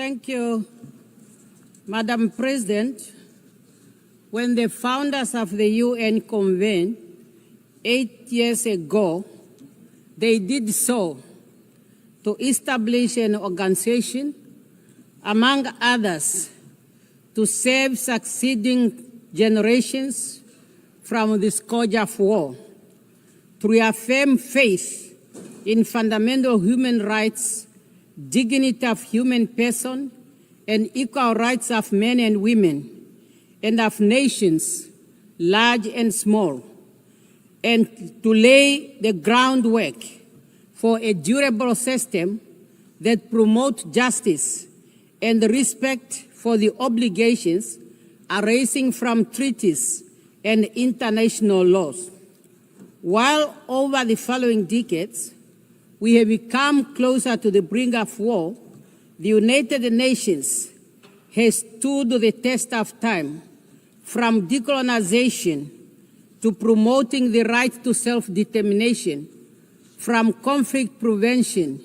Thank you, Madam President. When the founders of the UN convened 8 years ago, they did so to establish an organization, among others, to save succeeding generations from the scourge of war, to reaffirm faith in fundamental human rights, dignity of human person, and equal rights of men and women, and of nations, large and small, and to lay the groundwork for a durable system that promotes justice and respect for the obligations arising from treaties and international laws. While over the following decades, we have become closer to the brink of war, the United Nations has stood the test of time, from decolonization to promoting the right to self-determination, from conflict prevention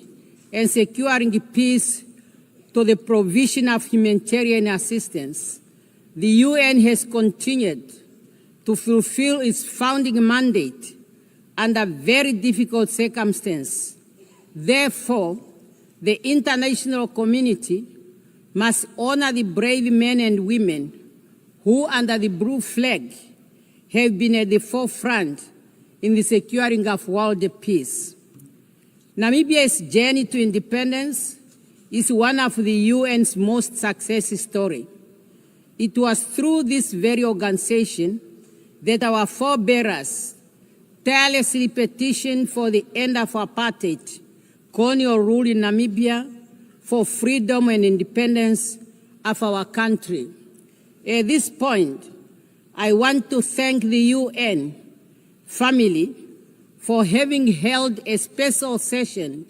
and securing peace to the provision of humanitarian assistance. The UN has continued to fulfill its founding mandate under very difficult circumstances. Therefore, the international community must honor the brave men and women who, under the blue flag, have been at the forefront in the securing of world peace. Namibia's journey to independence is one of the UN's most successful stories. It was through this very organization that our forebears tirelessly petitioned for the end of apartheid, colonial rule in Namibia, for freedom and independence of our country. At this point, I want to thank the UN family for having held a special session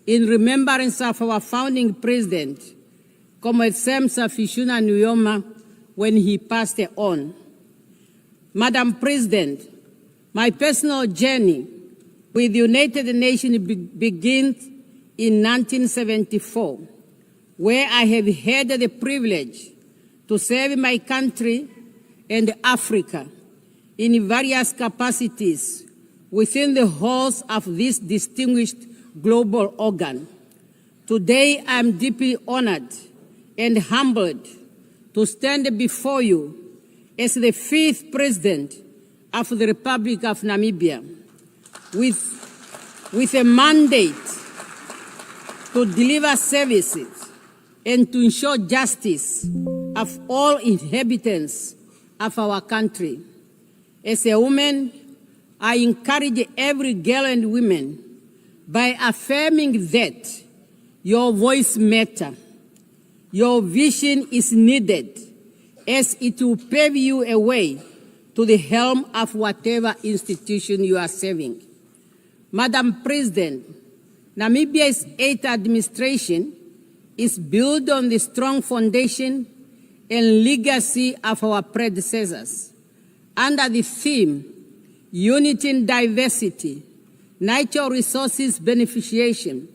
in remembrance of our founding president, Comrade Sam Safishuna Nujoma, when he passed on. Madam President, my personal journey with the United Nations begins in 1974, where I have had the privilege to serve my country and Africa in various capacities within the halls of this distinguished global organ. Today, I am deeply honored and humbled to stand before you as the 5th President of the Republic of Namibia, with a mandate to deliver services and to ensure justice of all inhabitants of our country. As a woman, I encourage every girl and woman by affirming that your voice matters, your vision is needed, as it will pave you a way to the helm of whatever institution you are serving. Madam President, Namibia's 8th administration is built on the strong foundation and legacy of our predecessors. Under the theme, Unity in Diversity, Natural Resources Beneficiation,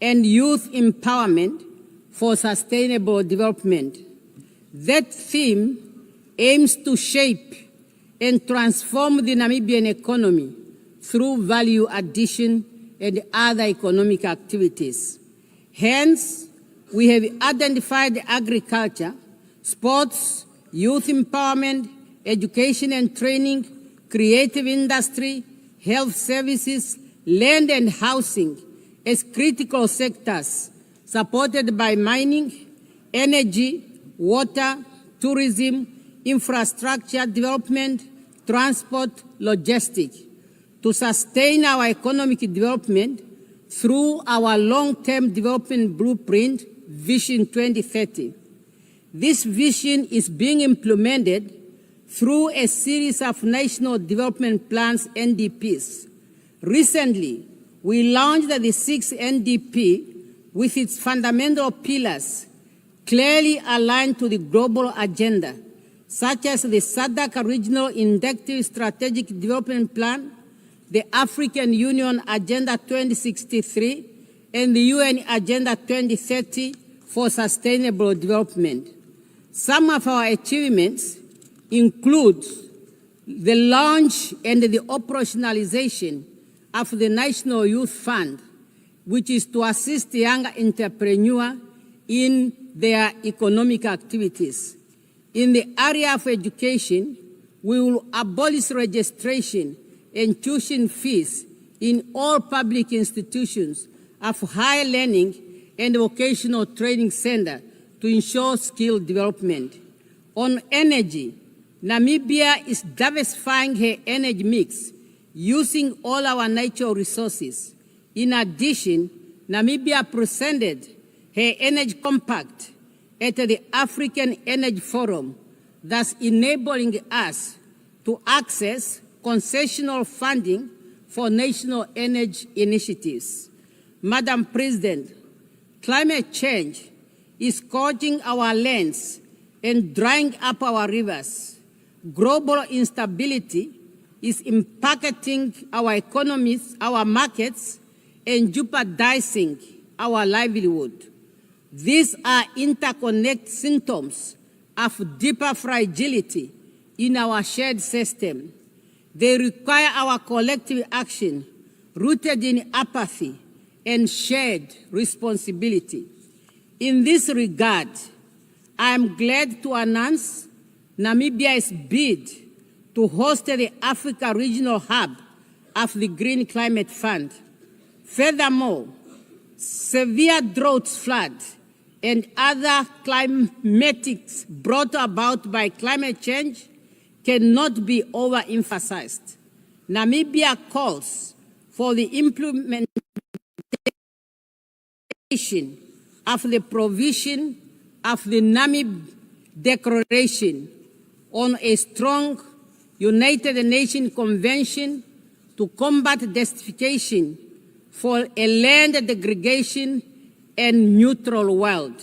and Youth Empowerment for Sustainable Development. That theme aims to shape and transform the Namibian economy through value addition and other economic activities. Hence, we have identified agriculture, sports, youth empowerment, education and training, creative industry, health services, land and housing as critical sectors supported by mining, energy, water, tourism, infrastructure development, transport, logistics, to sustain our economic development through our long-term development blueprint, Vision 2030. This vision is being implemented through a series of national development plans, NDPs. Recently, we launched the 6th NDP with its fundamental pillars clearly aligned to the global agenda, such as the SADC Regional Inductive Strategic Development Plan, the African Union Agenda 2063, and the UN Agenda 2030 for sustainable development. Some of our achievements include the launch and the operationalization of the National Youth Fund, which is to assist young entrepreneurs in their economic activities. In the area of education, we will abolish registration and tuition fees in all public institutions of higher learning and vocational training centers to ensure skill development. On energy, Namibia is diversifying her energy mix using all our natural resources. In addition, Namibia presented her energy compact at the African Energy Forum, thus enabling us to access concessional funding for national energy initiatives. Madam President, climate change is scorching our lands and drying up our rivers. Global instability is impacting our economies, our markets, and jeopardizing our livelihood. These are interconnected symptoms of deeper fragility in our shared system. They require our collective action rooted in apathy and shared responsibility. In this regard, I am glad to announce Namibia's bid to host the Africa Regional Hub of the Green Climate Fund. Furthermore, severe droughts, floods, and other climatics brought about by climate change cannot be overemphasized. Namibia calls for the implementation of the provision of the Namib Declaration on a strong United Nations Convention to combat desertification for a land degradation and neutral world.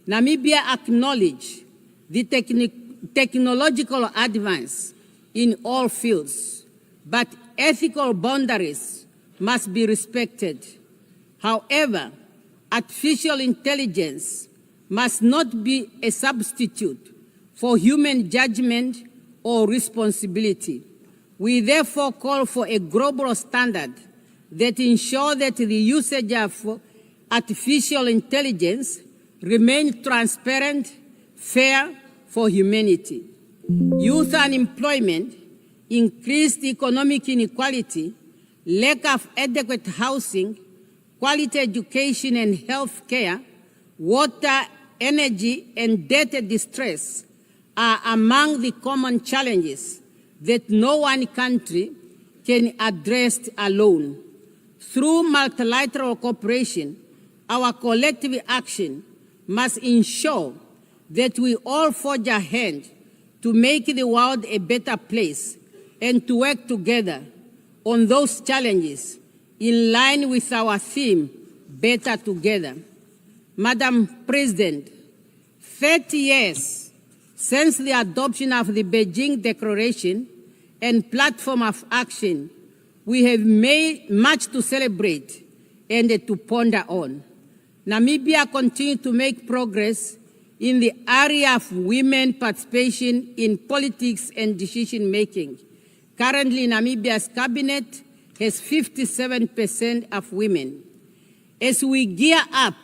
Namibia acknowledges the technological advance in all fields, but ethical boundaries must be respected. However, artificial intelligence must not be a substitute for human judgment or responsibility. We therefore call for a global standard that ensures that the usage of artificial intelligence remains transparent, fair for humanity. Youth unemployment, increased economic inequality, lack of adequate housing, quality education and health care, water, energy, and debt distress are among the common challenges that no one country can address alone. Through multilateral cooperation, our collective action must ensure that we all forge ahead to make the world a better place and to work together on those challenges in line with our theme, Better Together. Madam President, 30 years since the adoption of the Beijing Declaration and Platform of Action, we have made much to celebrate and to ponder on. Namibia continues to make progress in the area of women participation in politics and decision-making. Currently, Namibia's cabinet has 57% of women. As we gear up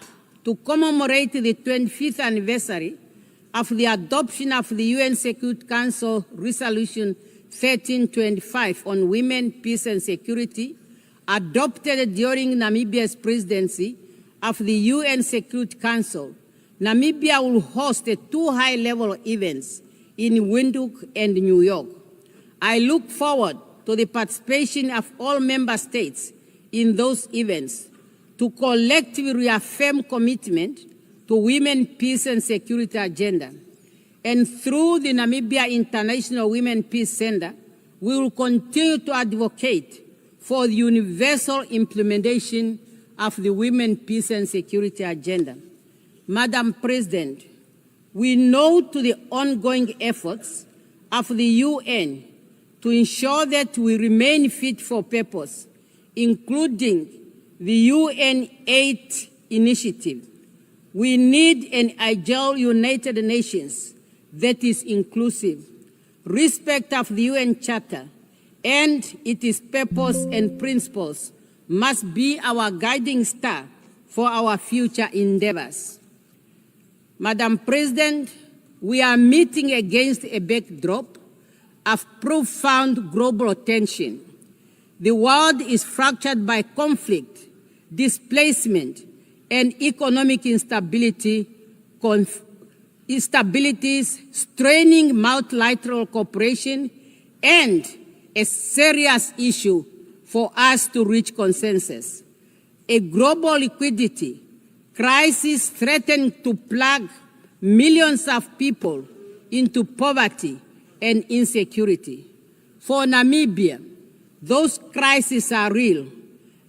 to commemorate the 25th anniversary of the adoption of the UN Security Council Resolution 1325 on women, peace and security, adopted during Namibia's presidency of the UN Security Council, Namibia will host two high-level events in Windhoek and New York. I look forward to the participation of all member states in those events to collectively reaffirm commitment to women, peace and security agenda. And through the Namibia International Women Peace Center, we will continue to advocate for the universal implementation of the Women, Peace and Security agenda. Madam President, we note to the ongoing efforts of the UN to ensure that we remain fit for purpose, including the UN 8 initiative. We need an agile United Nations that is inclusive, respect of the UN Charter, and its purpose and principles must be our guiding star for our future endeavors. Madam President, we are meeting against a backdrop of profound global tension. The world is fractured by conflict, displacement, and economic instabilities, straining multilateral cooperation, and a serious issue for us to reach consensus. A global liquidity crisis threatens to plunge millions of people into poverty and insecurity. For Namibia, those crises are real.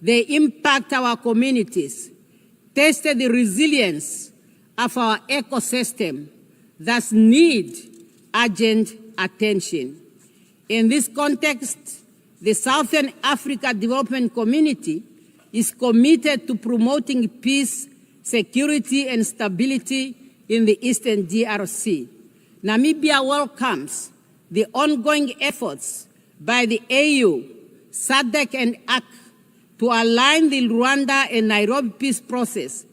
They impact our communities, test the resilience of our ecosystem, thus need urgent attention. In this context, the Southern Africa Development Community is committed to promoting peace, security, and stability in the Eastern DRC. Namibia welcomes the ongoing efforts by the AU, SADC, and ACK to align the Rwanda and Nairobi peace process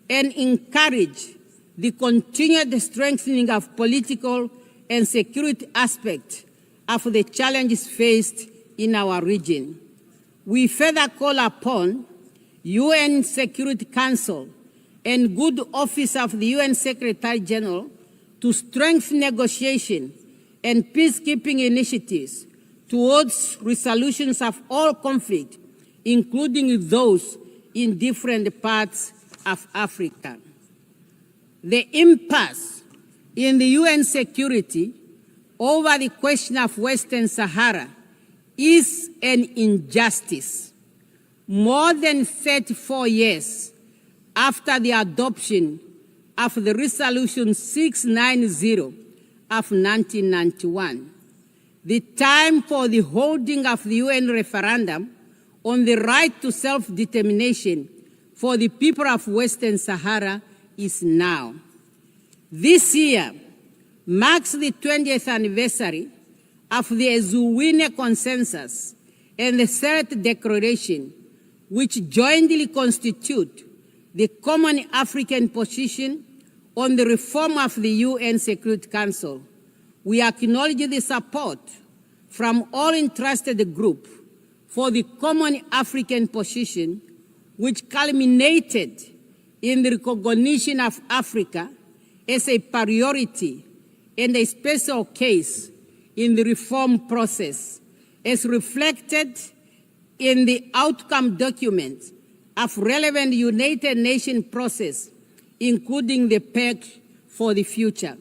and encourage the continued strengthening of political and security aspects of the challenges faced in our region. We further call upon UN Security Council and good office of the UN Secretary General to strengthen negotiation and peacekeeping initiatives towards resolutions of all conflict, including those in different parts of Africa. The impasse in the UN security over the question of Western Sahara is an injustice. More than 34 years after the adoption of the Resolution 690 of 1991, the time for the holding of the UN referendum on the right to self-determination for the people of Western Sahara is now. This year marks the 20th anniversary of the Ezuwine Consensus and the Third Declaration, which jointly constitute the common African position on the reform of the UN Security Council. We acknowledge the support from all interested groups for the common African position, which culminated in the recognition of Africa as a priority and a special case in the reform process, as reflected in the outcome document of relevant United Nations process, including the Pact for the Future.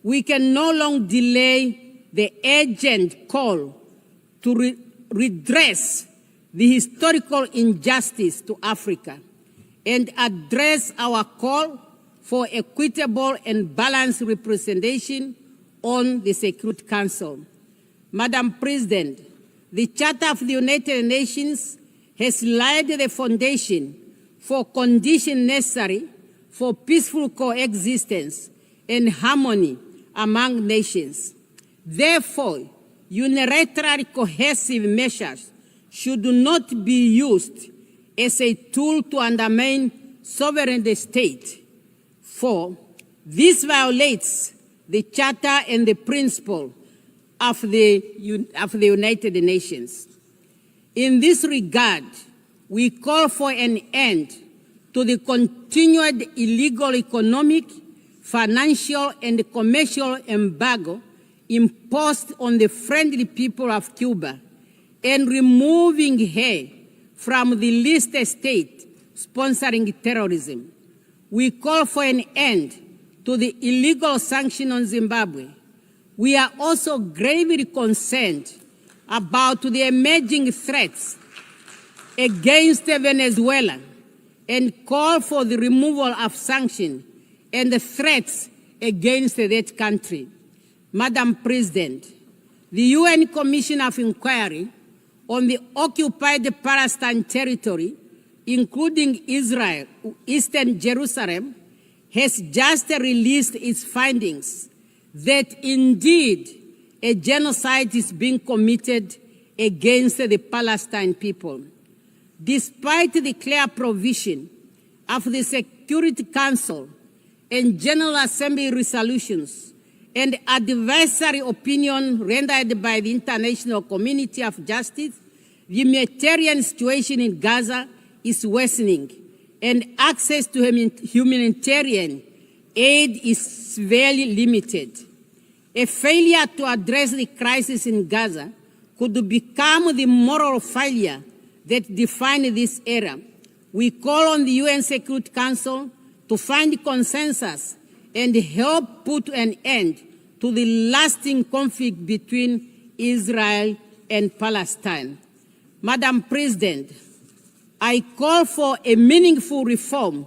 We can no longer delay the urgent call to redress the historical injustice to Africa and address our call for equitable and balanced representation on the Security Council. Madam President, the Charter of the United Nations has laid the foundation for conditions necessary for peaceful coexistence and harmony among nations. Therefore, unilateral cohesive measures should not be used as a tool to undermine sovereign state, for this violates the Charter and the principle of the United Nations. In this regard, we call for an end to the continued illegal economic, financial, and commercial embargo imposed on the friendly people of Cuba and removing her from the list of states sponsoring terrorism. We call for an end to the illegal sanctions on Zimbabwe. We are also gravely concerned about the emerging threats against Venezuela and call for the removal of sanctions and the threats against that country. Madam President, the UN Commission of Inquiry on the occupied Palestine territory, including Israel, Eastern Jerusalem, has just released its findings that indeed a genocide is being committed against the Palestinian people. Despite the clear provision of the Security Council and General Assembly resolutions and advisory opinion rendered by the international community of justice, the humanitarian situation in Gaza is worsening, and access to humanitarian aid is severely limited. A failure to address the crisis in Gaza could become the moral failure that defines this era. We call on the UN Security Council to find consensus and help put an end to the lasting conflict between Israel and Palestine. Madam President, I call for a meaningful reform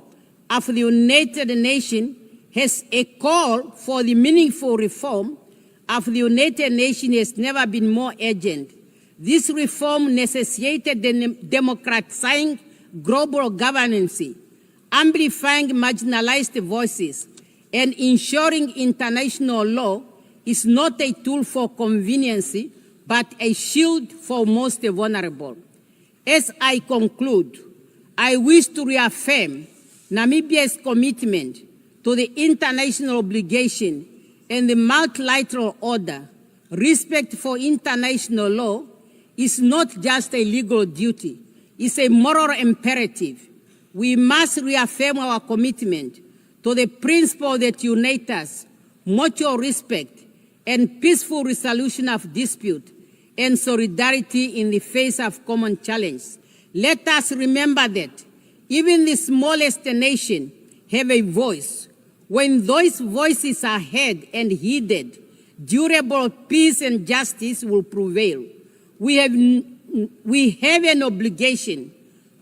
of the United Nations. Has a call for the meaningful reform of the United Nations has never been more urgent. This reform necessitated democratizing global governance, amplifying marginalized voices, and ensuring international law is not a tool for convenience, but a shield for most vulnerable. As I conclude, I wish to reaffirm Namibia's commitment to the international obligation and the multilateral order. Respect for international law is not just a legal duty, it's a moral imperative. We must reaffirm our commitment to the principle that unite us, mutual respect, and peaceful resolution of dispute, and solidarity in the face of common challenge. Let us remember that even the smallest nation have a voice. When those voices are heard and heeded, durable peace and justice will prevail. We have an obligation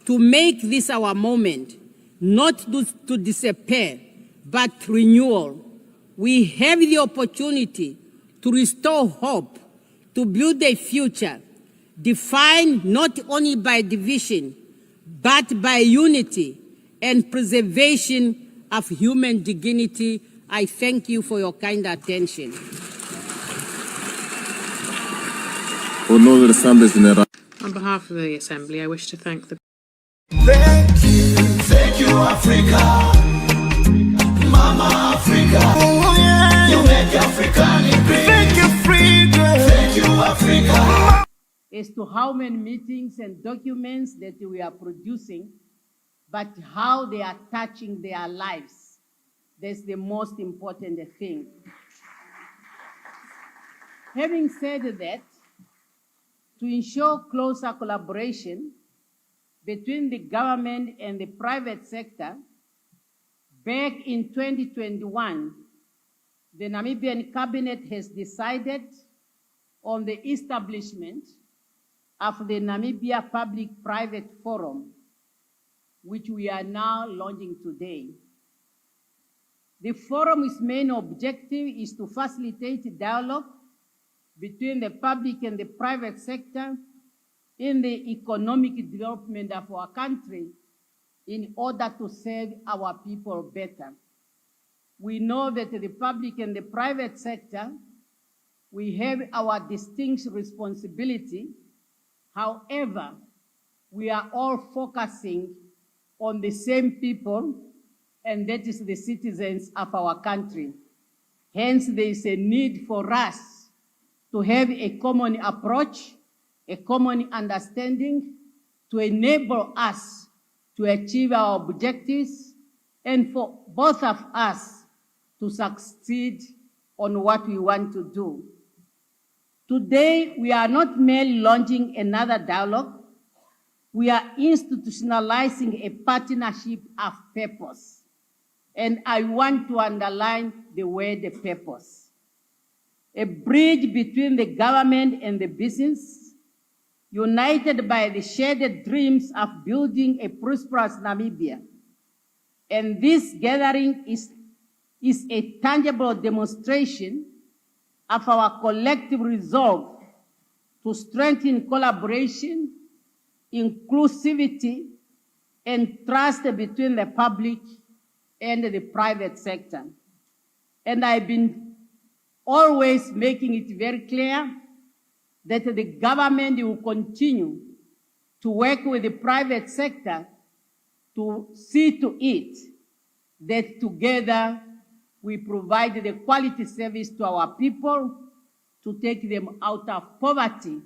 to make this our moment, not to disappear, but renewal. We have the opportunity to restore hope, to build a future defined not only by division, but by unity and preservation of human dignity. I thank you for your kind attention. On behalf of the Assembly, I wish to thank the... Thank you, Africa, Mama Africa. Oh, yeah. You make Africa great. Thank you, Africa. Thank you, Africa. As to how many meetings and documents that we are producing, but how they are touching their lives. That's the most important thing. Having said that, to ensure closer collaboration between the government and the private sector, back in 2021, the Namibian cabinet has decided on the establishment of the Namibia Public-Private Forum, which we are now launching today. The forum's main objective is to facilitate dialogue between the public and the private sector in the economic development of our country in order to serve our people better. We know that the public and the private sector, we have our distinct responsibility. However, we are all focusing on the same people, and that is the citizens of our country. Hence, there is a need for us to have a common approach, a common understanding to enable us to achieve our objectives and for both of us to succeed on what we want to do. Today, we are not merely launching another dialogue, we are institutionalizing a partnership of purpose. And I want to underline the word purpose. A bridge between the government and the business, united by the shared dreams of building a prosperous Namibia. And this gathering is a tangible demonstration of our collective resolve to strengthen collaboration, inclusivity, and trust between the public and the private sector. And I've been always making it very clear that the government will continue to work with the private sector to see to it that together we provide the quality service to our people to take them out of poverty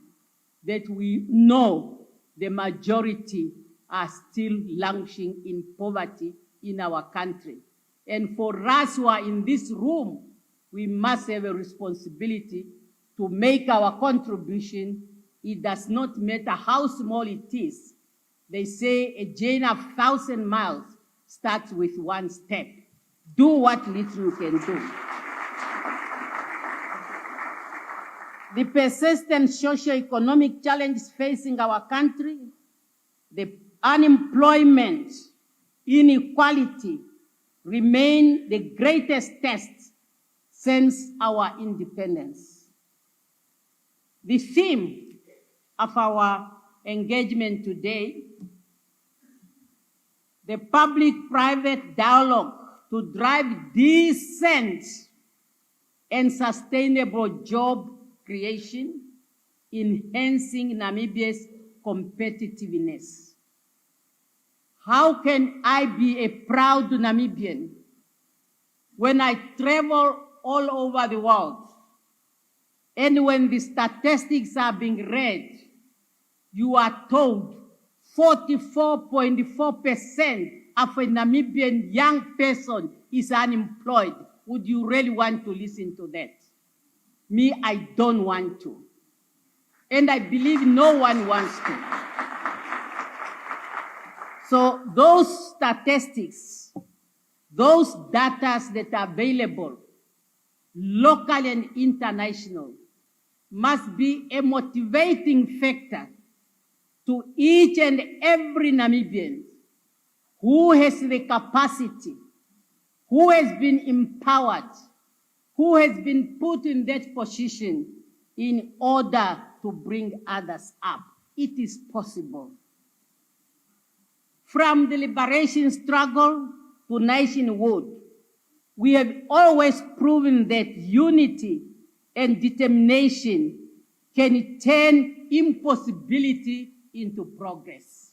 that we know the majority are still languishing in poverty in our country. And for us who are in this room, we must have a responsibility to make our contribution. It does not matter how small it is. They say a journey of 1,000 miles starts with one step. Do what little you can do. The persistent socio-economic challenges facing our country, the unemployment, inequality, remain the greatest test since our independence. The theme of our engagement today, the public-private dialogue to drive decent and sustainable job creation, enhancing Namibia's competitiveness. How can I be a proud Namibian when I travel all over the world and when the statistics are being read, you are told 44.4% of a Namibian young person is unemployed? Would you really want to listen to that? Me, I don't want to. And I believe no one wants to. So those statistics, those data that are available, local and international, must be a motivating factor to each and every Namibian who has the capacity, who has been empowered, who has been put in that position in order to bring others up. It is possible. From the liberation struggle to nationhood, we have always proven that unity and determination can turn impossibility into progress.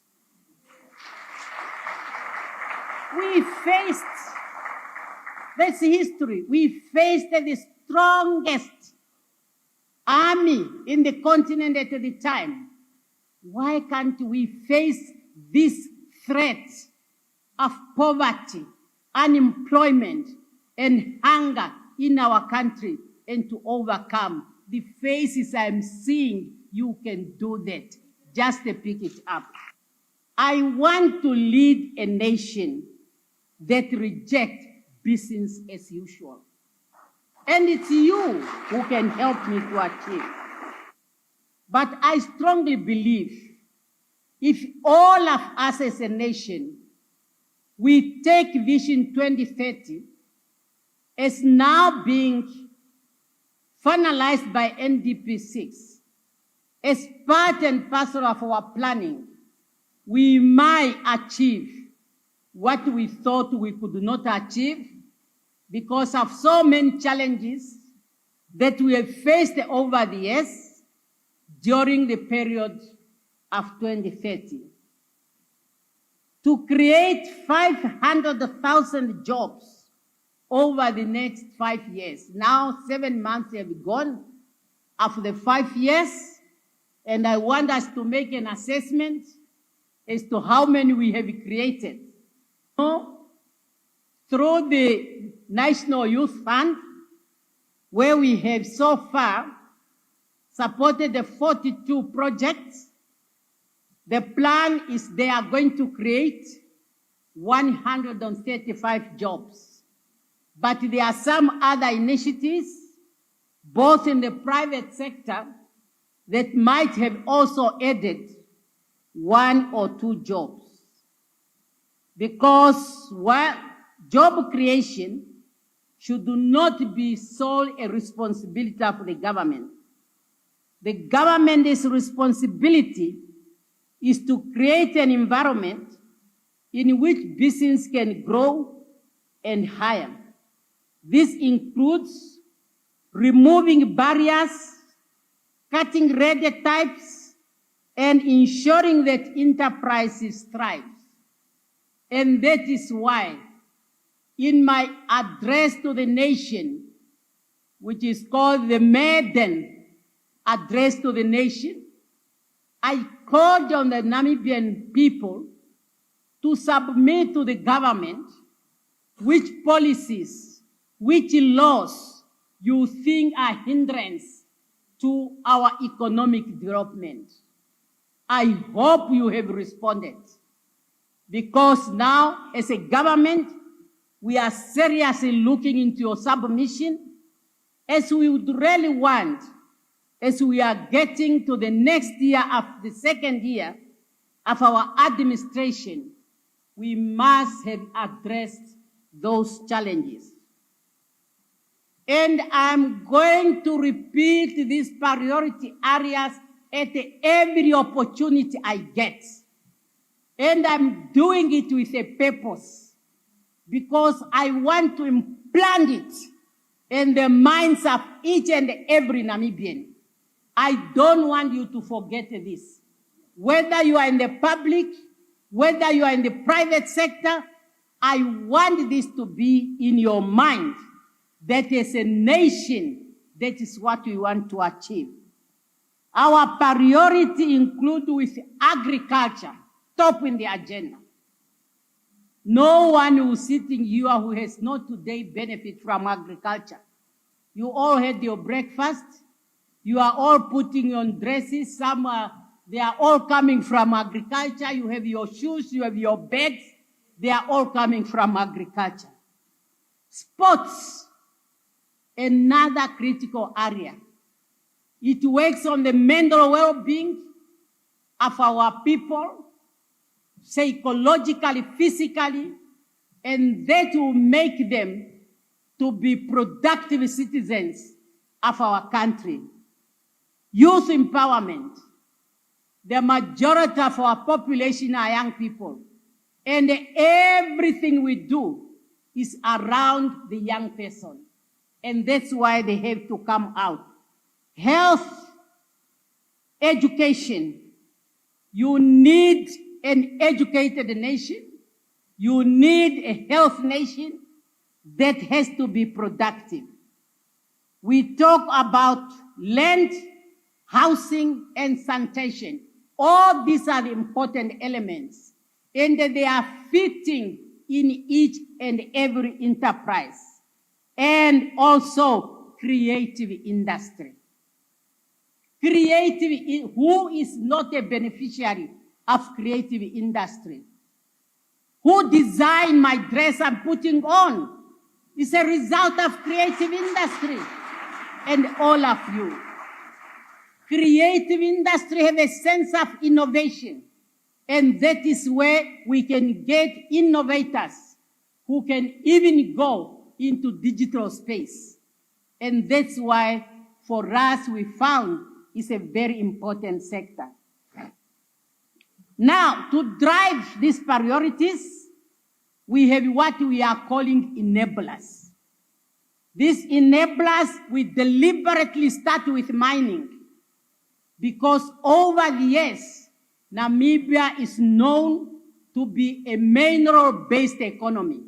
We faced, that's history, we faced the strongest army in the continent at the time. Why can't we face this threat of poverty, unemployment, and hunger in our country and to overcome? The faces I'm seeing, you can do that. Just pick it up. I want to lead a nation that rejects business as usual. And it's you who can help me to achieve. But I strongly believe if all of us as a nation, we take Vision 2030 as now being finalized by NDP 6, as part and parcel of our planning, we might achieve what we thought we could not achieve because of so many challenges that we have faced over the years during the period of 2030. To create 500,000 jobs over the next 5 years. Now 7 months have gone after the 5 years, and I want us to make an assessment as to how many we have created. Through the National Youth Fund, where we have so far supported the 42 projects, the plan is they are going to create 135 jobs. But there are some other initiatives, both in the private sector, that might have also added 1 or 2 jobs. Because job creation should not be solely a responsibility of the government. The government's responsibility is to create an environment in which business can grow, and higher. This includes removing barriers, cutting red tapes, and ensuring that enterprises thrive. And that is why, in my address to the nation, which is called the Maiden Address to the Nation, I called on the Namibian people to submit to the government which policies, which laws you think are hindrance to our economic development. I hope you have responded, because now, as a government, we are seriously looking into your submission, as we would really want, as we are getting to the next year of the second year of our administration, we must have addressed those challenges. And I'm going to repeat these priority areas at every opportunity I get. And I'm doing it with a purpose, because I want to implant it in the minds of each and every Namibian. I don't want you to forget this. Whether you are in the public, whether you are in the private sector, I want this to be in your mind, that as a nation, that is what we want to achieve. Our priority include with agriculture, top in the agenda. No one who is sitting here who has not today benefit from agriculture. You all had your breakfast. You are all putting on dresses. Some they are all coming from agriculture. You have your shoes, you have your bags. They are all coming from agriculture. Sports, another critical area. It works on the mental well-being of our people, psychologically, physically, and that will make them to be productive citizens of our country. Youth empowerment. The majority of our population are young people, and everything we do is around the young person, and that's why they have to come out. Health, education. You need an educated nation. You need a health nation that has to be productive. We talk about land, housing, and sanitation. All these are the important elements, and they are fitting in each and every enterprise, and also creative industry. Creative, who is not a beneficiary of creative industry? Who designed my dress I'm putting on? It's a result of creative industry. And all of you. Creative industry have a sense of innovation. And that is where we can get innovators who can even go into digital space. And that's why, for us, we found it's a very important sector. Now, to drive these priorities, we have what we are calling enablers. These enablers, we deliberately start with mining, because over the years, Namibia is known to be a mineral-based economy.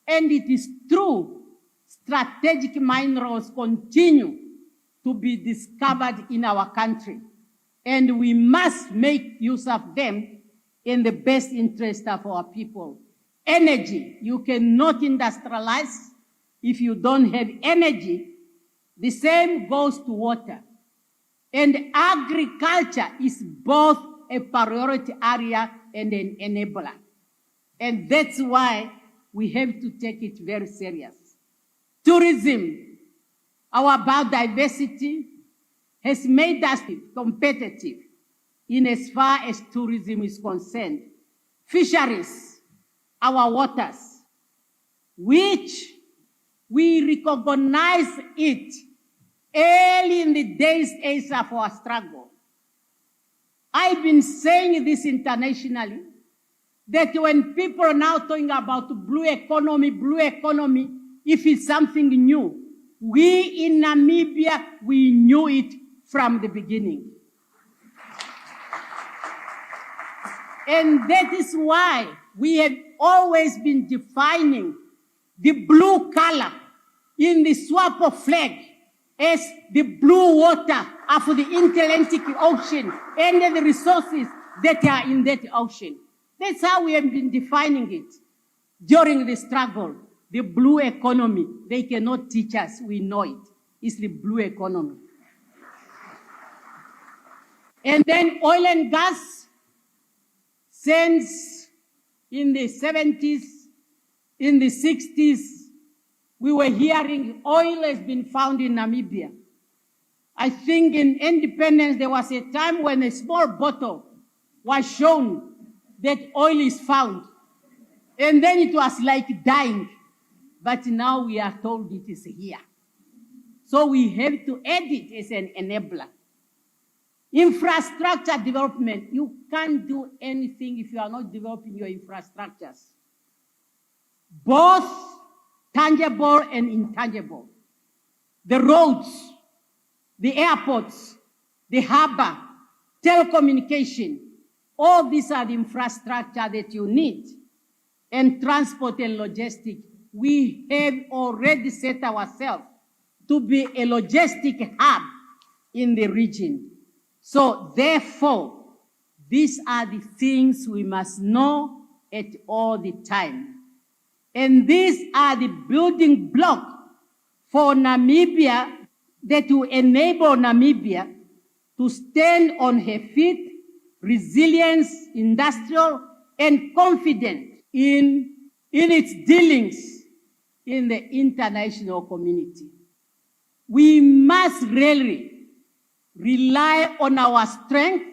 And it is true, strategic minerals continue to be discovered in our country. And we must make use of them in the best interest of our people. Energy, you cannot industrialize if you don't have energy. The same goes to water. And agriculture is both a priority area and an enabler. And that's why we have to take it very serious. Tourism, our biodiversity, has made us competitive in as far as tourism is concerned. Fisheries, our waters, which we recognize it early in the days of our struggle. I've been saying this internationally, that when people are now talking about blue economy, if it's something new, we in Namibia, we knew it from the beginning. And that is why we have always been defining the blue color in the SWAPO flag as the blue water of the Atlantic Ocean and the resources that are in that ocean. That's how we have been defining it during the struggle. The blue economy, they cannot teach us, we know it. It's the blue economy. And then oil and gas, since in the 70s, in the 60s, we were hearing oil has been found in Namibia. I think in independence, there was a time when a small bottle was shown that oil is found. And then it was like dying. But now we are told it is here. So we have to add it as an enabler. Infrastructure development. You can't do anything if you are not developing your infrastructures. Both tangible and intangible. The roads, the airports, the harbor, telecommunication. All these are the infrastructure that you need. And transport and logistics. We have already set ourselves to be a logistic hub in the region. So therefore, these are the things we must know at all the time. And these are the building blocks for Namibia that will enable Namibia to stand on her feet, resilience, industrial, and confident in its dealings in the international community. We must really rely on our strength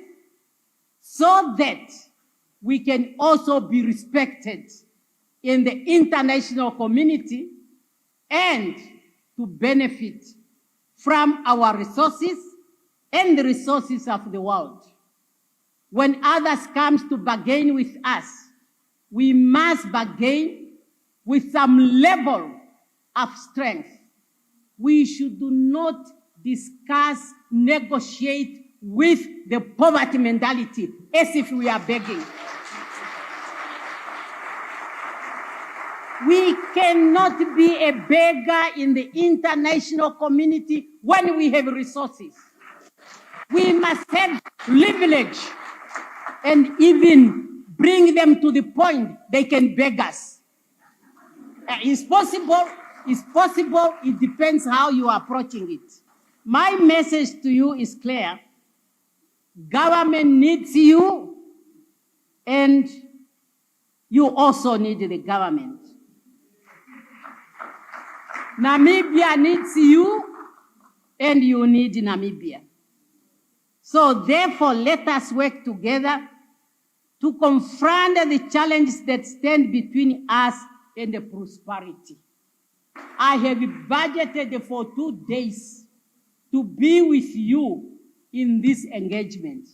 so that we can also be respected in the international community and to benefit from our resources and the resources of the world. When others come to bargain with us, we must bargain with some level of strength. We should not discuss, negotiate with the poverty mentality as if we are begging. We cannot be a beggar in the international community when we have resources. We must have privilege and even bring them to the point they can beg us. It's possible, it depends how you are approaching it. My message to you is clear. Government needs you, and you also need the government. Namibia needs you, and you need Namibia. So therefore, let us work together to confront the challenges that stand between us and the prosperity. I have budgeted for 2 days to be with you in this engagement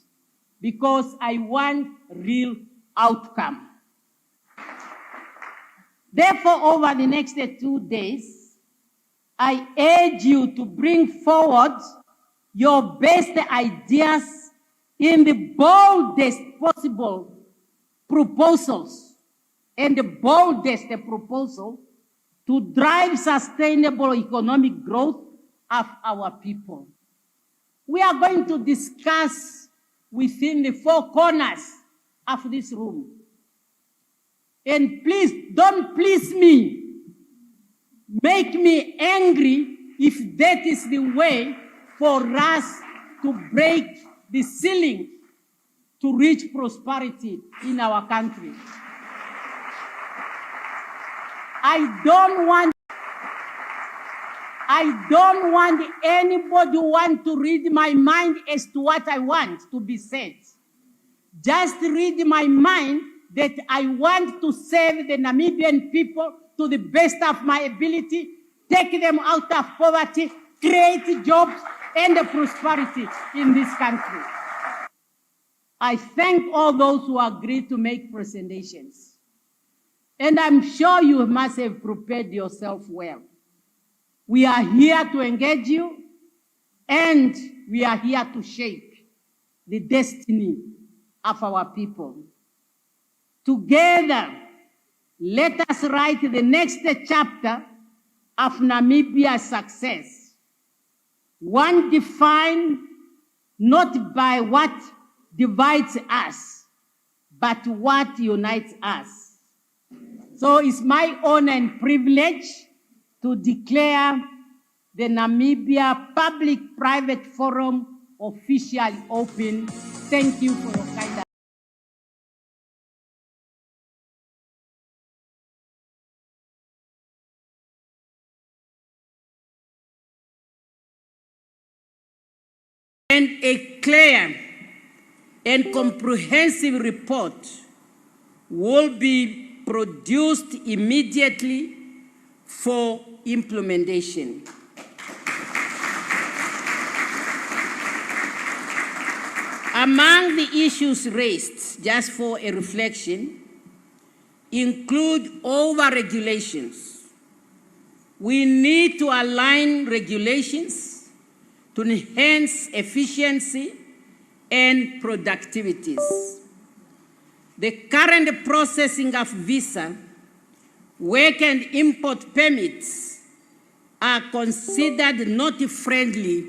because I want real outcome. Therefore, over the next 2 days, I urge you to bring forward your best ideas in the boldest possible proposals and the boldest proposal to drive sustainable economic growth of our people. We are going to discuss within the 4 corners of this room. And please, don't please me. Make me angry if that is the way for us to break the ceiling to reach prosperity in our country. I don't want anybody who wants to read my mind as to what I want to be said. Just read my mind that I want to serve the Namibian people to the best of my ability, take them out of poverty, create jobs and prosperity in this country. I thank all those who agreed to make presentations. And I'm sure you must have prepared yourself well. We are here to engage you, and we are here to shape the destiny of our people. Together, let us write the next chapter of Namibia's success. One defined not by what divides us, but what unites us. So it's my honor and privilege to declare the Namibia Public-Private Forum officially open. Thank you for your kind attention. And a clear and comprehensive report will be produced immediately for implementation. Among the issues raised, just for a reflection, include over-regulations. We need to align regulations to enhance efficiency and productivities. The current processing of visa, work and import permits are considered not friendly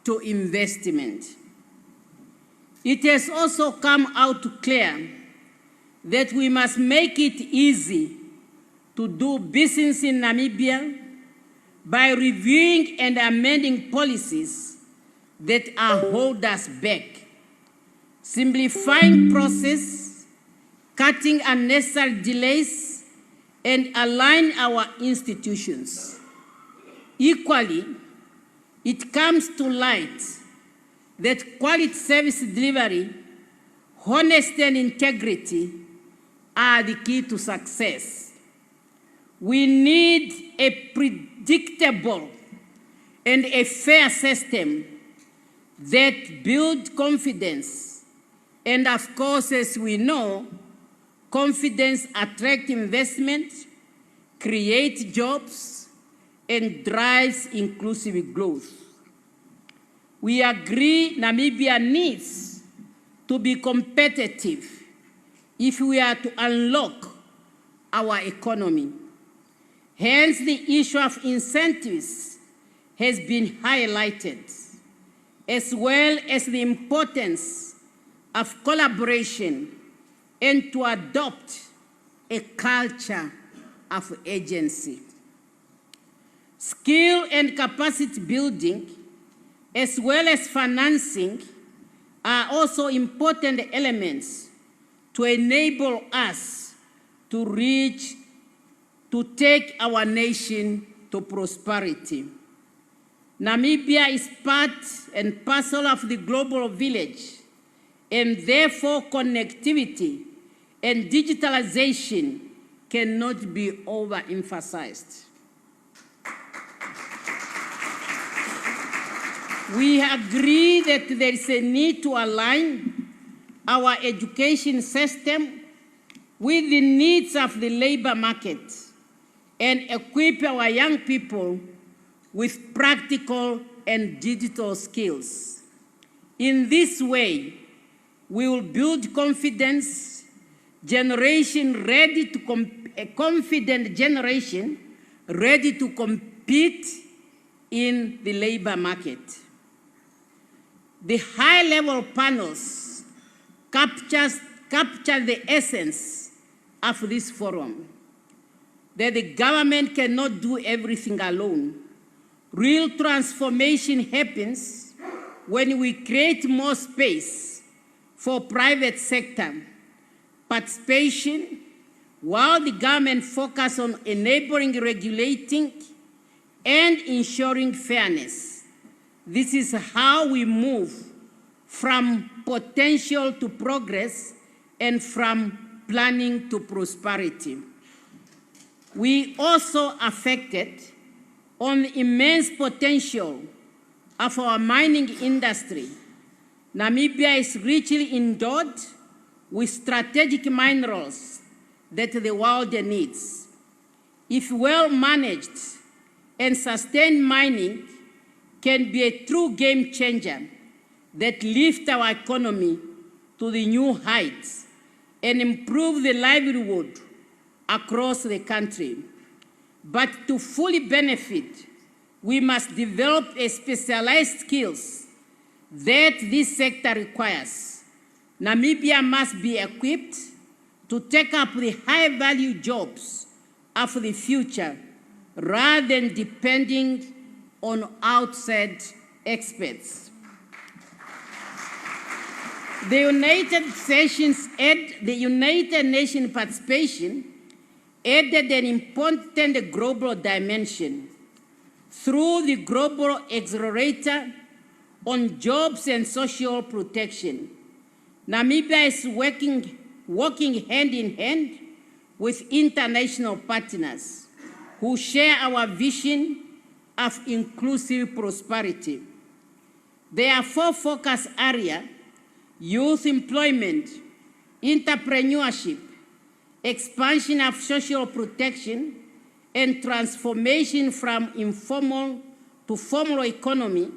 to investment. It has also come out clear that we must make it easy to do business in Namibia by reviewing and amending policies that hold us back, simplifying process, cutting unnecessary delays, and align our institutions. Equally, it comes to light that quality service delivery, honesty and integrity are the key to success. We need a predictable and a fair system that builds confidence. And of course, as we know, confidence attracts investment, creates jobs, and drives inclusive growth. We agree Namibia needs to be competitive if we are to unlock our economy. Hence, the issue of incentives has been highlighted, as well as the importance of collaboration and to adopt a culture of agency. Skill and capacity building, as well as financing, are also important elements to enable us to take our nation to prosperity. Namibia is part and parcel of the global village, and therefore connectivity and digitalization cannot be overemphasized. We agree that there is a need to align our education system with the needs of the labor market and equip our young people with practical and digital skills. In this way, we will build confidence, a confident generation ready to compete in the labor market. The high-level panels capture the essence of this forum, that the government cannot do everything alone. Real transformation happens when we create more space for private sector participation, while the government focuses on enabling, regulating, and ensuring fairness. This is how we move from potential to progress and from planning to prosperity. We also affected on the immense potential of our mining industry Namibia is richly endowed with strategic minerals that the world needs. If well managed and sustained, mining can be a true game changer that lifts our economy to the new heights and improve the livelihood across the country. But to fully benefit, we must develop a specialized skills that this sector requires. Namibia must be equipped to take up the high-value jobs of the future rather than depending on outside experts. The United Nations participation added an important global dimension through the Global Accelerator on Jobs and Social Protection. Namibia is working hand in hand with international partners who share our vision of inclusive prosperity. There are 4 focus areas: youth employment, entrepreneurship, expansion of social protection, and transformation from informal to formal economy,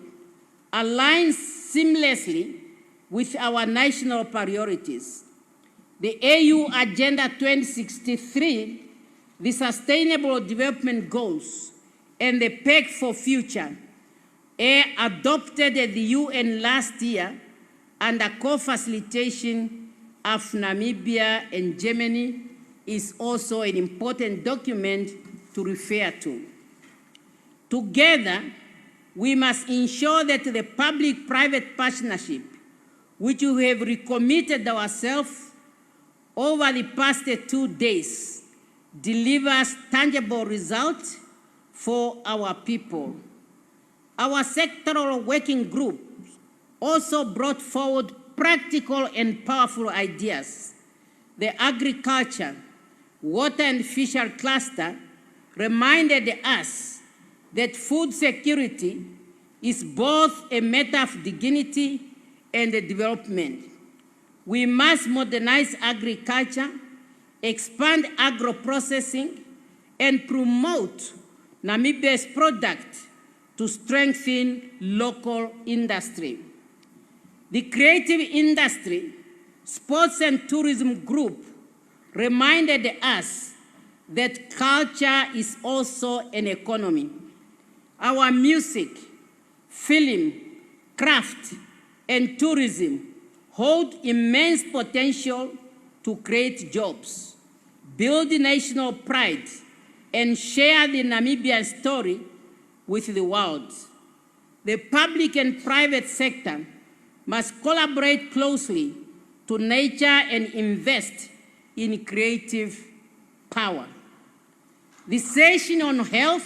align seamlessly with our national priorities. The AU Agenda 2063, the Sustainable Development Goals, and the Pact for Future, adopted at the UN last year under co-facilitation of Namibia and Germany, is also an important document to refer to. Together, we must ensure that the public-private partnership, which we have recommitted ourselves over the past 2 days, delivers tangible results for our people. Our sectoral working group also brought forward practical and powerful ideas. The agriculture, water and fishery cluster reminded us that food security is both a matter of dignity and development. We must modernize agriculture, expand agro-processing, and promote Namibia's products to strengthen local industry. The creative industry, sports and tourism group reminded us that culture is also an economy. Our music, film, craft, and tourism hold immense potential to create jobs, build national pride, and share the Namibian story with the world. The public and private sector must collaborate closely to nurture and invest in creative power. The session on health,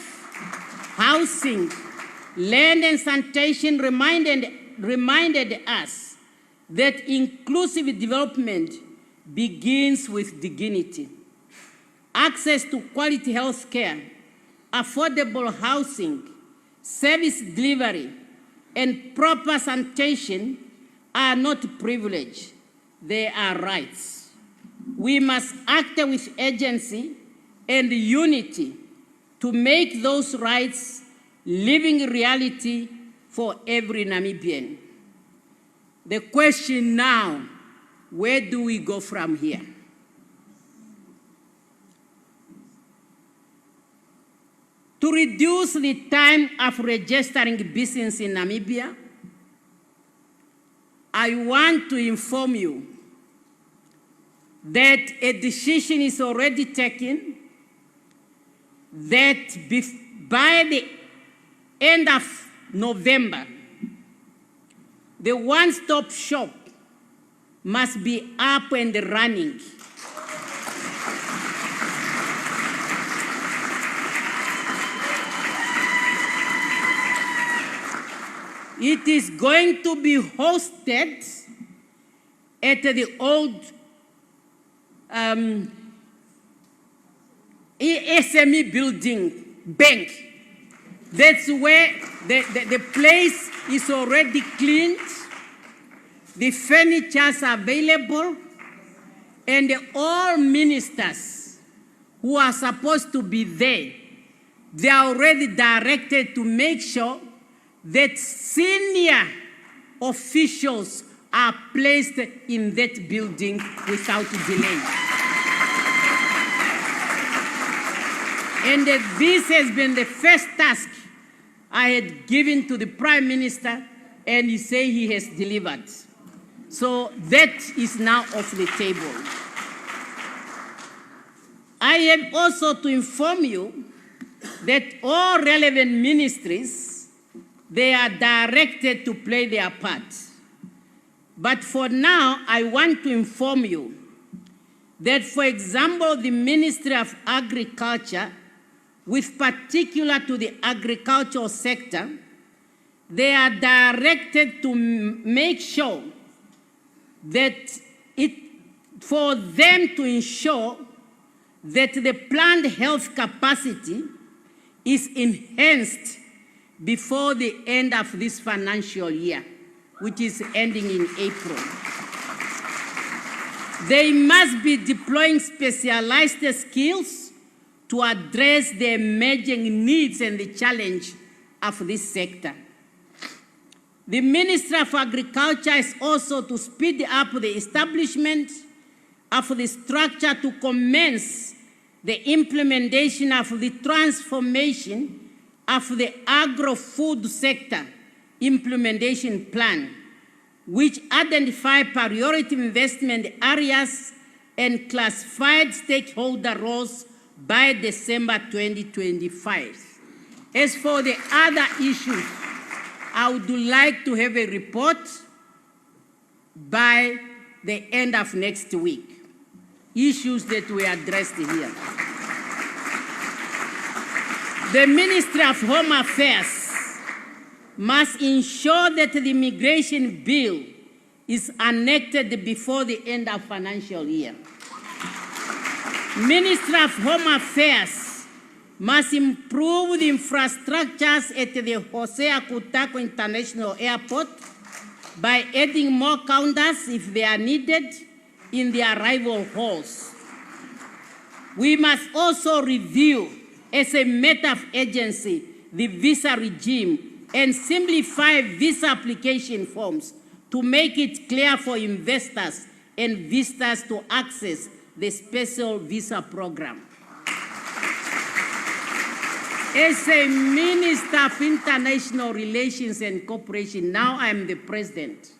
housing, land, and sanitation reminded us that inclusive development begins with dignity. Access to quality health care, affordable housing, service delivery, and proper sanitation are not privilege, they are rights. We must act with urgency and unity to make those rights living reality for every Namibian. The question now, where do we go from here? To reduce the time of registering business in Namibia, I want to inform you that a decision is already taken that by the end of November, the one-stop shop must be up and running. It is going to be hosted at the old SME building bank. That's where the place is already cleaned, the furnitures available, and all ministers who are supposed to be there, they are already directed to make sure that senior officials are placed in that building without delay. And this has been the first task I had given to the Prime Minister, and he said he has delivered. So that is now off the table. I have also to inform you that all relevant ministries, they are directed to play their part. But for now, I want to inform you that, for example, the Ministry of Agriculture, with particular to the agricultural sector, they are directed to make sure that for them to ensure that the plant health capacity is enhanced before the end of this financial year, which is ending in April. They must be deploying specialized skills to address the emerging needs and the challenge of this sector. The Ministry of Agriculture is also to speed up the establishment of the structure to commence the implementation of the transformation of the agro-food sector implementation plan, which identify priority investment areas and classified stakeholder roles by December 2025. As for the other issues, I would like to have a report by the end of next week. Issues that were addressed here. The Ministry of Home Affairs must ensure that the immigration bill is enacted before the end of financial year. Ministry of Home Affairs must improve the infrastructures at the José Akutako International Airport by adding more counters if they are needed in the arrival halls. We must also review, as a matter of urgency, the visa regime and simplify visa application forms to make it clear for investors and visitors to access the special visa program. As a Minister of International Relations and Cooperation, now I'm the President.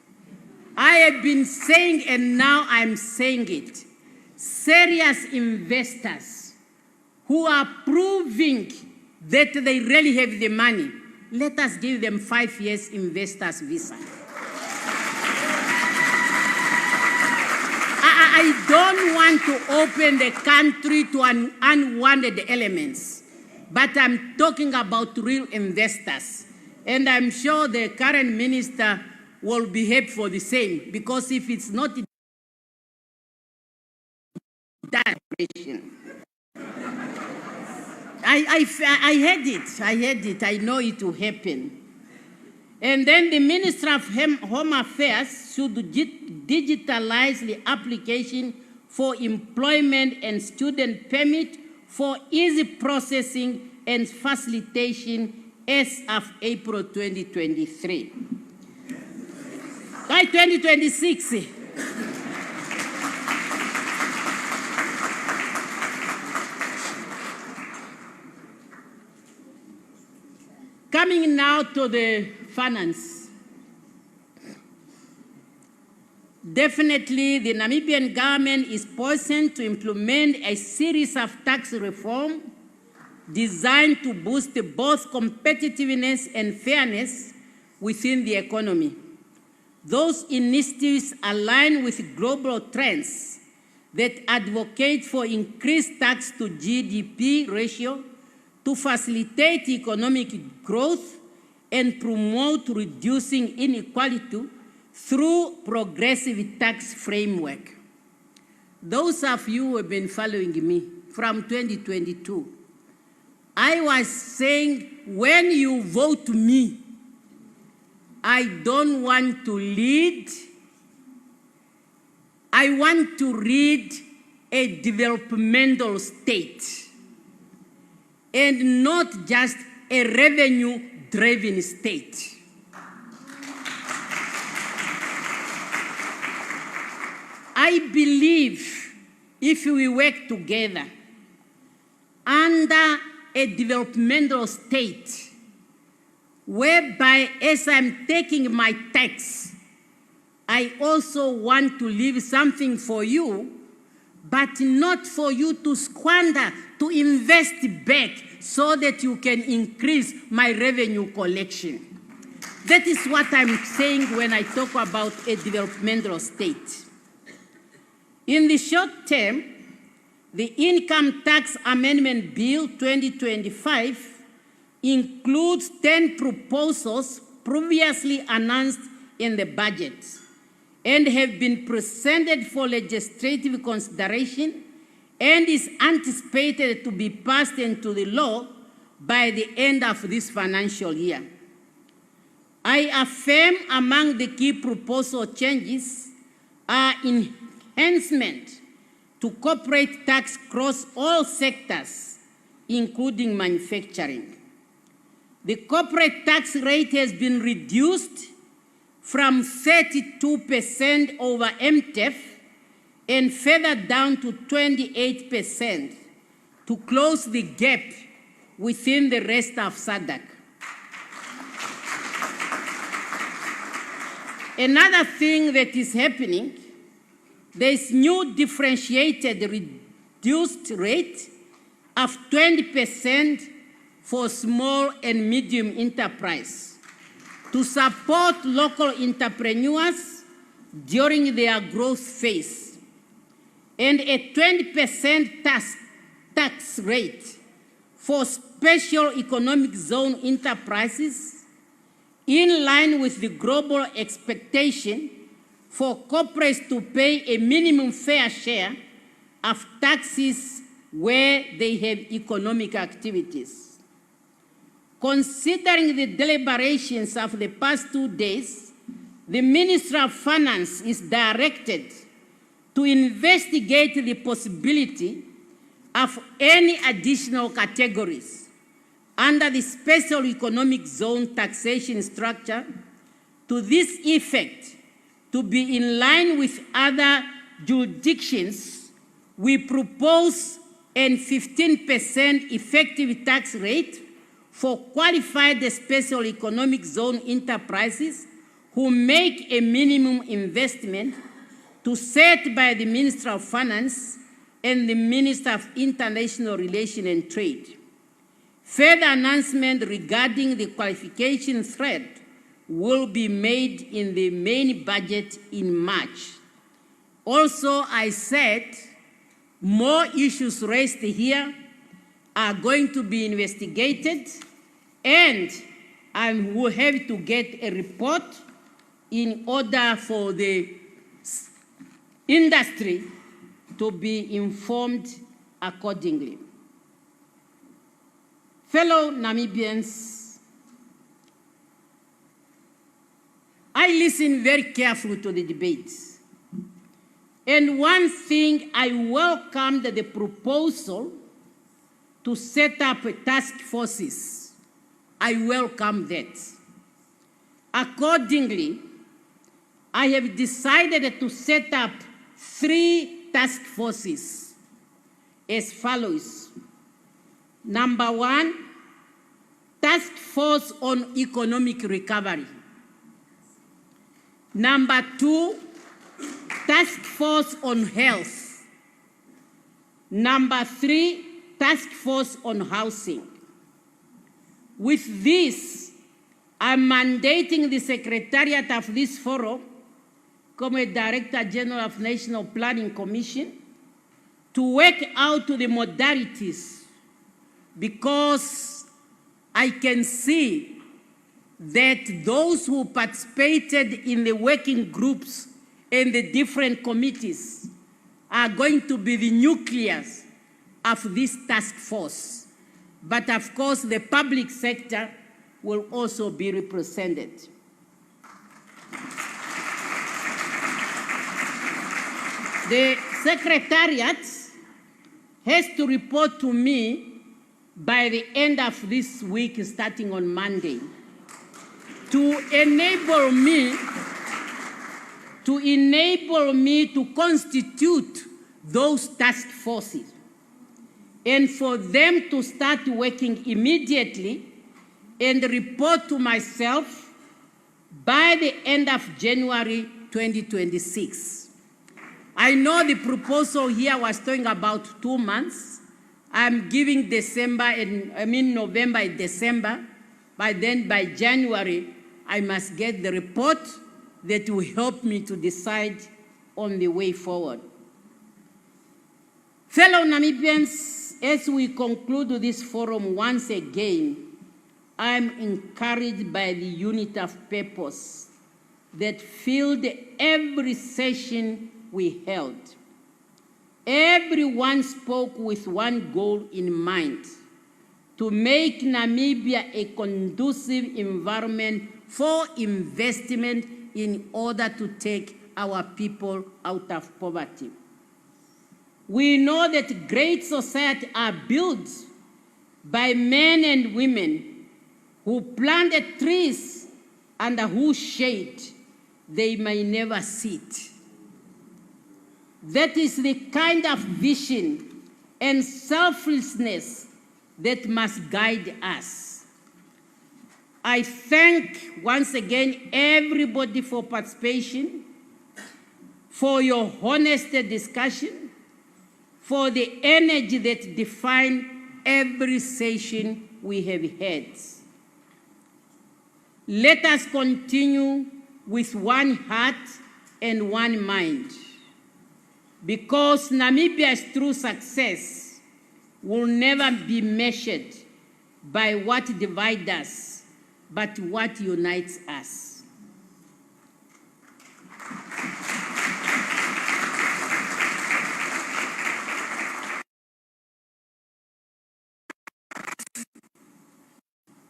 I have been saying, and now I'm saying it, serious investors who are proving that they really have the money, let us give them 5 years investors visa. I don't want to open the country to unwanted elements, but I'm talking about real investors. And I'm sure the current minister will behave for the same, because if it's not that, I had it, I know it will happen. And then the Minister of Home Affairs should digitalize the application for employment and student permit for easy processing and facilitation as of April 2023. By 2026. Coming now to the finance. Definitely, the Namibian government is poised to implement a series of tax reform designed to boost both competitiveness and fairness within the economy. Those initiatives align with global trends that advocate for increased tax to GDP ratio to facilitate economic growth and promote reducing inequality through progressive tax framework. Those of you who have been following me from 2022, I was saying, when you vote me, I don't want to lead I want to read a developmental state and not just a revenue-driven state. I believe if we work together under a developmental state, whereby as I'm taking my tax, I also want to leave something for you, but not for you to squander, to invest back so that you can increase my revenue collection. That is what I'm saying when I talk about a developmental state. In the short term, the Income Tax Amendment Bill 2025 includes 10 proposals previously announced in the budget and have been presented for legislative consideration and is anticipated to be passed into the law by the end of this financial year. I affirm among the key proposal changes are enhancement to corporate tax across all sectors, including manufacturing. The corporate tax rate has been reduced from 32% over MTEF and further down to 28% to close the gap within the rest of SADC. Another thing that is happening, there is new differentiated reduced rate of 20% for small and medium enterprise to support local entrepreneurs during their growth phase, and a 20% tax rate for special economic zone enterprises in line with the global expectation for corporates to pay a minimum fair share of taxes where they have economic activities. Considering the deliberations of the past 2 days, the Minister of Finance is directed to investigate the possibility of any additional categories under the special economic zone taxation structure. To this effect, to be in line with other jurisdictions, we propose a 15% effective tax rate for qualified special economic zone enterprises who make a minimum investment to set by the Minister of Finance and the Minister of International Relations and Trade. Further announcement regarding the qualification thread will be made in the main budget in March. Also, I said more issues raised here are going to be investigated, and I will have to get a report in order for the industry to be informed accordingly. Fellow Namibians, I listened very carefully to the debates. And one thing, I welcomed the proposal to set up task forces. I welcome that. Accordingly, I have decided to set up 3 task forces as follows. Number 1, task force on economic recovery. Number 2, task force on health. Number 3, task force on housing. With this, I'm mandating the Secretariat of this forum, como Director General of National Planning Commission, to work out the modalities, because I can see that those who participated in the working groups and the different committees are going to be the nucleus of this task force. But of course, the public sector will also be represented. The Secretariat has to report to me by the end of this week, starting on Monday, to enable me to constitute those task forces and for them to start working immediately and report to myself by the end of January 2026. I know the proposal here was talking about 2 months. I'm giving November and December. By then, by January, I must get the report that will help me to decide on the way forward. Fellow Namibians, as we conclude this forum once again, I'm encouraged by the unity of purpose that filled every session we held. Everyone spoke with one goal in mind: to make Namibia a conducive environment for investment in order to take our people out of poverty. We know that great societies are built by men and women who planted trees under whose shade they may never sit. That is the kind of vision and selflessness that must guide us. I thank once again everybody for participation, for your honest discussion, for the energy that defined every session we have had. Let us continue with one heart and one mind, because Namibia's true success will never be measured by what divides us, but what unites us.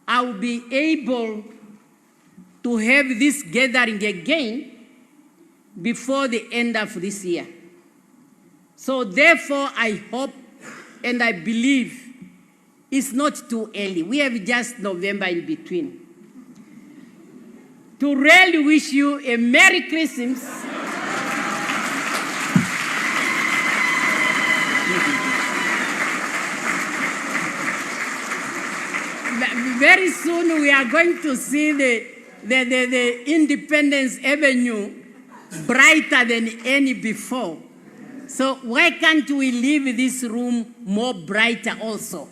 I'll be able to have this gathering again before the end of this year. So therefore, I hope and I believe it's not too early. We have just November in between. To really wish you a Merry Christmas. Very soon we are going to see the Independence Avenue brighter than any before. So why can't we leave this room more brighter also?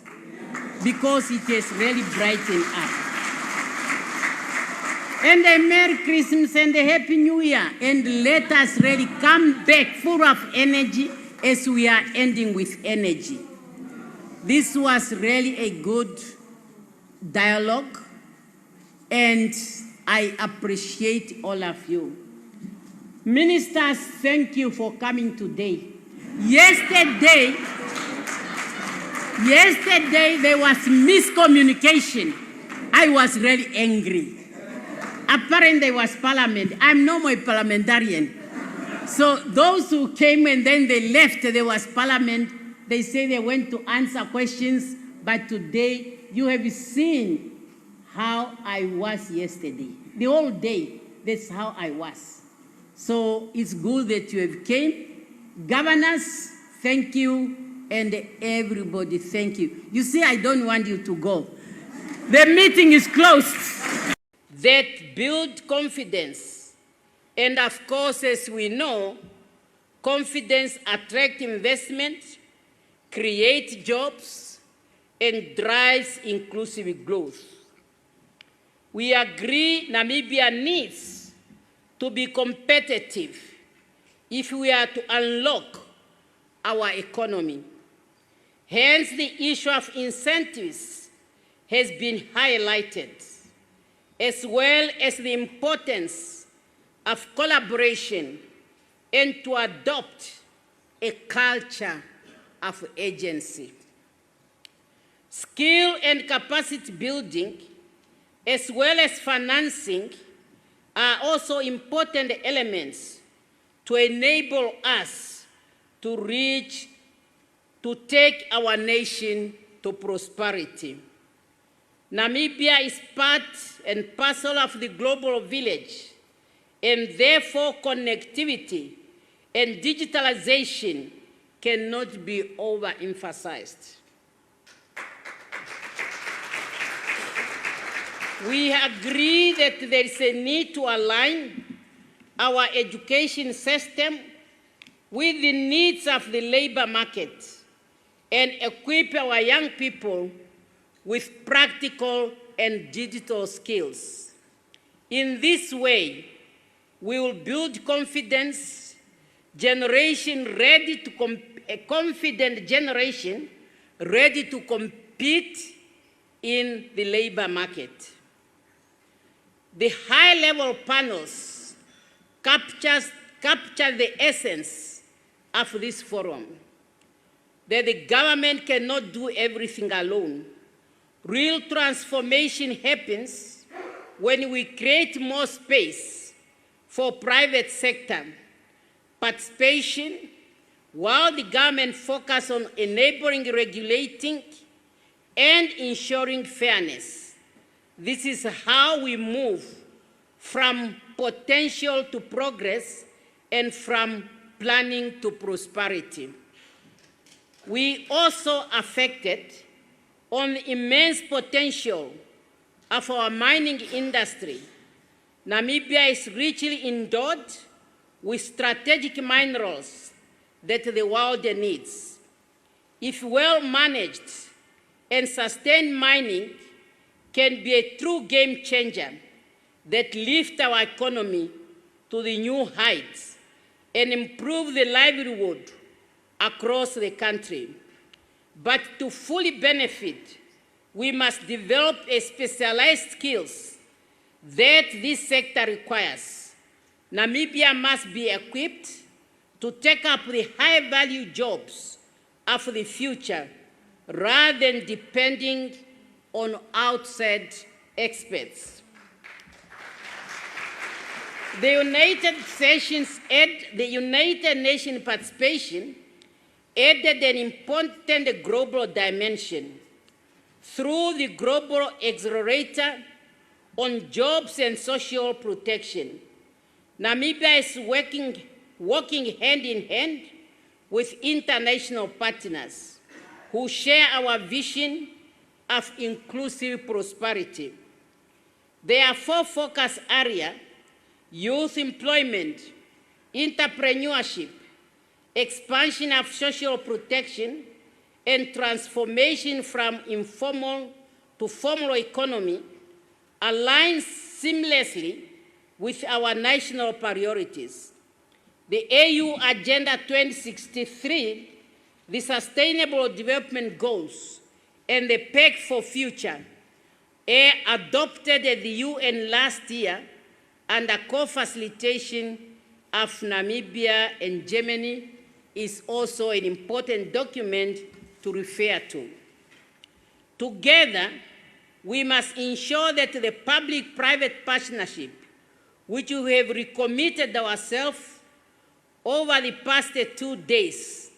Because it has really brightened up. And a Merry Christmas and a Happy New Year. And let us really come back full of energy as we are ending with energy. This was really a good dialogue, and I appreciate all of you. Ministers, thank you for coming today. Yesterday there was miscommunication. I was really angry. Apparently there was parliament. I'm no more a parliamentarian. So those who came and then they left, there was parliament. They say they went to answer questions, but today you have seen how I was yesterday. The whole day, that's how I was. So it's good that you have came. Governors, thank you. And everybody, thank you. You see, I don't want you to go. The meeting is closed. That build confidence. And of course, as we know, confidence attracts investment, creates jobs, and drives inclusive growth. We agree Namibia needs to be competitive if we are to unlock our economy. Hence, the issue of incentives has been highlighted, as well as the importance of collaboration and to adopt a culture of agency. Skill and capacity building, as well as financing, are also important elements to enable us to take our nation to prosperity. Namibia is part and parcel of the global village, and therefore connectivity and digitalization cannot be overemphasized. We agree that there is a need to align our education system with the needs of the labor market and equip our young people with practical and digital skills. In this way, we will build confidence, a confident generation ready to compete in the labor market. The high-level panels capture the essence of this forum, that the government cannot do everything alone. Real transformation happens when we create more space for private sector participation, while the government focuses on enabling, regulating, and ensuring fairness. This is how we move from potential to progress and from planning to prosperity. We also affected on the immense potential of our mining industry. Namibia is richly endowed with strategic minerals that the world needs. If well managed and sustained, mining can be a true game changer that lifts our economy to the new heights and improve the livelihood across the country. But to fully benefit, we must develop a specialized skills that this sector requires. Namibia must be equipped to take up the high-value jobs of the future rather than depending on outside experts. The United Nations participation added an important global dimension. Through the Global Accelerator on Jobs and Social Protection, Namibia is working hand in hand with international partners who share our vision of inclusive prosperity. There are 4 focus areas: youth employment, entrepreneurship, expansion of social protection, and transformation from informal to formal economy, aligns seamlessly with our national priorities. The AU Agenda 2063, the Sustainable Development Goals, and the Pact for Future, adopted at the UN last year under co-facilitation of Namibia and Germany, is also an important document to refer to. Together, we must ensure that the public-private partnership, which we have recommitted ourselves over the past 2 days,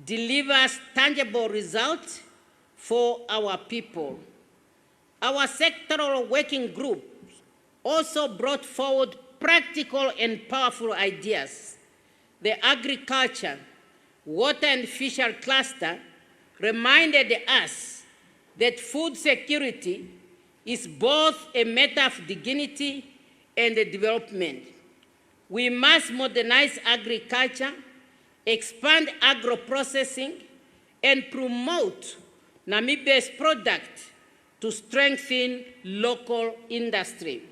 delivers tangible results for our people. Our sectoral working group also brought forward practical and powerful ideas. The agriculture, water and fishery cluster reminded us that food security is both a matter of dignity and development. We must modernize agriculture, expand agro-processing, and promote Namibia's product to strengthen local industry.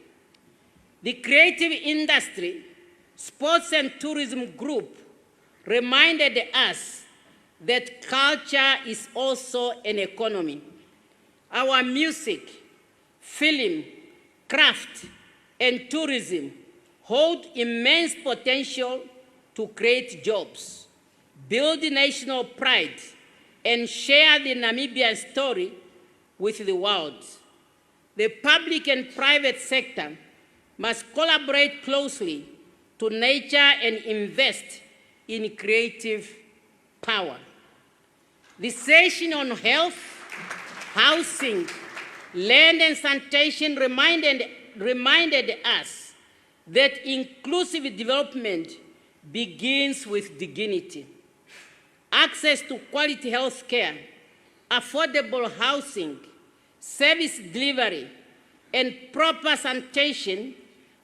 The creative industry, sports and tourism group reminded us that culture is also an economy. Our music, film, craft, and tourism hold immense potential to create jobs, build national pride, and share the Namibian story with the world. The public and private sector must collaborate closely to nurture and invest in creative power. The session on health, housing, land and sanitation reminded us that inclusive development begins with dignity. Access to quality health care, affordable housing, service delivery, and proper sanitation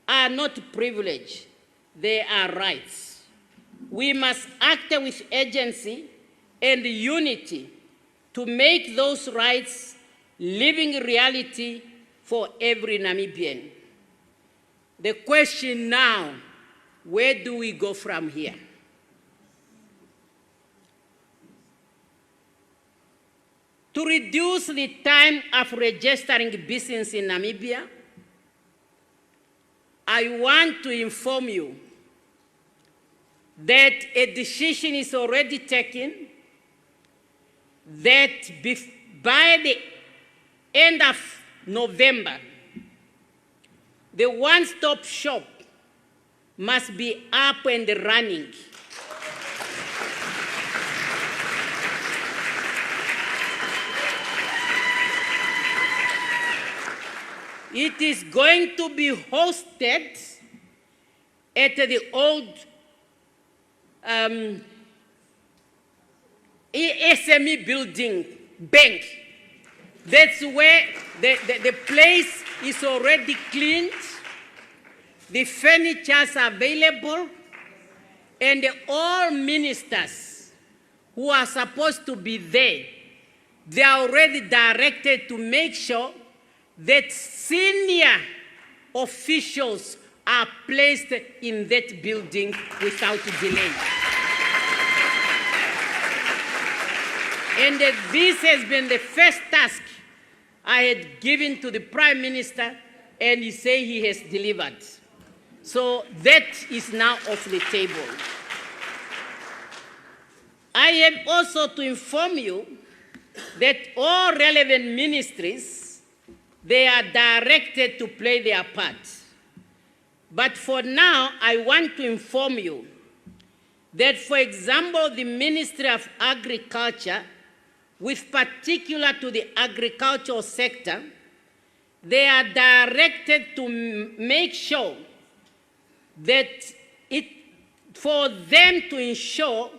are not privilege, they are rights. We must act with urgency and unity to make those rights living reality for every Namibian. The question now, where do we go from here? To reduce the time of registering business in Namibia, I want to inform you that a decision is already taken that by the end of November, the one-stop shop must be up and running. It is going to be hosted at the old SME building bank. That's where the place is already cleaned, the furniture is available, and all ministers who are supposed to be there, they are already directed to make sure that senior officials are placed in that building without delay. And this has been the first task I had given to the Prime Minister, and he said he has delivered. So that is now off the table. I have also to inform you that all relevant ministries, they are directed to play their part. But for now, I want to inform you that, for example, the Ministry of Agriculture, with particular to the agricultural sector, they are directed to make sure that for them to ensure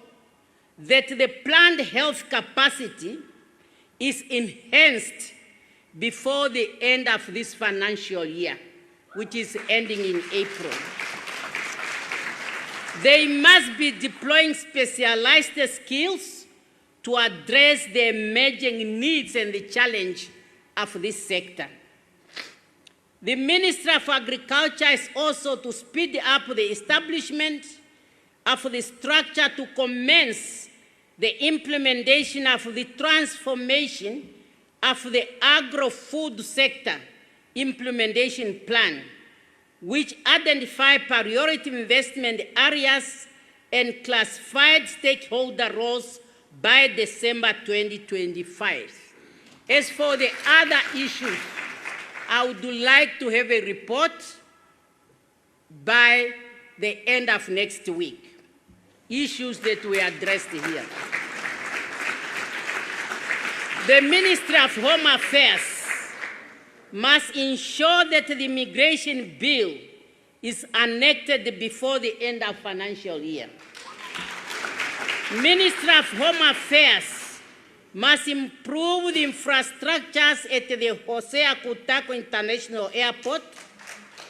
that the plant health capacity is enhanced before the end of this financial year, which is ending in April. They must be deploying specialized skills to address the emerging needs and the challenge of this sector. The Ministry of Agriculture is also to speed up the establishment of the structure to commence the implementation of the transformation of the agro-food sector implementation plan, which identify priority investment areas and classified stakeholder roles by December 2025. As for the other issues, I would like to have a report by the end of next week, issues that we addressed here. The Ministry of Home Affairs must ensure that the immigration bill is enacted before the end of financial year. Ministry of Home Affairs must improve the infrastructures at the Hosea Kutako International Airport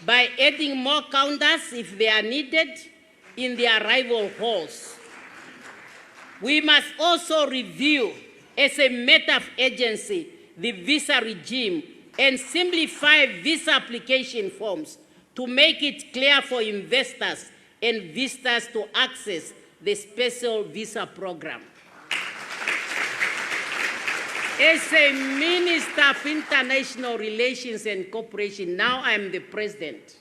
by adding more counters if they are needed in the arrival halls. We must also review, as a matter of urgency, the visa regime and simplify visa application forms to make it clear for investors and visitors to access the special visa program. As a Minister of International Relations and Cooperation, now I am the President.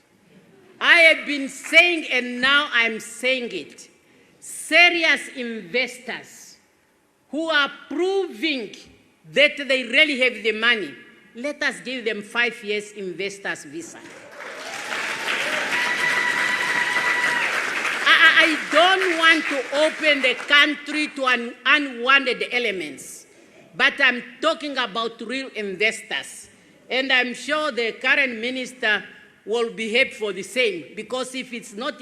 I have been saying, and now I'm saying it, serious investors who are proving that they really have the money, let us give them 5 years investors visa. I don't want to open the country to unwanted elements, but I'm talking about real investors. And I'm sure the current minister will behave for the same, because if it's not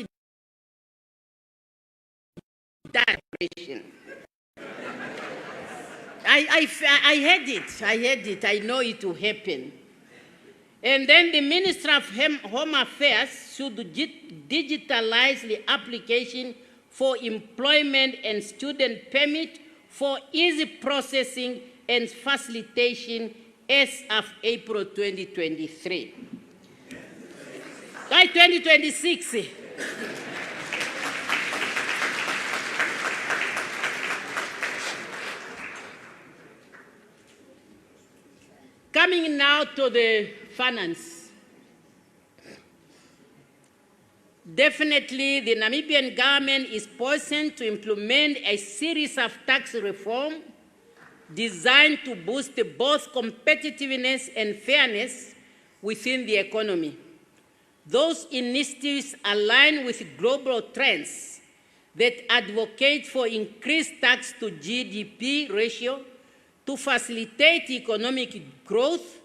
that operation, I heard it, I know it will happen. And then the Minister of Home Affairs should digitalize the application for employment and student permit for easy processing and facilitation as of April 2023. By 2026. Coming now to the finance. Definitely, the Namibian government is poised to implement a series of tax reform designed to boost both competitiveness and fairness within the economy. Those initiatives align with global trends that advocate for increased tax to GDP ratio to facilitate economic growth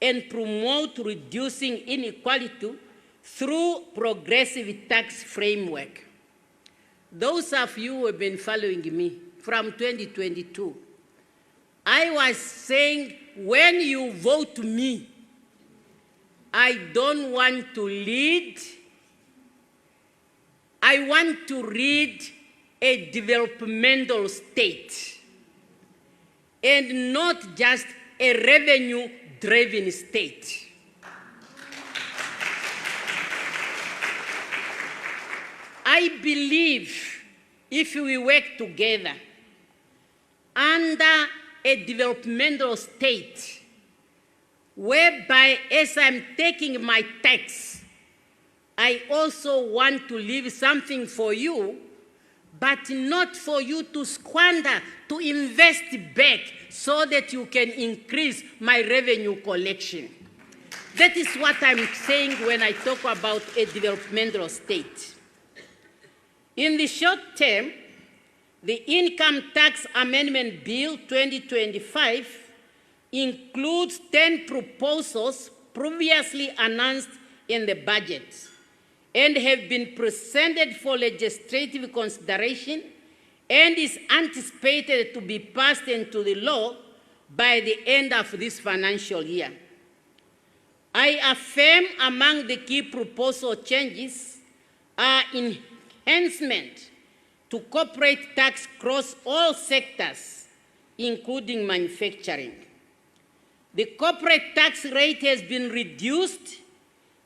and promote reducing inequality through progressive tax framework. Those of you who have been following me from 2022, I was saying, when you vote me, I don't want to lead. I want to lead a developmental state and not just a revenue-driven state. I believe if we work together under a developmental state, whereby as I'm taking my tax, I also want to leave something for you, but not for you to squander, to invest back so that you can increase my revenue collection. That is what I'm saying when I talk about a developmental state. In the short term, the Income Tax Amendment Bill 2025 includes 10 proposals previously announced in the budget and have been presented for legislative consideration and is anticipated to be passed into the law by the end of this financial year. I affirm among the key proposal changes are enhancement to corporate tax across all sectors, including manufacturing. The corporate tax rate has been reduced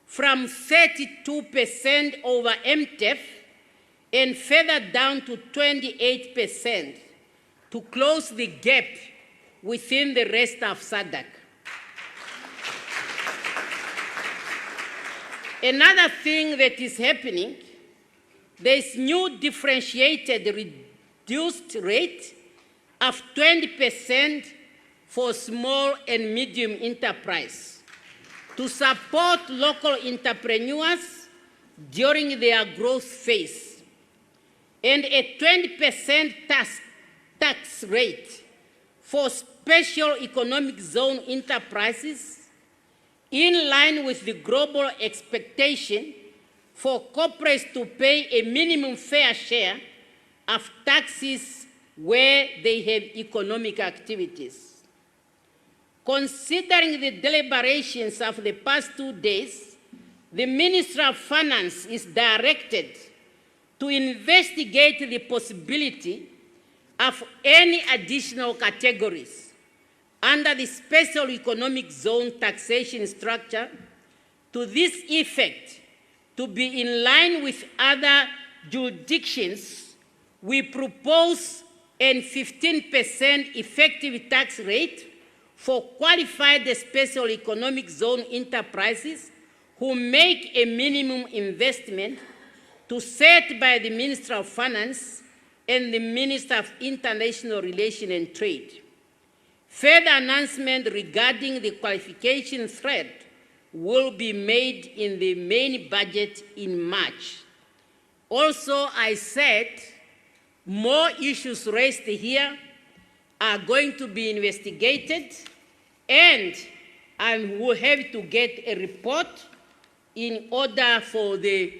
from 32% over MTEF and further down to 28% to close the gap within the rest of SADC. Another thing that is happening, there is new differentiated reduced rate of 20% for small and medium enterprise to support local entrepreneurs during their growth phase, and a 20% tax rate for special economic zone enterprises, in line with the global expectation for corporates to pay a minimum fair share of taxes where they have economic activities. Considering the deliberations of the past 2 days, the Minister of Finance is directed to investigate the possibility of any additional categories under the special economic zone taxation structure. To this effect, to be in line with other jurisdictions, we propose a 15% effective tax rate for qualified special economic zone enterprises who make a minimum investment to set by the Minister of Finance and the Minister of International Relations and Trade. Further announcement regarding the qualification thread will be made in the main budget in March. Also, I said more issues raised here are going to be investigated, and I will have to get a report in order for the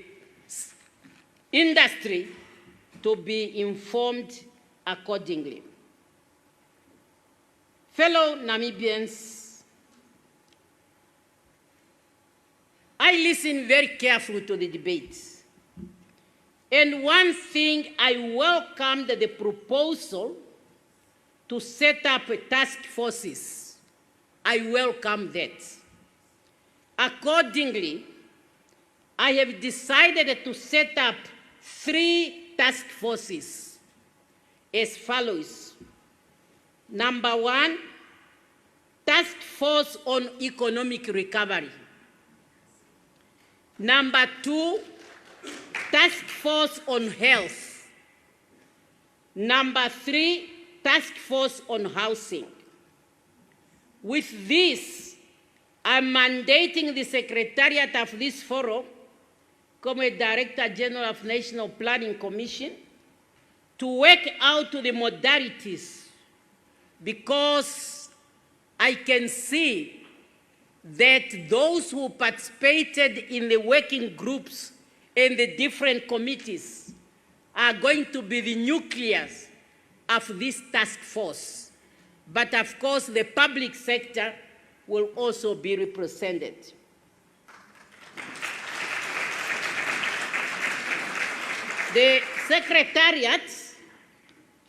industry to be informed accordingly. Fellow Namibians, I listened very carefully to the debates. And one thing, I welcomed the proposal to set up task forces. I welcome that. Accordingly, I have decided to set up 3 task forces as follows. Number 1, task force on economic recovery. Number 2, task force on health. Number 3, task force on housing. With this, I'm mandating the Secretariat of this forum, como Director General of National Planning Commission, to work out the modalities, because I can see that those who participated in the working groups and the different committees are going to be the nucleus of this task force. But of course, the public sector will also be represented. The Secretariat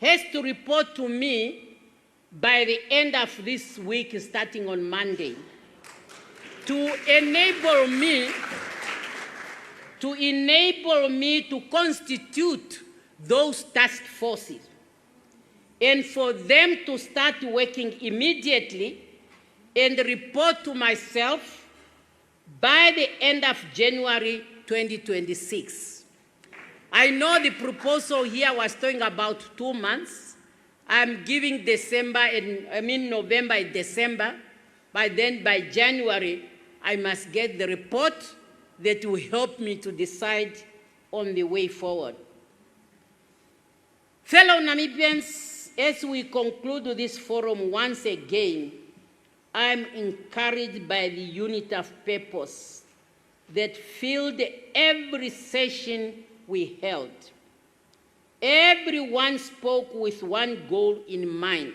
has to report to me by the end of this week, starting on Monday, to enable me to constitute those task forces, and for them to start working immediately and report to myself by the end of January 2026. I know the proposal here was talking about 2 months. I'm giving November and December. Then by January, I must get the report that will help me to decide on the way forward. Fellow Namibians, as we conclude this forum once again, I'm encouraged by the unity of purpose that filled every session we held. Everyone spoke with one goal in mind: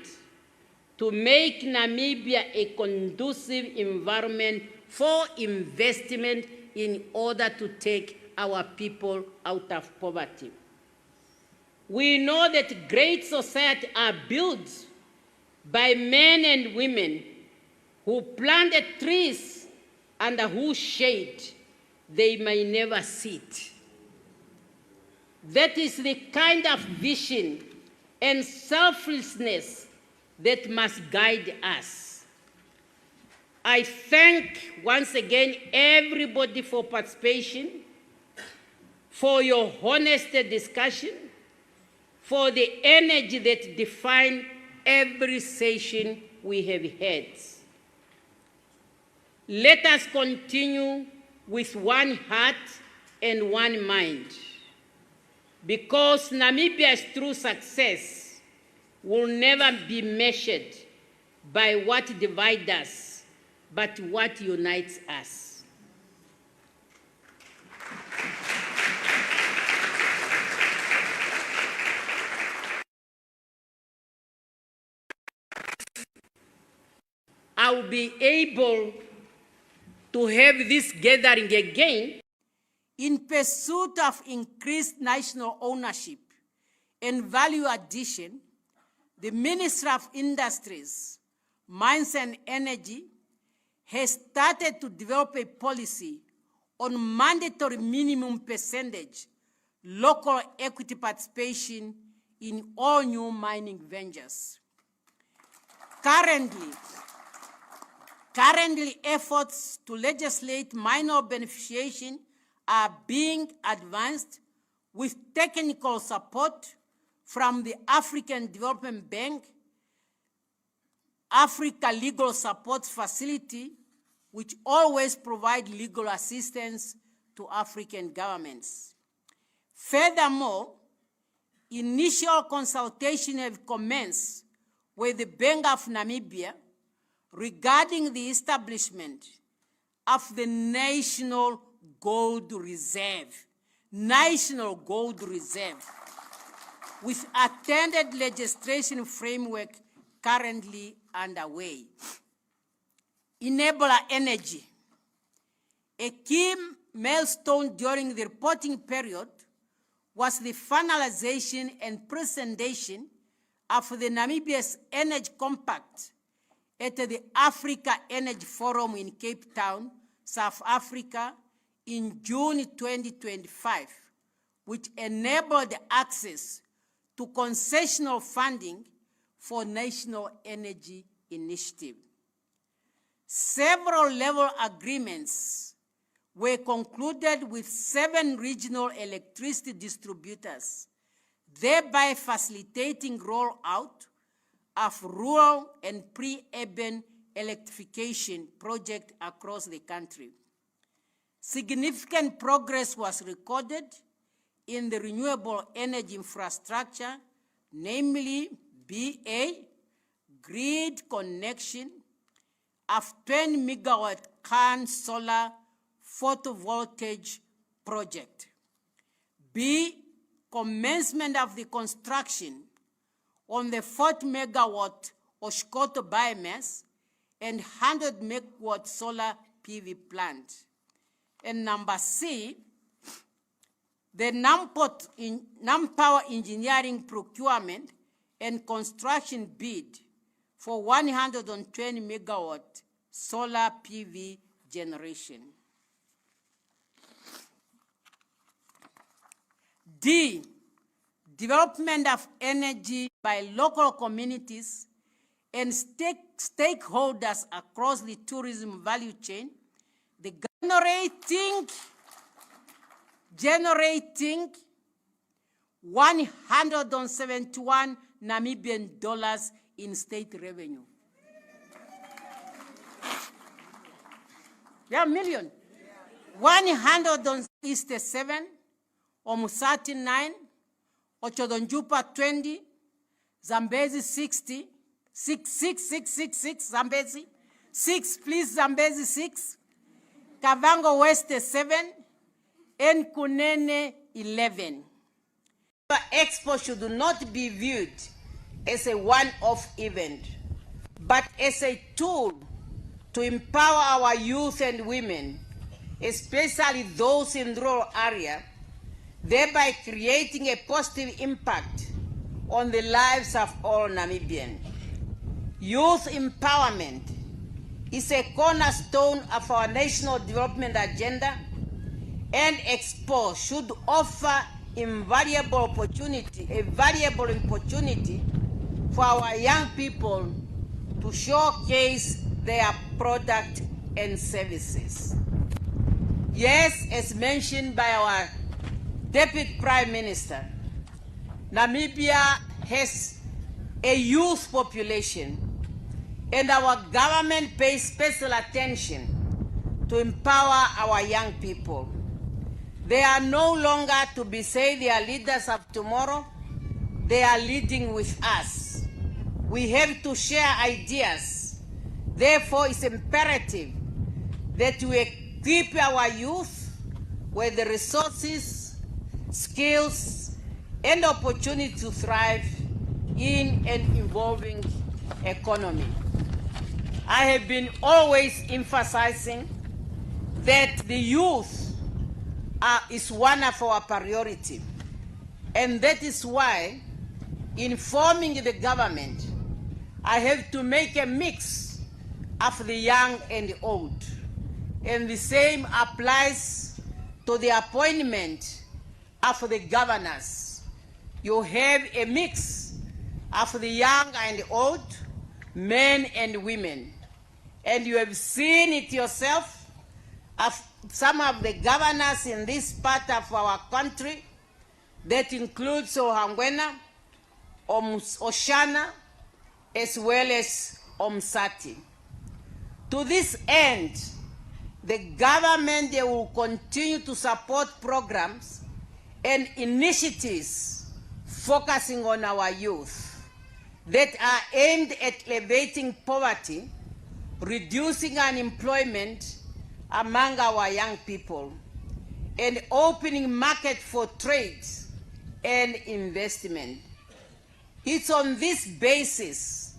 to make Namibia a conducive environment for investment in order to take our people out of poverty. We know that great societies are built by men and women who planted trees under whose shade they may never sit. That is the kind of vision and selflessness that must guide us. I thank once again everybody for participation, for your honest discussion, for the energy that defined every session we have had. Let us continue with one heart and one mind, because Namibia's true success will never be measured by what divides us, but what unites us. I will be able to have this gathering again in pursuit of increased national ownership and value addition. The Ministry of Industries, Mines and Energy has started to develop a policy on mandatory minimum percentage local equity participation in all new mining ventures. Currently, efforts to legislate minor beneficiation are being advanced with technical support from the African Development Bank, Africa Legal Support Facility, which always provide legal assistance to African governments. Furthermore, initial consultation have commenced with the Bank of Namibia regarding the establishment of the National Gold Reserve, with attended legislation framework currently underway. Enabler energy. A key milestone during the reporting period was the finalization and presentation of the Namibia's Energy Compact at the Africa Energy Forum in Cape Town, South Africa, in June 2025, which enabled access to concessional funding for National Energy Initiative. Several level agreements were concluded with 7 regional electricity distributors, thereby facilitating rollout of rural and pre-urban electrification projects across the country. Significant progress was recorded in the renewable energy infrastructure, namely BA, grid connection of 20 megawatt Khan solar photovoltaic project. B, commencement of the construction on the 40 megawatt Oshkoto biomass and 100 megawatt solar PV plant. And number C, the non-power engineering procurement and construction bid for 120 megawatt solar PV generation. D, development of energy by local communities and stakeholders across the tourism value chain, the generating 171 Namibian dollars in state revenue. Yeah, million. 167, Omusati 9, Ochodonjupa 20, Zambezi 60, 6, Zambezi, 6, please, Zambezi 6, Kavango West 7, and Kunene 11. The Expo should not be viewed as a one-off event, but as a tool to empower our youth and women, especially those in rural areas, thereby creating a positive impact on the lives of all Namibians. Youth empowerment is a cornerstone of our national development agenda, and Expo should offer a valuable opportunity for our young people to showcase their product and services. Yes, as mentioned by our Deputy Prime Minister, Namibia has a youth population, and our government pays special attention to empower our young people. They are no longer to be said they are leaders of tomorrow. They are leading with us. We have to share ideas. Therefore, it's imperative that we equip our youth with the resources, skills, and opportunity to thrive in an evolving economy. I have been always emphasizing that the youth is one of our priorities, and that is why, in forming the government, I have to make a mix of the young and the old, and the same applies to the appointment of the governors. You have a mix of the young and the old, men and women, and you have seen it yourself of some of the governors in this part of our country. That includes Ohangwena, Oshana, as well as Omsati. To this end, the government will continue to support programs and initiatives focusing on our youth that are aimed at elevating poverty, reducing unemployment among our young people, and opening market for trade and investment. It's on this basis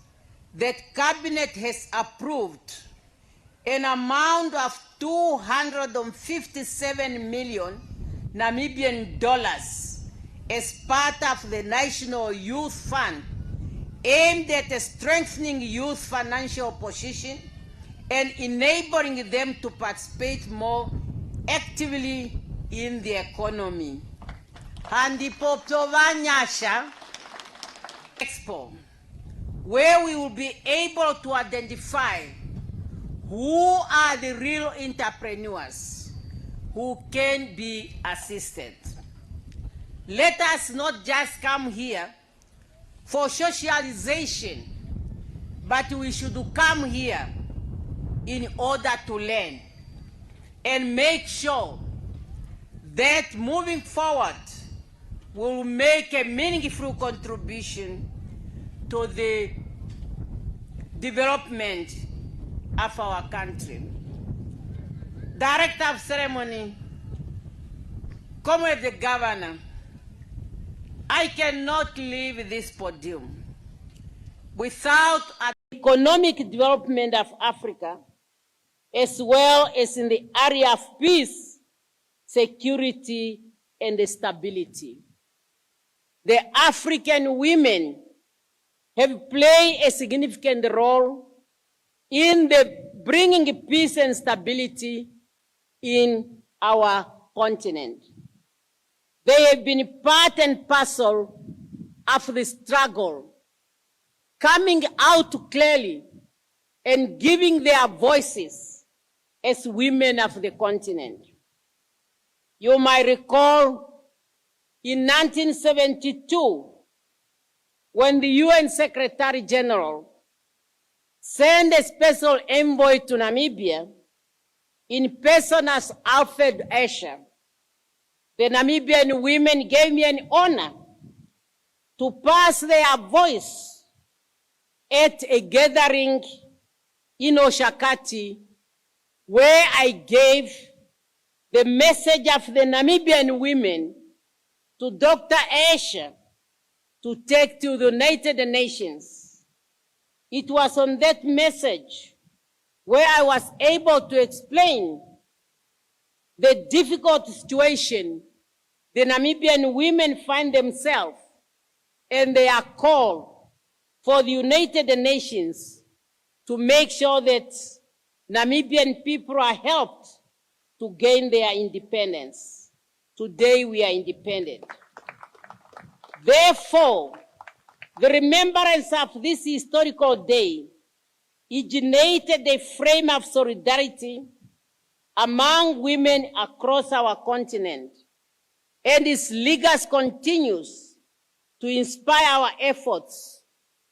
that Cabinet has approved an amount of 257 million Namibian dollars as part of the National Youth Fund aimed at strengthening youth financial position and enabling them to participate more actively in the economy. Handipoptovanyasha Expo, where we will be able to identify who are the real entrepreneurs who can be assisted. Let us not just come here for socialization, but we should come here in order to learn and make sure that moving forward we will make a meaningful contribution to the development of our country. Director of Ceremony, Comrade the Governor, I cannot leave this podium without the economic development of Africa, as well as in the area of peace, security, and stability. The African women have played a significant role in the bringing peace and stability in our continent. They have been part and parcel of the struggle, coming out clearly and giving their voices as women of the continent. You might recall in 1972, when the UN Secretary General sent a special envoy to Namibia in person as Alfred Escher, the Namibian women gave me an honor to pass their voice at a gathering in Oshakati, where I gave the message of the Namibian women to Dr. Escher to take to the United Nations. It was on that message where I was able to explain the difficult situation the Namibian women find themselves, and they are called for the United Nations to make sure that Namibian people are helped to gain their independence. Today we are independent. Therefore, the remembrance of this historical day originated a frame of solidarity among women across our continent, and its legacy continues to inspire our efforts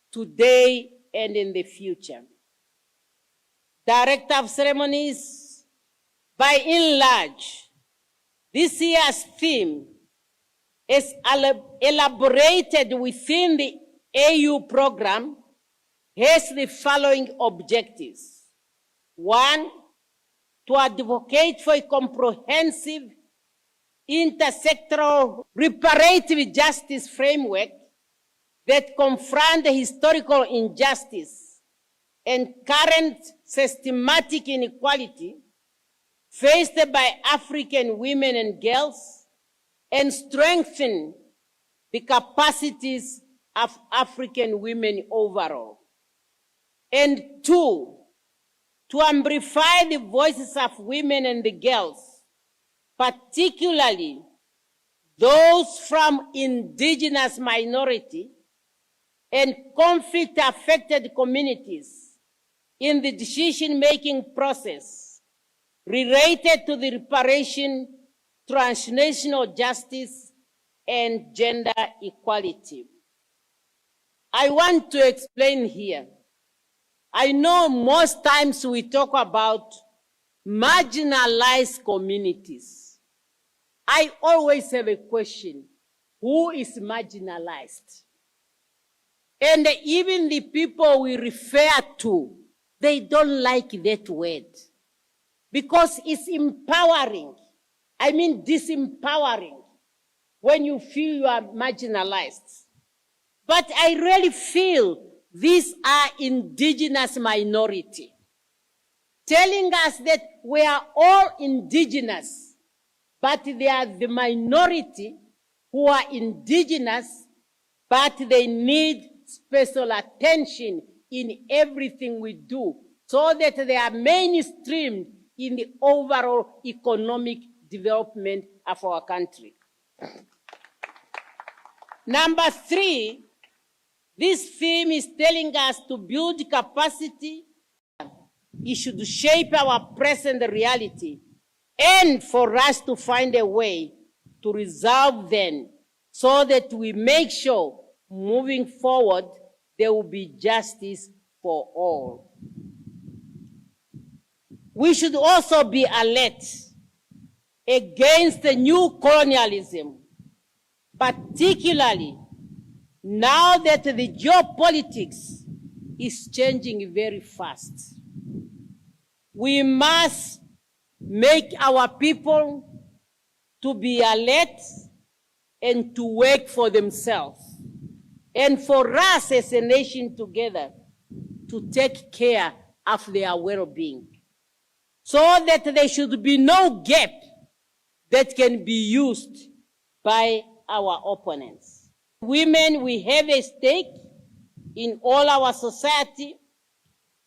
today and in the future. Director of Ceremonies, by and large, this year's theme is elaborated within the AU program, has the following objectives. 1, to advocate for a comprehensive intersectoral reparative justice framework that confronts the historical injustice and current systematic inequality faced by African women and girls, and strengthen the capacities of African women overall. And 2, to amplify the voices of women and the girls, particularly those from indigenous minority and conflict-affected communities in the decision-making process related to the reparation, transnational justice, and gender equality. I want to explain here. I know most times we talk about marginalized communities. I always have a question. Who is marginalized? And even the people we refer to, they don't like that word because it's empowering. I mean disempowering when you feel you are marginalized. But I really feel these are indigenous minority, telling us that we are all indigenous, but they are the minority who are indigenous, but they need special attention in everything we do so that they are mainstreamed in the overall economic development of our country. Number 3, this theme is telling us to build capacity. It should shape our present reality and for us to find a way to resolve them so that we make sure moving forward there will be justice for all. We should also be alert against the new colonialism, particularly now that the geopolitics is changing very fast. We must make our people to be alert and to work for themselves, and for us as a nation together to take care of their well-being, so that there should be no gap that can be used by our opponents. Women, we have a stake in all our society,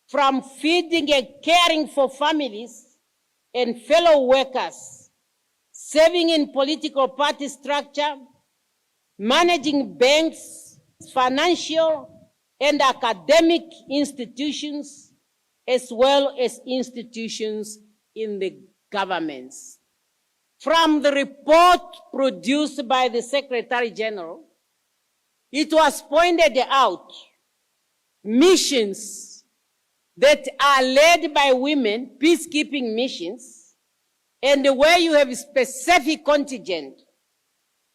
from feeding and caring for families and fellow workers, serving in political party structure, managing banks, financial and academic institutions, as well as institutions in the governments. From the report produced by the Secretary General, it was pointed out missions that are led by women, peacekeeping missions, and where you have a specific contingent,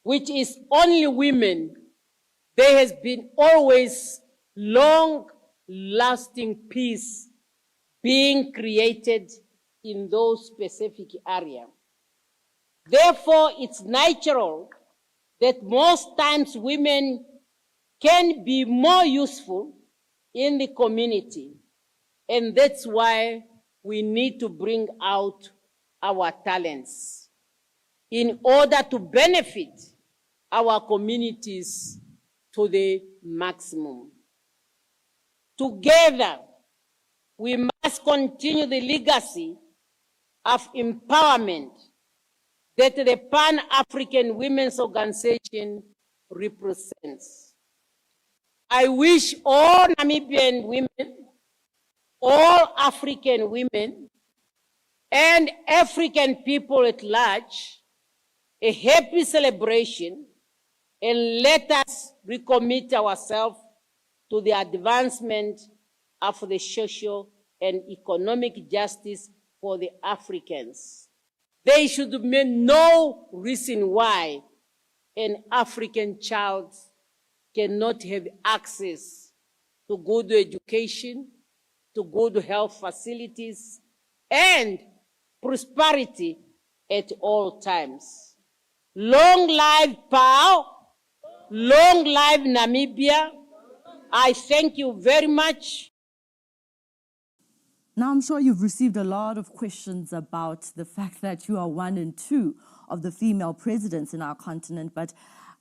which is only women, there has been always long-lasting peace being created in those specific areas. Therefore, it's natural that most times women can be more useful in the community. And that's why we need to bring out our talents in order to benefit our communities to the maximum. Together, we must continue the legacy of empowerment that the Pan-African Women's Organization represents. I wish all Namibian women, all African women, and African people at large a happy celebration, and let us recommit ourselves to the advancement of the social and economic justice for the Africans. There should be no reason why an African child cannot have access to good education, to good health facilities, and prosperity at all times. Long live PAO, long live Namibia. I thank you very much. Now, I'm sure you've received a lot of questions about the fact that you are 1 and 2 of the female presidents in our continent, but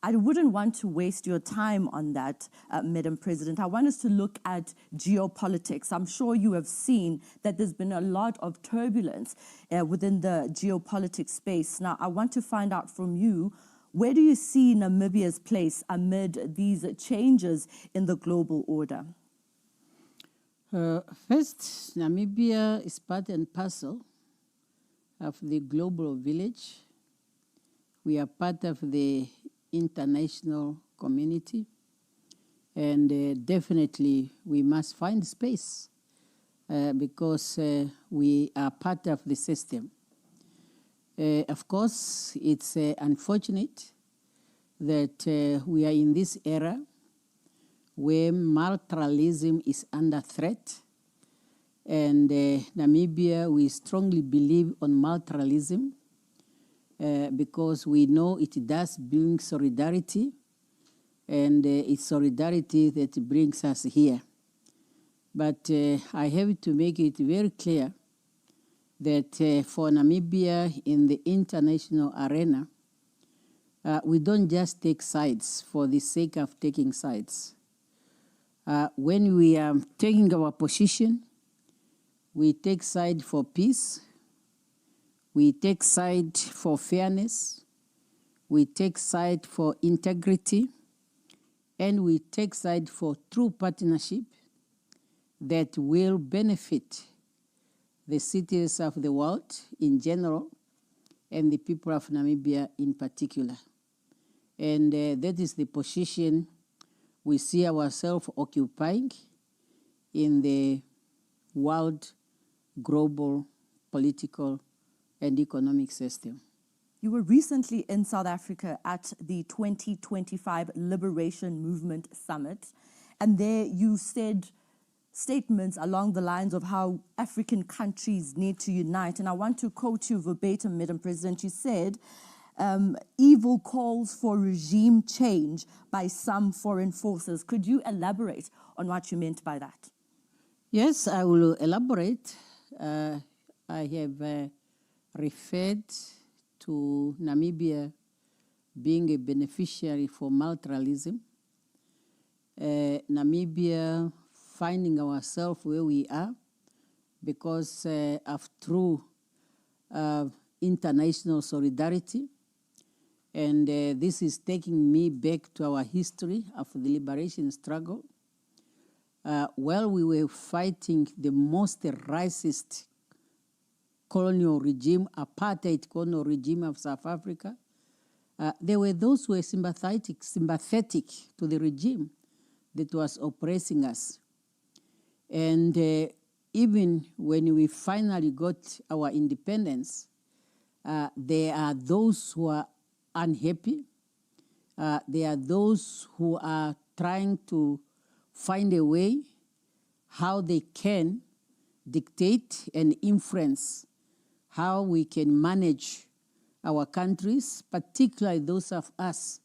I wouldn't want to waste your time on that, Madam President. I want us to look at geopolitics. I'm sure you have seen that there's been a lot of turbulence within the geopolitics space. Now, I want to find out from you, where do you see Namibia's place amid these changes in the global order? First, Namibia is part and parcel of the global village. We are part of the international community, and definitely we must find space because we are part of the system. Of course, it's unfortunate that we are in this era where multilateralism is under threat. And Namibia, we strongly believe on multilateralism because we know it does bring solidarity, and it's solidarity that brings us here. But I have to make it very clear that for Namibia in the international arena, we don't just take sides for the sake of taking sides. When we are taking our position, we take side for peace, we take side for fairness, we take side for integrity, and we take side for true partnership that will benefit the cities of the world in general and the people of Namibia in particular. And that is the position we see ourselves occupying in the world, global, political, and economic system. You were recently in South Africa at the 2025 Liberation Movement Summit, and there you said statements along the lines of how African countries need to unite. And I want to quote you verbatim, Madam President. You said, evil calls for regime change by some foreign forces. Could you elaborate on what you meant by that? Yes, I will elaborate. I have referred to Namibia being a beneficiary for multilateralism. Namibia finding ourselves where we are because of true international solidarity. And this is taking me back to our history of the liberation struggle. While we were fighting the most racist colonial regime, apartheid colonial regime of South Africa, there were those who were sympathetic to the regime that was oppressing us. And even when we finally got our independence, there are those who are unhappy. There are those who are trying to find a way how they can dictate and influence how we can manage our countries, particularly those of us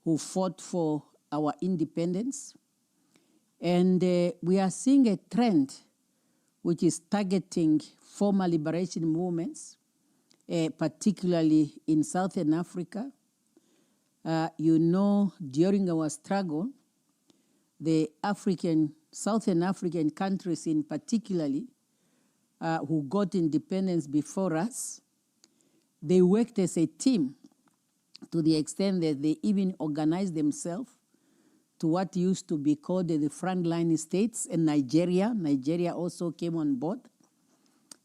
who fought for our independence. And we are seeing a trend which is targeting former liberation movements, particularly in Southern Africa. You know, during our struggle, the Southern African countries in particularly, who got independence before us, they worked as a team to the extent that they even organized themselves to what used to be called the frontline states, and Nigeria. Nigeria also came on board.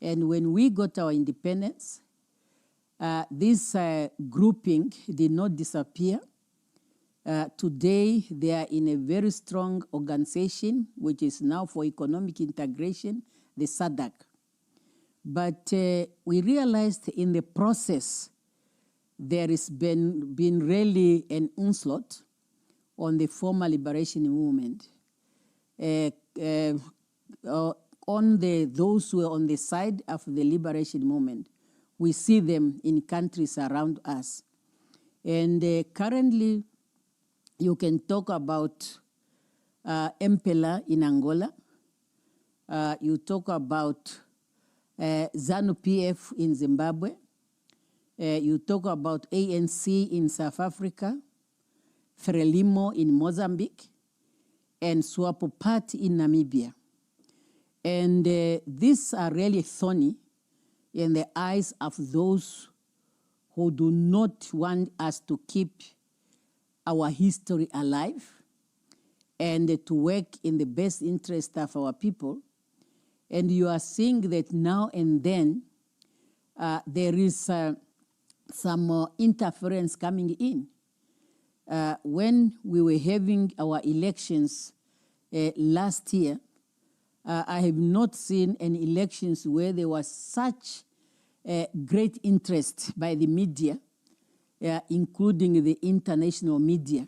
And when we got our independence, this grouping did not disappear. Today, they are in a very strong organization, which is now for economic integration, the SADC. But we realized in the process, there has been really an onslaught on the former liberation movement. On those who are on the side of the liberation movement, we see them in countries around us. And currently, you can talk about MPLA in Angola. You talk about ZANU-PF in Zimbabwe. You talk about ANC in South Africa, Frelimo in Mozambique, and SWAPO Party in Namibia. And these are really thorny in the eyes of those who do not want us to keep our history alive and to work in the best interest of our people. And you are seeing that now and then there is some interference coming in. When we were having our elections last year, I have not seen any elections where there was such great interest by the media, including the international media.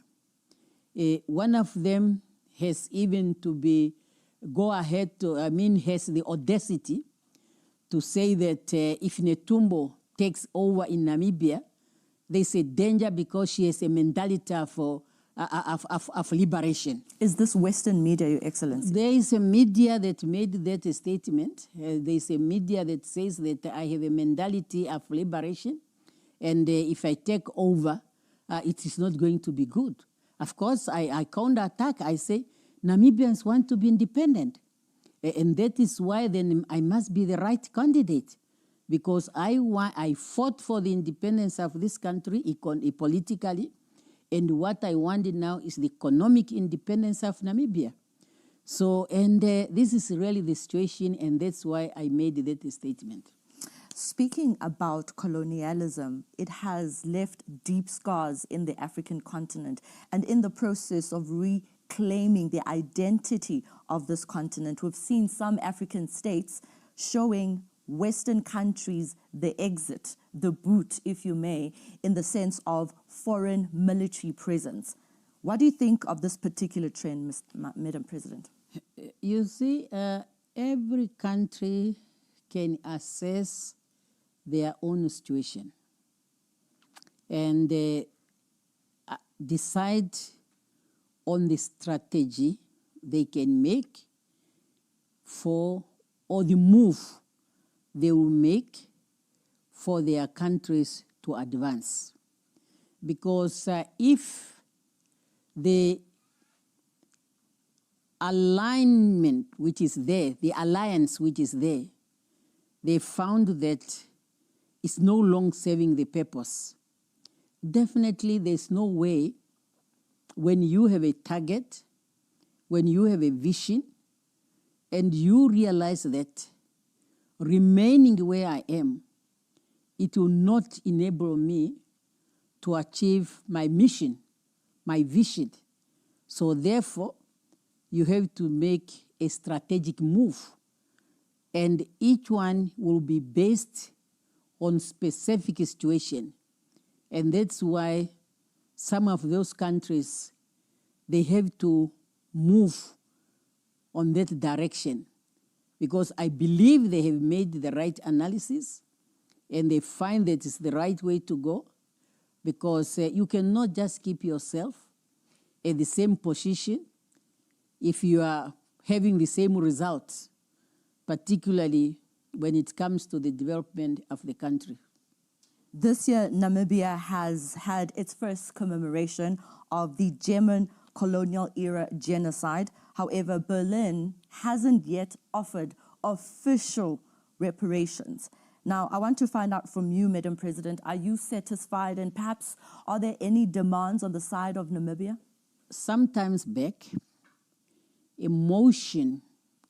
One of them has even to be has the audacity to say that if Netumbo takes over in Namibia, there's a danger because she has a mentality of liberation. Is this Western media, Your Excellency? There is a media that made that statement. There is a media that says that I have a mentality of liberation, and if I take over, it is not going to be good. Of course, I counterattack. I say, Namibians want to be independent. And that is why then I must be the right candidate, because I fought for the independence of this country politically, and what I wanted now is the economic independence of Namibia. So, and this is really the situation, and that's why I made that statement. Speaking about colonialism, it has left deep scars in the African continent, and in the process of reclaiming the identity of this continent, we've seen some African states showing Western countries the exit, the boot, if you may, in the sense of foreign military presence. What do you think of this particular trend, Madam President? You see, every country can assess their own situation and decide on the strategy they can make for, or the move they will make for their countries to advance. Because if the alignment which is there, the alliance which is there, they found that it's no longer serving the purpose, definitely there's no way, when you have a target, when you have a vision, and you realize that remaining where I am, it will not enable me to achieve my mission, my vision. So therefore, you have to make a strategic move, and each one will be based on specific situation. And that's why some of those countries, they have to move on that direction, because I believe they have made the right analysis and they find that it's the right way to go, because you cannot just keep yourself at the same position if you are having the same results, particularly when it comes to the development of the country. This year, Namibia has had its first commemoration of the German colonial era genocide. However, Berlin hasn't yet offered official reparations. Now, I want to find out from you, Madam President, are you satisfied, and perhaps are there any demands on the side of Namibia? Sometimes back, a motion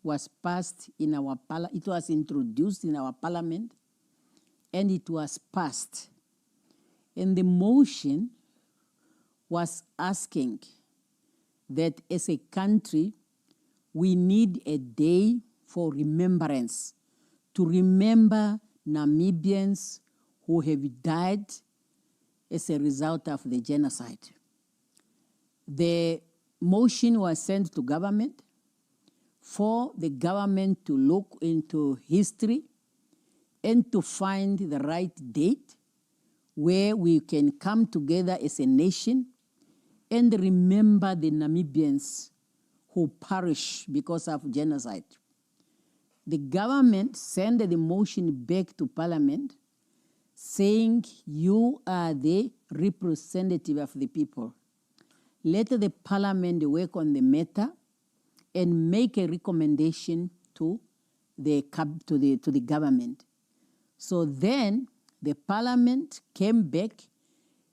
was passed in our parliament, it was introduced in our parliament, and it was passed. And the motion was asking that as a country, we need a day for remembrance, to remember Namibians who have died as a result of the genocide. The motion was sent to government for the government to look into history and to find the right date where we can come together as a nation and remember the Namibians who perished because of genocide. The government sent the motion back to Parliament saying, you are the representative of the people. Let the Parliament work on the matter and make a recommendation to the government. So then the Parliament came back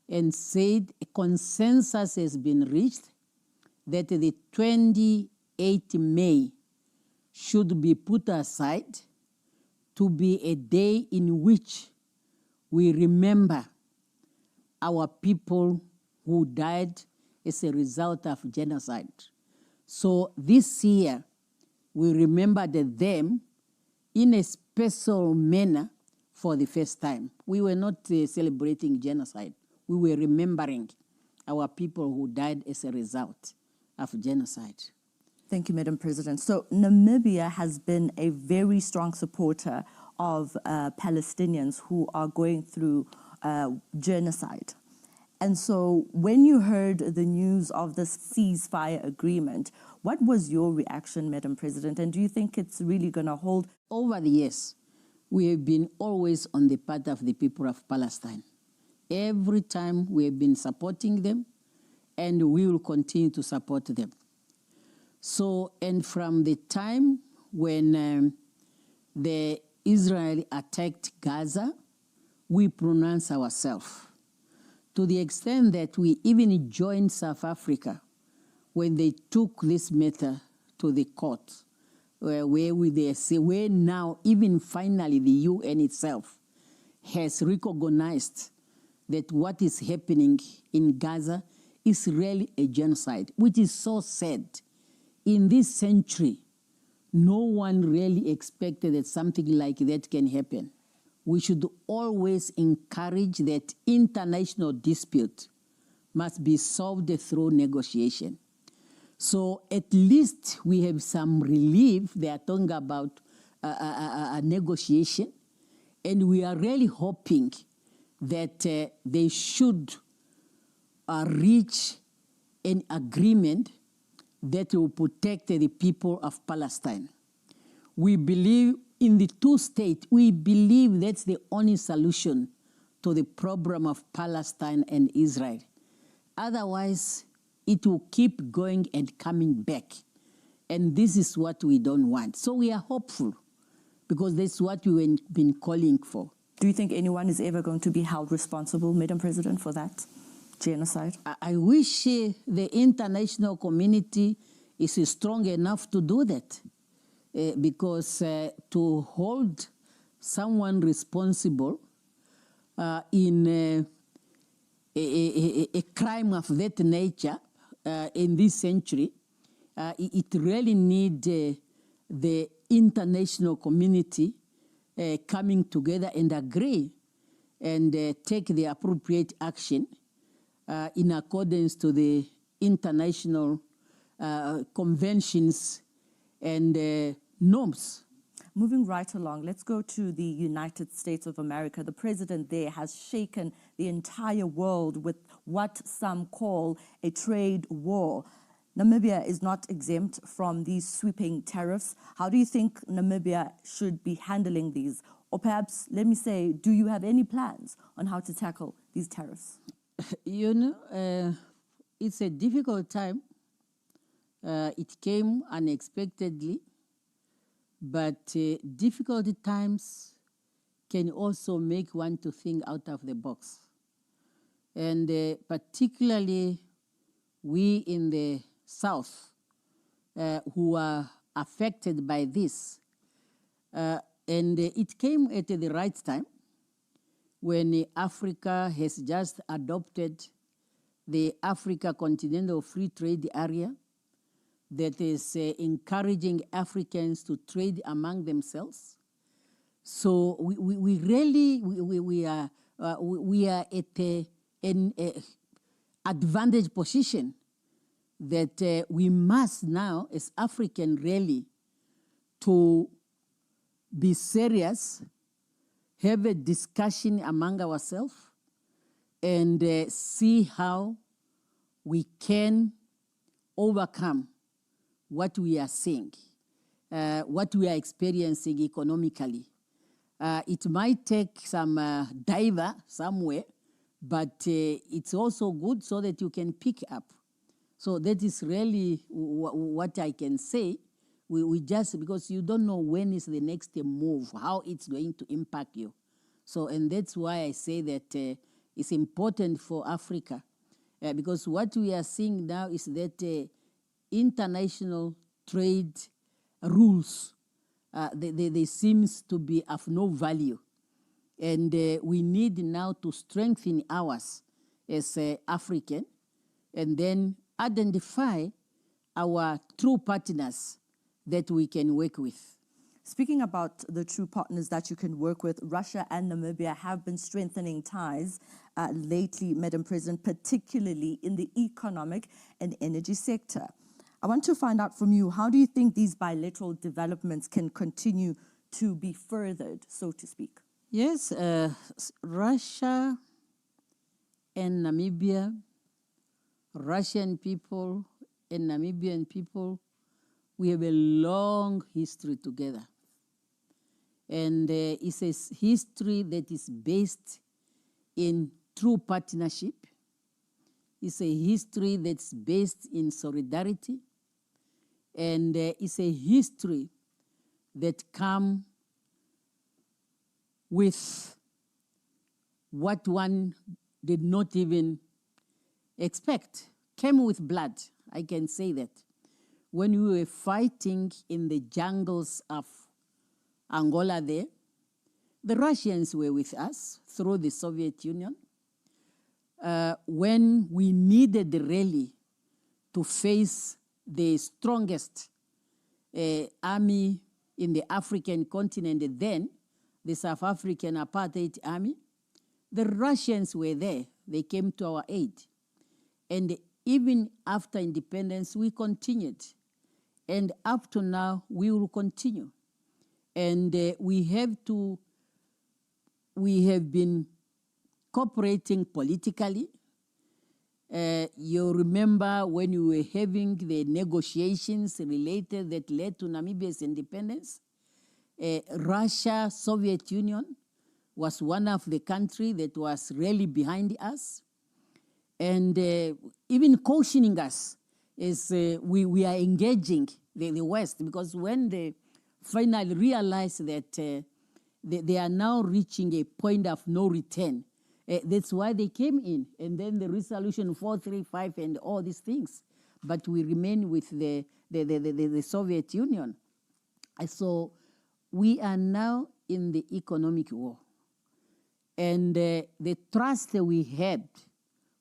and said a consensus has been reached that the 28th May should be put aside to be a day in which we remember our people who died as a result of genocide. So this year, we remembered them in a special manner for the first time. We were not celebrating genocide. We were remembering our people who died as a result of genocide. Thank you, Madam President. So Namibia has been a very strong supporter of Palestinians who are going through genocide. And so when you heard the news of this ceasefire agreement, what was your reaction, Madam President? And do you think it's really going to hold? Over the years, we have been always on the part of the people of Palestine. Every time we have been supporting them, and we will continue to support them. So, and from the time when the Israel attacked Gaza, we pronounced ourselves, to the extent that we even joined South Africa when they took this matter to the court, where now even finally the UN itself has recognized that what is happening in Gaza is really a genocide, which is so sad. In this century, no one really expected that something like that can happen. We should always encourage that international dispute must be solved through negotiation. So at least we have some relief. They are talking about a negotiation, and we are really hoping that they should reach an agreement that will protect the people of Palestine. We believe in the two-state. We believe that's the only solution to the problem of Palestine and Israel. Otherwise, it will keep going and coming back. And this is what we don't want. So we are hopeful, because that's what we've been calling for. Do you think anyone is ever going to be held responsible, Madam President, for that genocide? I wish the international community is strong enough to do that, because to hold someone responsible in a crime of that nature in this century, it really needs the international community coming together and agree and take the appropriate action in accordance to the international conventions and norms. Moving right along, let's go to the United States of America. The president there has shaken the entire world with what some call a trade war. Namibia is not exempt from these sweeping tariffs. How do you think Namibia should be handling these? Or perhaps, let me say, do you have any plans on how to tackle these tariffs? You know, it's a difficult time. It came unexpectedly, but difficult times can also make one to think out of the box. And particularly we in the South who are affected by this. And it came at the right time when Africa has just adopted the Africa Continental Free Trade Area that is encouraging Africans to trade among themselves. So we are at an advantage position that we must now, as African, really to be serious, have a discussion among ourselves, and see how we can overcome what we are seeing, what we are experiencing economically. It might take some diver somewhere, but it's also good so that you can pick up. So that is really what I can say. We just, because you don't know when is the next move, how it's going to impact you. So, and that's why I say that it's important for Africa, because what we are seeing now is that international trade rules, they seems to be of no value. And we need now to strengthen ours as African, and then identify our true partners that we can work with. Speaking about the true partners that you can work with, Russia and Namibia have been strengthening ties lately, Madam President, particularly in the economic and energy sector. I want to find out from you, how do you think these bilateral developments can continue to be furthered, so to speak? Yes, Russia and Namibia, Russian people and Namibian people, we have a long history together. And it's a history that is based in true partnership. It's a history that's based in solidarity. And it's a history that comes with what one did not even expect. Came with blood, I can say that. When we were fighting in the jungles of Angola there, the Russians were with us through the Soviet Union. When we needed really to face the strongest army in the African continent then, the South African apartheid army, the Russians were there. They came to our aid. And even after independence, we continued. And up to now, we will continue. And we have been cooperating politically. You remember when we were having the negotiations related that led to Namibia's independence, Russia, Soviet Union was one of the countries that was really behind us. And even cautioning us is we are engaging the West, because when they finally realized that they are now reaching a point of no return, that's why they came in. And then the resolution 435 and all these things. But we remain with the Soviet Union. So we are now in the economic war. And the trust that we had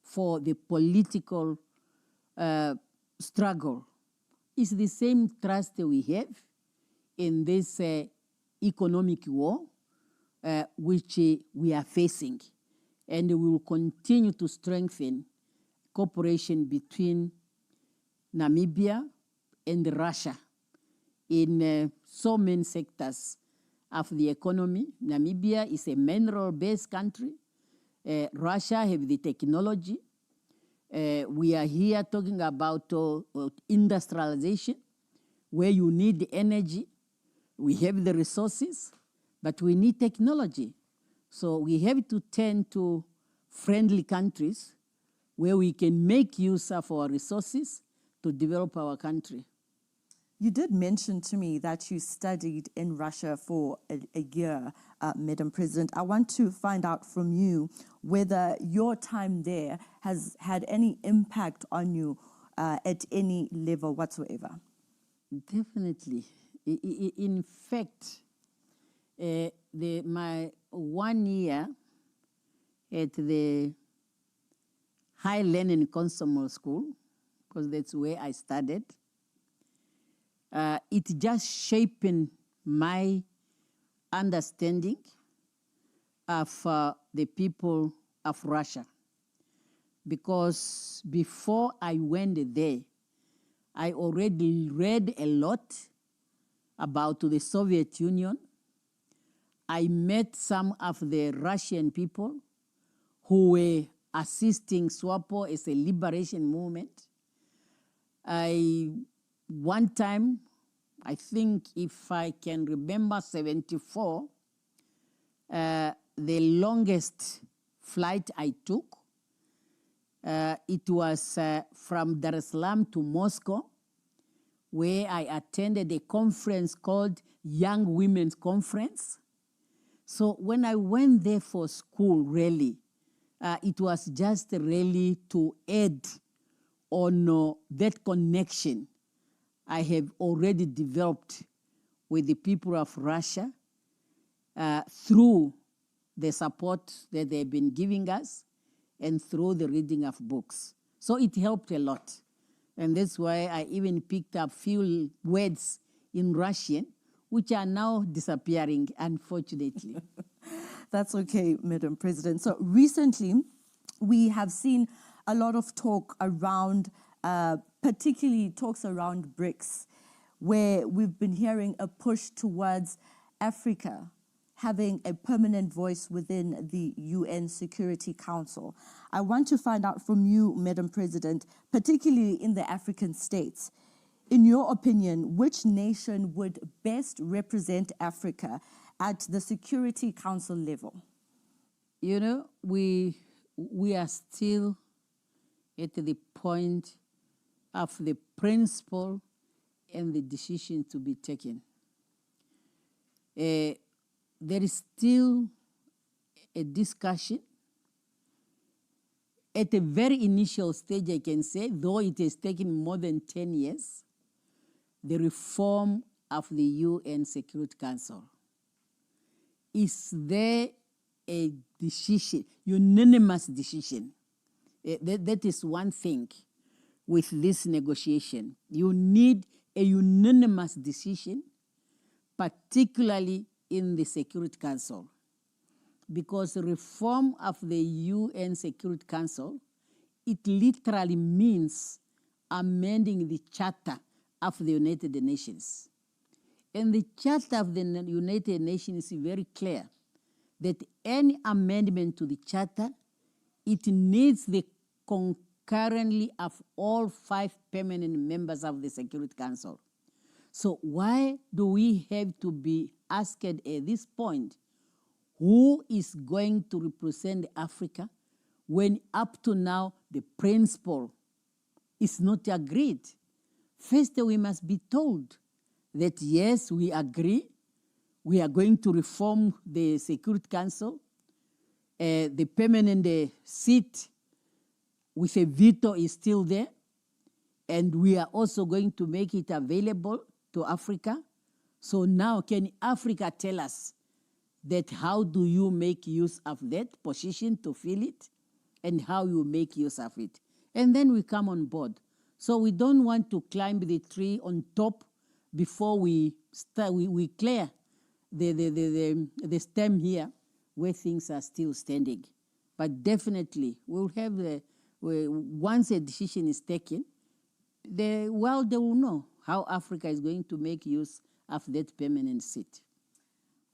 for the political struggle is the same trust that we have in this economic war, which we are facing. And we will continue to strengthen cooperation between Namibia and Russia in so many sectors of the economy. Namibia is a mineral-based country. Russia have the technology. We are here talking about industrialization, where you need energy. We have the resources, but we need technology. So we have to turn to friendly countries where we can make use of our resources to develop our country. You did mention to me that you studied in Russia for a year, Madam President. I want to find out from you whether your time there has had any impact on you at any level whatsoever. Definitely. In fact, my 1 year at the High Learning Consumer School, because that's where I studied, it just shaped my understanding of the people of Russia. Because before I went there, I already read a lot about the Soviet Union. I met some of the Russian people who were assisting SWAPO as a liberation movement. One time, I think if I can remember 74, the longest flight I took, it was from Dar es Salaam to Moscow, where I attended a conference called Young Women's Conference. So when I went there for school, really, it was just really to add on that connection I have already developed with the people of Russia through the support that they've been giving us and through the reading of books. So it helped a lot. And that's why I even picked up few words in Russian which are now disappearing, unfortunately. That's okay, Madam President. So recently, we have seen a lot of talk around, particularly talks around BRICS, where we've been hearing a push towards Africa having a permanent voice within the UN Security Council. I want to find out from you, Madam President, particularly in the African states, in your opinion, which nation would best represent Africa at the Security Council level? You know, we are still at the point of the principle and the decision to be taken. There is still a discussion. At a very initial stage, I can say, though it has taken more than 10 years, the reform of the UN Security Council. Is there a decision, unanimous decision? That is one thing with this negotiation. You need a unanimous decision, particularly in the Security Council, because reform of the UN Security Council, it literally means amending the Charter of the United Nations. And the Charter of the United Nations is very clear that any amendment to the Charter, it needs the concurrently of all 5 permanent members of the Security Council. So why do we have to be asked at this point who is going to represent Africa when up to now the principle is not agreed? First, we must be told that yes, we agree, we are going to reform the Security Council, the permanent seat with a veto is still there, and we are also going to make it available to Africa. So now can Africa tell us that how do you make use of that position to fill it and how you make use of it? And then we come on board. So we don't want to climb the tree on top before we start, we clear the stem here where things are still standing. But definitely we'll have once a decision is taken, the world they will know how Africa is going to make use of that permanent seat.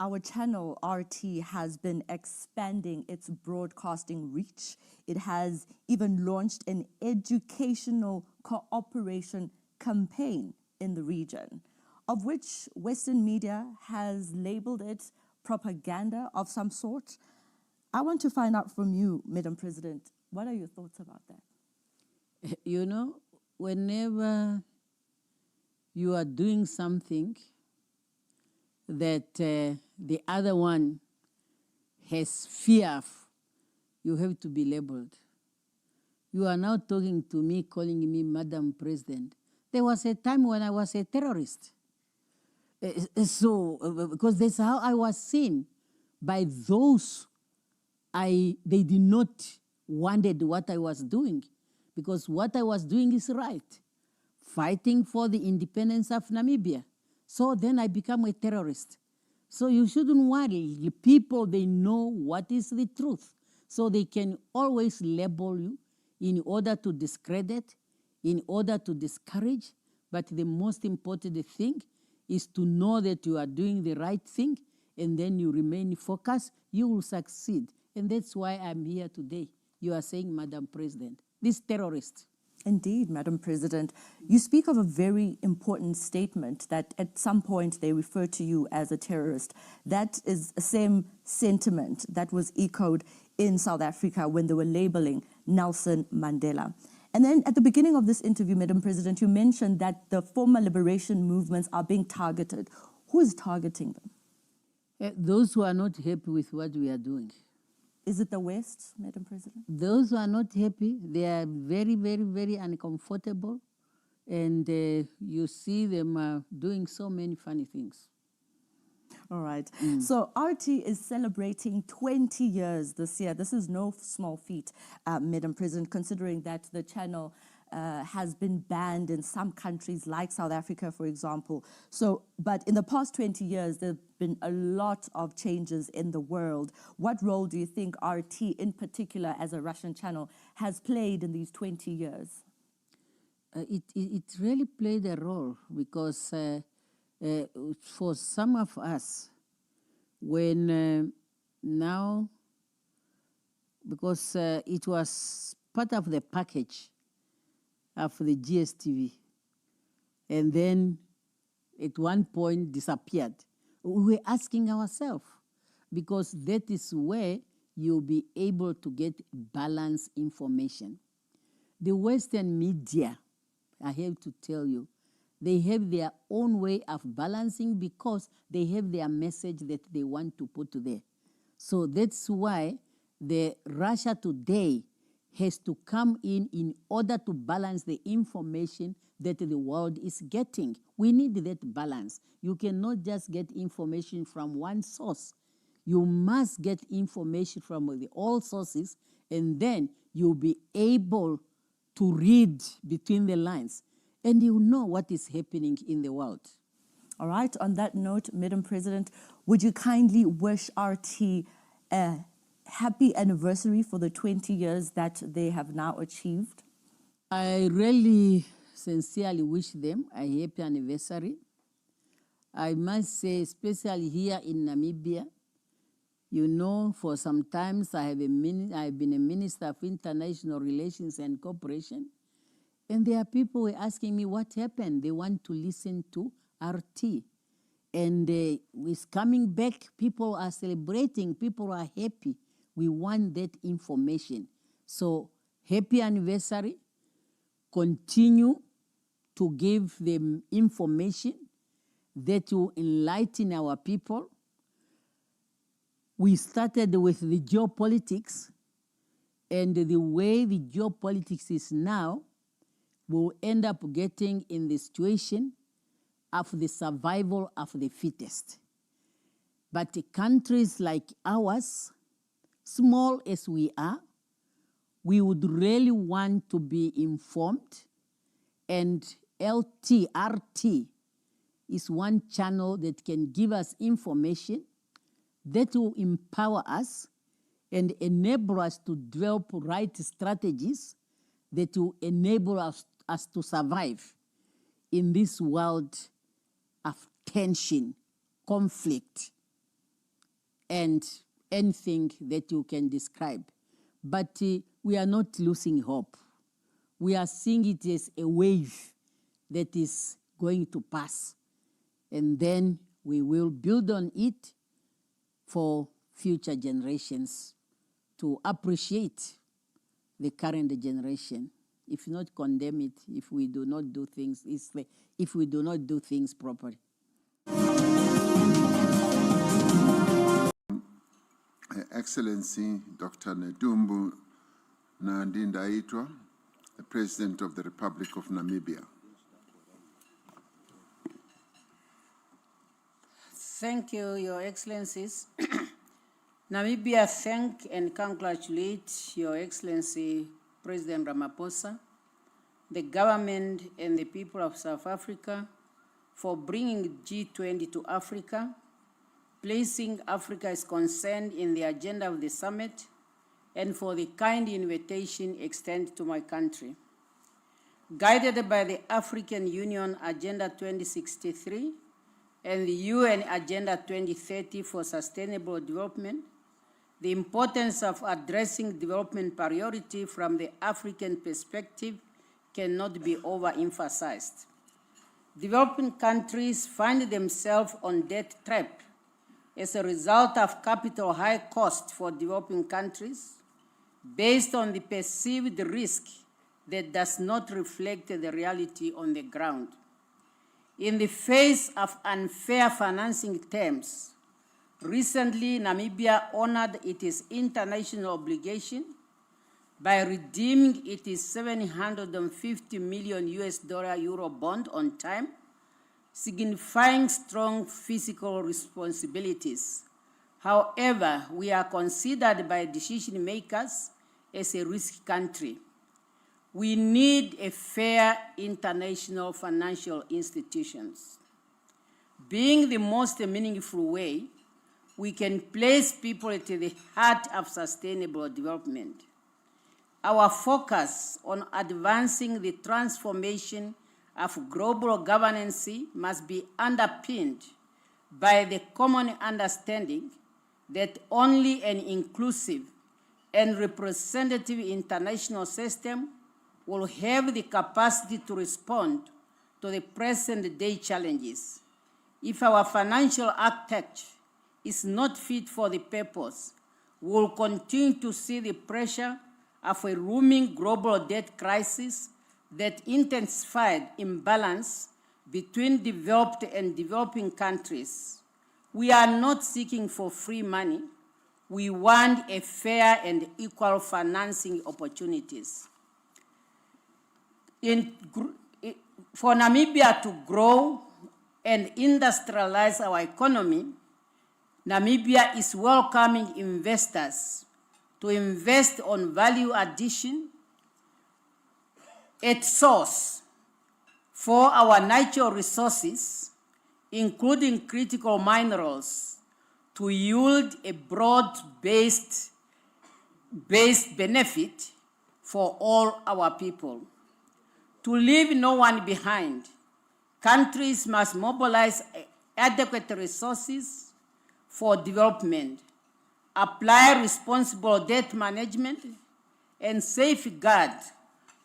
Our channel, RT, has been expanding its broadcasting reach. It has even launched an educational cooperation campaign in the region, of which Western media has labeled it propaganda of some sort. I want to find out from you, Madam President, what are your thoughts about that? You know, whenever you are doing something that the other one has fear of, you have to be labeled. You are now talking to me, calling me Madam President. There was a time when I was a terrorist. Because that's how I was seen by those they did not wanted what I was doing, because what I was doing is right, fighting for the independence of Namibia. So then I become a terrorist. So you shouldn't worry. The people, they know what is the truth. So they can always label you in order to discredit, in order to discourage. But the most important thing is to know that you are doing the right thing, and then you remain focused, you will succeed. And that's why I'm here today. You are saying, Madam President, this terrorist. Indeed, Madam President. You speak of a very important statement that at some point they refer to you as a terrorist. That is the same sentiment that was echoed in South Africa when they were labeling Nelson Mandela. And then at the beginning of this interview, Madam President, you mentioned that the former liberation movements are being targeted. Who is targeting them? Those who are not happy with what we are doing. Is it the West, Madam President? Those who are not happy, they are very, very, very uncomfortable. And you see them doing so many funny things. All right. So RT is celebrating 20 years this year. This is no small feat, Madam President, considering that the channel has been banned in some countries like South Africa, for example. So, but in the past 20 years, there have been a lot of changes in the world. What role do you think RT, in particular as a Russian channel, has played in these 20 years? It really played a role because for some of us, when now, because it was part of the package of the GSTV, and then at one point disappeared. We were asking ourselves, because that is where you'll be able to get balanced information. The Western media, I have to tell you, they have their own way of balancing because they have their message that they want to put there. So that's why the Russia Today has to come in order to balance the information that the world is getting. We need that balance. You cannot just get information from one source. You must get information from all sources, and then you'll be able to read between the lines, and you know what is happening in the world. All right, on that note, Madam President, would you kindly wish RT a happy anniversary for the 20 years that they have now achieved? I really sincerely wish them a happy anniversary. I must say, especially here in Namibia, you know, for some times I've been a Minister of International Relations and Cooperation, and there are people who are asking me what happened. They want to listen to RT. And with coming back, people are celebrating, people are happy. We want that information. So happy anniversary. Continue to give them information that will enlighten our people. We started with the geopolitics, and the way the geopolitics is now, we'll end up getting in the situation of the survival of the fittest. But countries like ours, small as we are, we would really want to be informed, and RT is one channel that can give us information that will empower us and enable us to develop right strategies that will enable us to survive in this world of tension, conflict, and anything that you can describe. But we are not losing hope. We are seeing it as a wave that is going to pass, and then we will build on it for future generations to appreciate the current generation, if not condemn it, if we do not do things, if we do not do things properly. Excellency Dr. Nedumbu Nandindaitwa, the President of the Republic of Namibia. Thank you, Your Excellencies. Namibia thank and congratulate Your Excellency President Ramaphosa, the government and the people of South Africa for bringing G20 to Africa, placing Africa's concern in the agenda of the summit, and for the kind invitation extended to my country. Guided by the African Union Agenda 2063 and the UN Agenda 2030 for Sustainable Development, the importance of addressing development priority from the African perspective cannot be overemphasized. Developing countries find themselves on debt trap as a result of capital high cost for developing countries based on the perceived risk that does not reflect the reality on the ground. In the face of unfair financing terms, recently Namibia honored its international obligation by redeeming its $750 million Euro bond on time, signifying strong fiscal responsibilities. However, we are considered by decision makers as a risk country. We need a fair international financial institutions. Being the most meaningful way, we can place people at the heart of sustainable development. Our focus on advancing the transformation of global governance must be underpinned by the common understanding that only an inclusive and representative international system will have the capacity to respond to the present-day challenges. If our financial architecture is not fit for the purpose, we will continue to see the pressure of a looming global debt crisis that intensified imbalance between developed and developing countries. We are not seeking for free money. We want a fair and equal financing opportunities. For Namibia to grow and industrialize our economy, Namibia is welcoming investors to invest on value addition at source for our natural resources, including critical minerals, to yield a broad-based benefit for all our people. To leave no one behind, countries must mobilize adequate resources for development, apply responsible debt management, and safeguard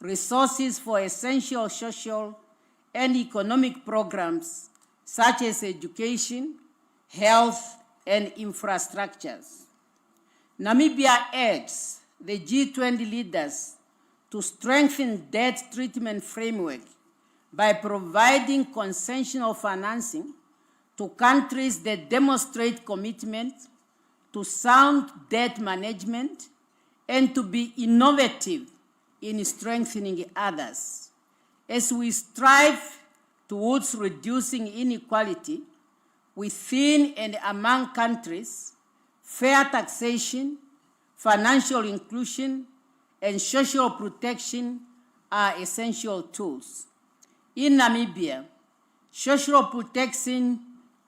resources for essential social and economic programs such as education, health, and infrastructures. Namibia urges the G20 leaders to strengthen debt treatment framework by providing concessional financing to countries that demonstrate commitment to sound debt management and to be innovative in strengthening others. As we strive towards reducing inequality within and among countries, fair taxation, financial inclusion, and social protection are essential tools. In Namibia, social protection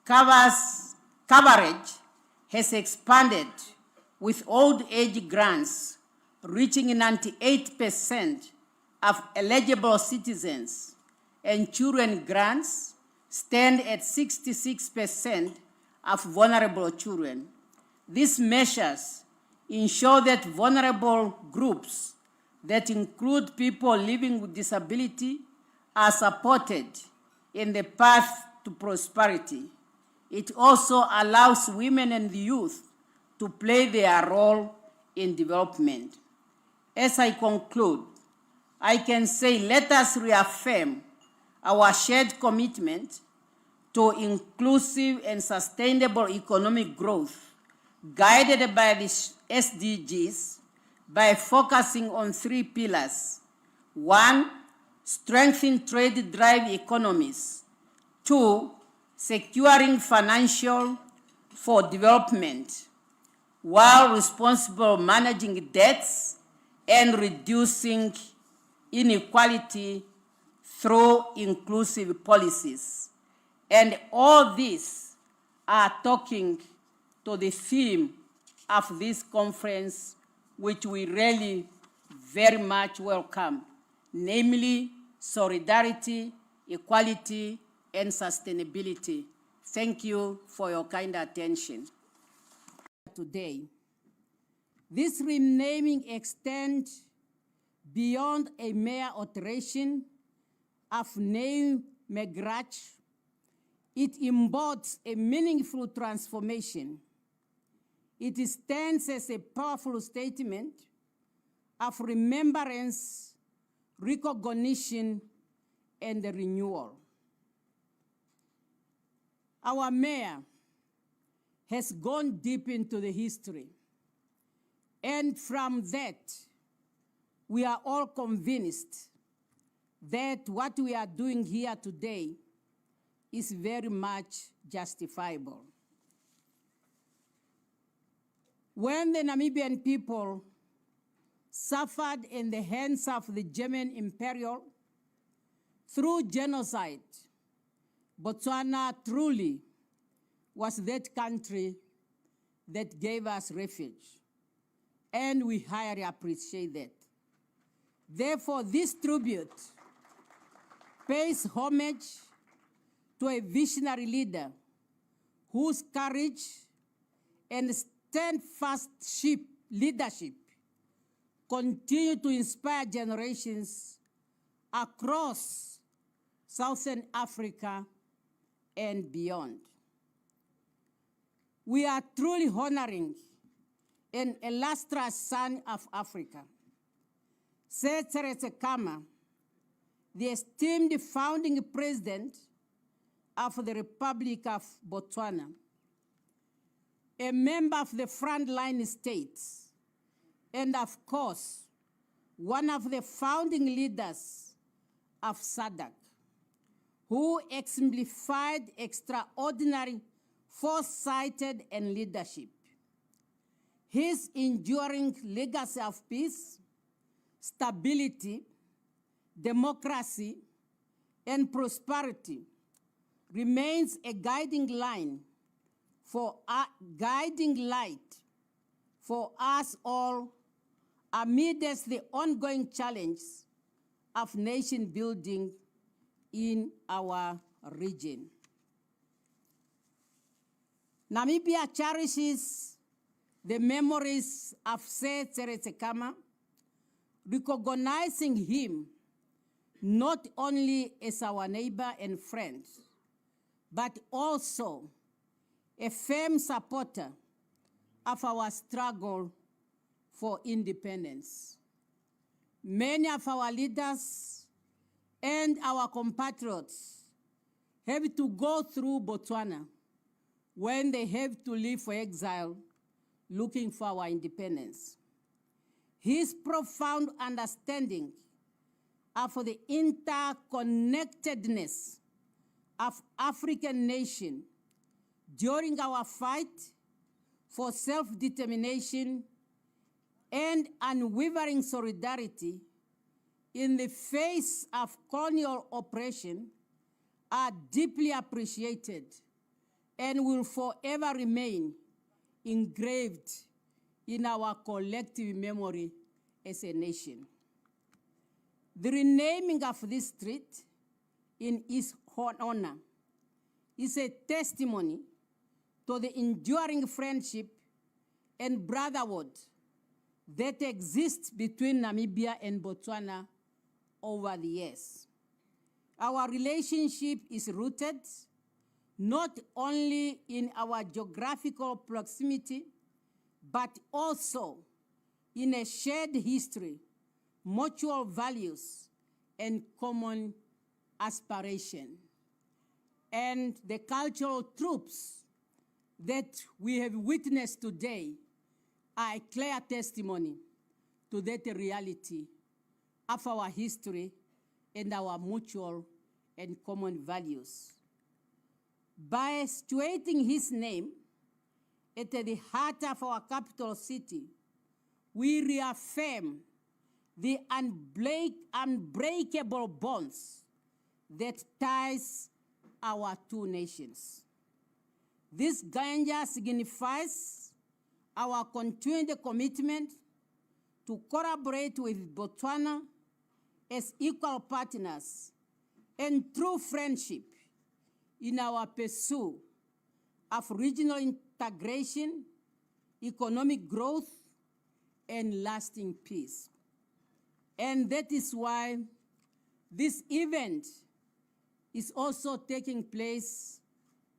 coverage has expanded with old age grants reaching 98% of eligible citizens, and children grants stand at 66% of vulnerable children. These measures ensure that vulnerable groups that include people living with disability are supported in the path to prosperity. It also allows women and youth to play their role in development. As I conclude, I can say let us reaffirm our shared commitment to inclusive and sustainable economic growth guided by the SDGs by focusing on 3 pillars. 1, strengthen trade-drive economies. 2, securing financial for development, while responsible managing debts and reducing inequality through inclusive policies. And all these are talking to the theme of this conference, which we really very much welcome, namely solidarity, equality, and sustainability. Thank you for your kind attention. Today, this renaming extends beyond a mere alteration of name Megrach. It embodies a meaningful transformation. It stands as a powerful statement of remembrance, recognition, and renewal. Our mayor has gone deep into the history, and from that, we are all convinced that what we are doing here today is very much justifiable. When the Namibian people suffered in the hands of the German Imperial through genocide, Botswana truly was that country that gave us refuge, and we highly appreciate that. Therefore, this tribute pays homage to a visionary leader whose courage and steadfast leadership continue to inspire generations across Southern Africa and beyond. We are truly honoring an illustrious son of Africa, Sir Kama, the esteemed founding president of the Republic of Botswana, a member of the frontline states, and of course, one of the founding leaders of SADC, who exemplified extraordinary foresight and leadership. His enduring legacy of peace, stability, democracy, and prosperity remains a guiding light for us all amidst the ongoing challenge of nation building in our region. Namibia cherishes the memories of Sir Kama, recognizing him not only as our neighbor and friend, but also a firm supporter of our struggle for independence. Many of our leaders and our compatriots have to go through Botswana when they have to leave for exile looking for our independence. His profound understanding of the interconnectedness of African nations during our fight for self-determination and unwavering solidarity in the face of colonial oppression are deeply appreciated and will forever remain engraved in our collective memory as a nation. The renaming of this street in his honor is a testimony to the enduring friendship and brotherhood that exists between Namibia and Botswana over the years. Our relationship is rooted not only in our geographical proximity, but also in a shared history, mutual values, and common aspiration. And the cultural truths that we have witnessed today are a clear testimony to that reality of our history and our mutual and common values. By situating his name at the heart of our capital city, we reaffirm the unbreakable bonds that ties our two nations. This Ganja signifies our continued commitment to collaborate with Botswana as equal partners and true friendship in our pursuit of regional integration, economic growth, and lasting peace. And that is why this event is also taking place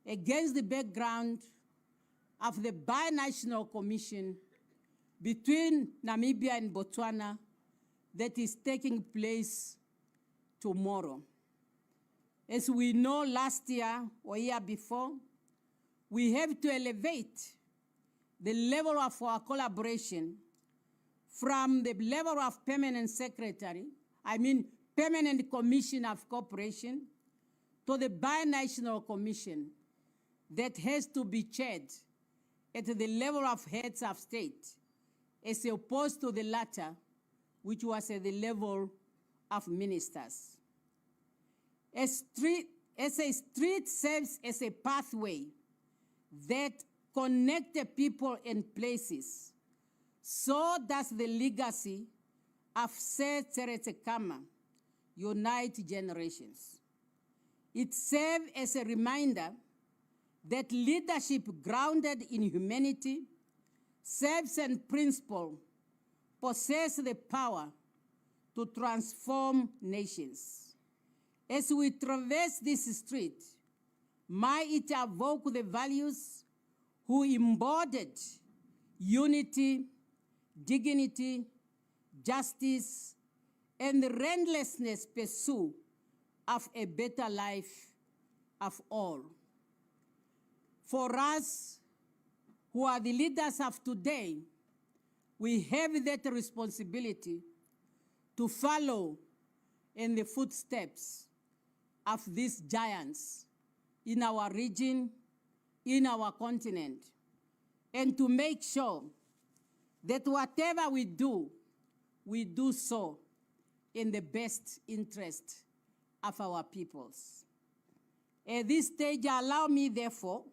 against the background of the binational commission between Namibia and Botswana that is taking place tomorrow. As we know, last year or year before, we have to elevate the level of our collaboration from the level of permanent commission of cooperation, to the binational commission that has to be chaired at the level of heads of state, as opposed to the latter which was at the level of ministers. A street serves as a pathway that connects people and places. So does the legacy of Sir Tseretsekama unite generations. It serves as a reminder that leadership grounded in humanity, serves and principle possess the power to transform nations. As we traverse this street, might it evoke the values who embodied unity, dignity, justice, and the relentless pursuit of a better life of all. For us, who are the leaders of today, we have that responsibility to follow in the footsteps of these giants in our region, in our continent, and to make sure that whatever we do so in the best interest of our peoples. At this stage, allow me, therefore,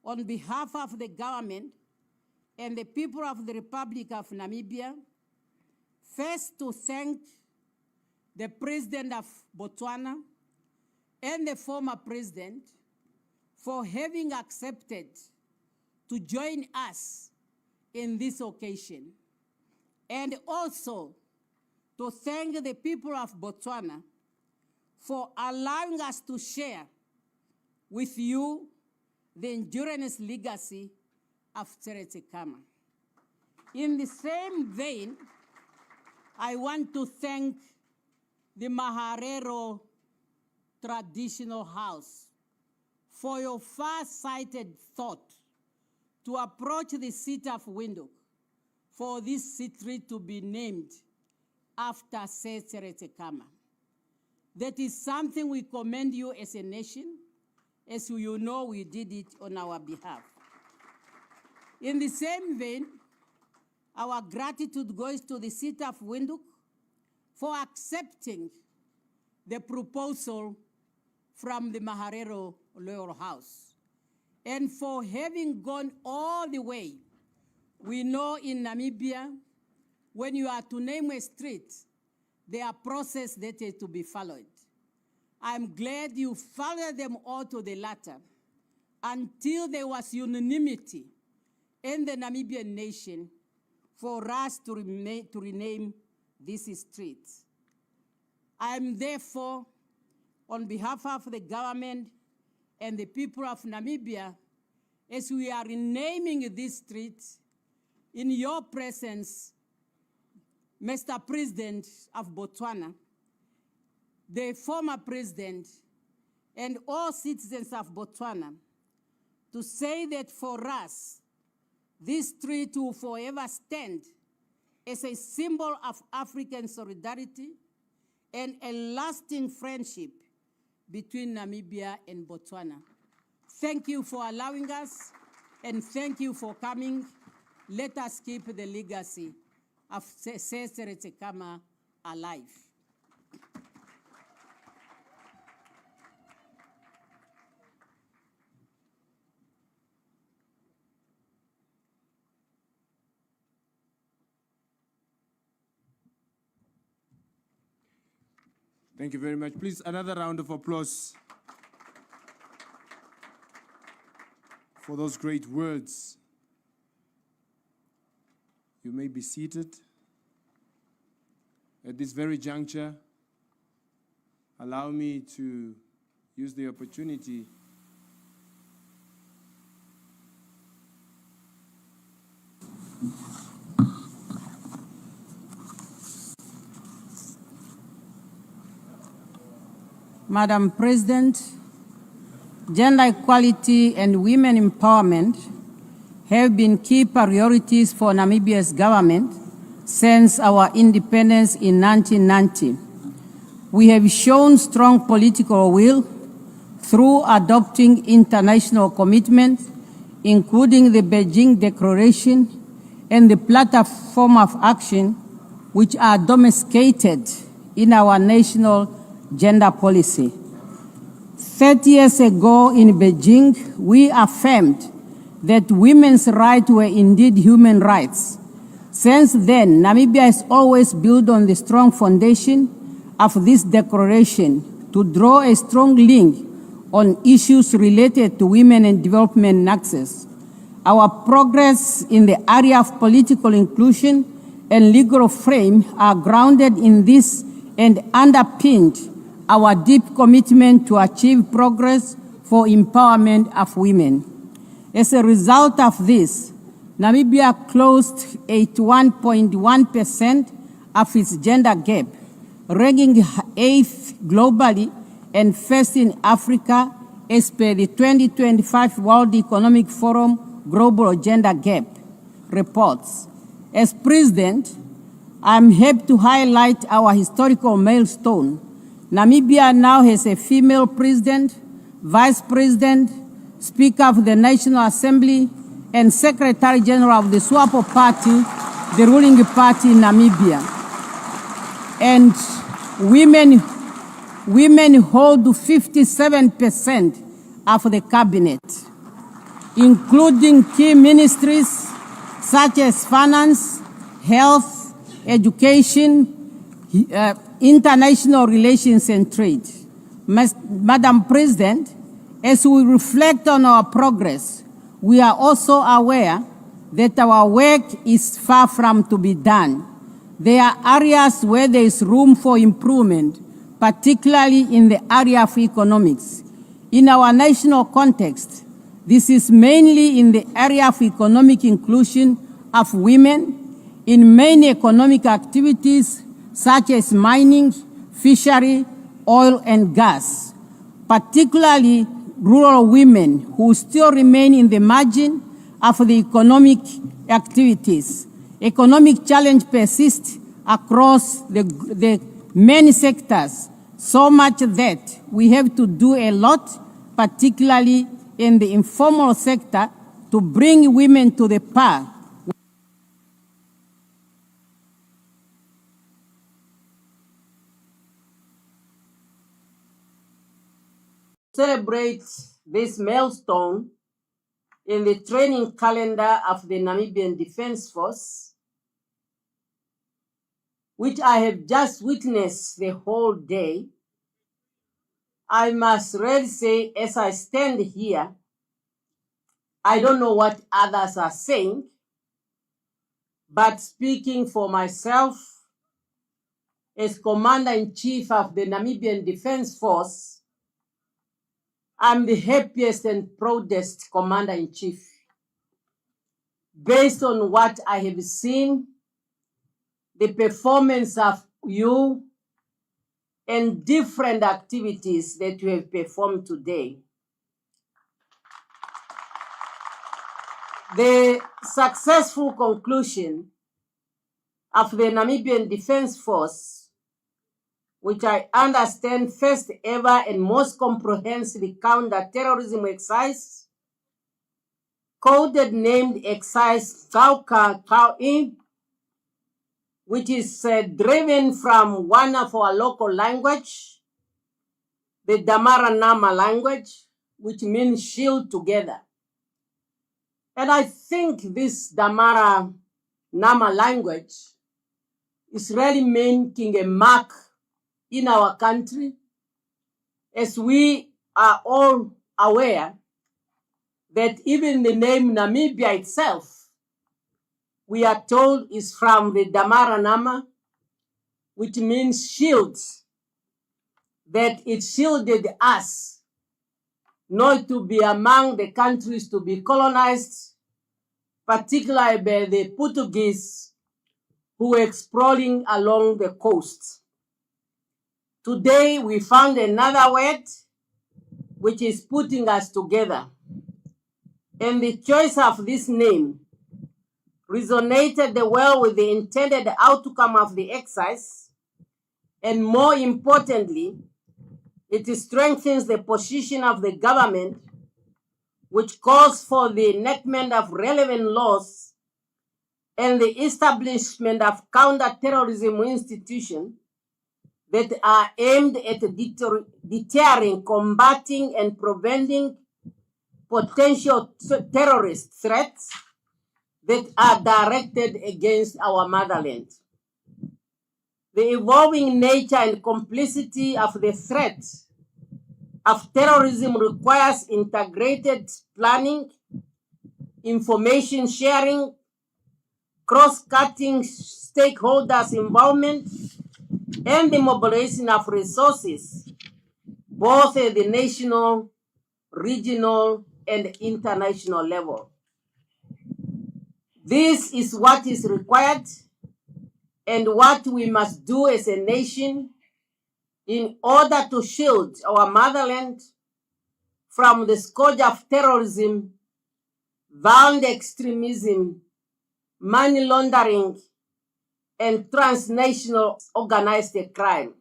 on behalf of the government and the people of the Republic of Namibia, first to thank the President of Botswana and the former President for having accepted to join us in this occasion, and also to thank the people of Botswana for allowing us to share with you the endurance legacy of Tseretsekama. In the same vein, I want to thank the Maharero Traditional House for your far-sighted thought to approach the city of Windhoek for this street to be named after Sir Tseretsekama. That is something we commend you as a nation. As you know, we did it on our behalf. In the same vein, our gratitude goes to the city of Windhoek for accepting the proposal from the Maharero Loyal House and for having gone all the way. We know in Namibia, when you are to name a street, there are processes that are to be followed. I'm glad you followed them all to the latter until there was unanimity in the Namibian nation for us to rename this street. I am therefore, on behalf of the government and the people of Namibia, as we are renaming this street, in your presence, Mr. President of Botswana, the former president, and all citizens of Botswana, to say that for us, this street will forever stand as a symbol of African solidarity and a lasting friendship between Namibia and Botswana. Thank you for allowing us, and thank you for coming. Let us keep the legacy of Sir Tseretsekama alive. Thank you very much. Please, another round of applause for those great words. You may be seated. At this very juncture, allow me to use the opportunity Madam President, gender equality and women empowerment have been key priorities for Namibia's government since our independence in 1990. We have shown strong political will through adopting international commitments, including the Beijing Declaration and the Platform of Action which are domesticated in our national gender policy. 30 years ago in Beijing, we affirmed that women's rights were indeed human rights. Since then, Namibia has always built on the strong foundation of this declaration to draw a strong link on issues related to women and development and access. Our progress in the area of political inclusion and legal frame are grounded in this and underpinned our deep commitment to achieve progress for empowerment of women. As a result of this, Namibia closed 81.1% of its gender gap, ranking 8th globally and first in Africa as per the 2025 World Economic Forum Global Gender Gap reports. As president, I'm happy to highlight our historical milestone. Namibia now has a female president, vice president, speaker of the National Assembly, and Secretary General of the SWAPO Party, the ruling party in Namibia. And women hold 57% of the cabinet, including key ministries such as finance, health, education, international relations and trade. Madam President, as we reflect on our progress, we are also aware that our work is far from to be done. There are areas where there is room for improvement, particularly in the area of economics. In our national context, this is mainly in the area of economic inclusion of women in many economic activities such as mining, fishery, oil and gas, particularly rural women who still remain in the margin of the economic activities. Economic challenge persists across the many sectors, so much that we have to do a lot, particularly in the informal sector, to bring women to the par. Celebrate this milestone in the training calendar of the Namibian Defense Force, which I have just witnessed the whole day. I must really say, as I stand here, I don't know what others are saying, but speaking for myself, as Commander-in-Chief of the Namibian Defense Force, I'm the happiest and proudest Commander-in-Chief. Based on what I have seen, the performance of you, and different activities that you have performed today. The successful conclusion of the Namibian Defense Force, which I understand first ever and most comprehensive counter-terrorism exercise, coded named exercise Kauka-Kau-In, which is driven from one of our local language, the Damara Nama language, which means shield together. And I think this Damara Nama language is really making a mark in our country, as we are all aware that even the name Namibia itself, we are told, is from the Damara Nama, which means shield, that it shielded us not to be among the countries to be colonized, particularly by the Portuguese who were exploring along the coast. Today we found another word which is putting us together. And the choice of this name resonated well with the intended outcome of the exercise, and more importantly, it strengthens the position of the government, which calls for the enactment of relevant laws and the establishment of counter-terrorism institutions that are aimed at deterring, combating, and preventing potential terrorist threats that are directed against our motherland. The evolving nature and complexity of the threat of terrorism requires integrated planning, information sharing, cross-cutting stakeholders' involvement, and the mobilization of resources, both at the national, regional, and international level. This is what is required and what we must do as a nation in order to shield our motherland from the scourge of terrorism, violent extremism, money laundering, and transnational organized crime.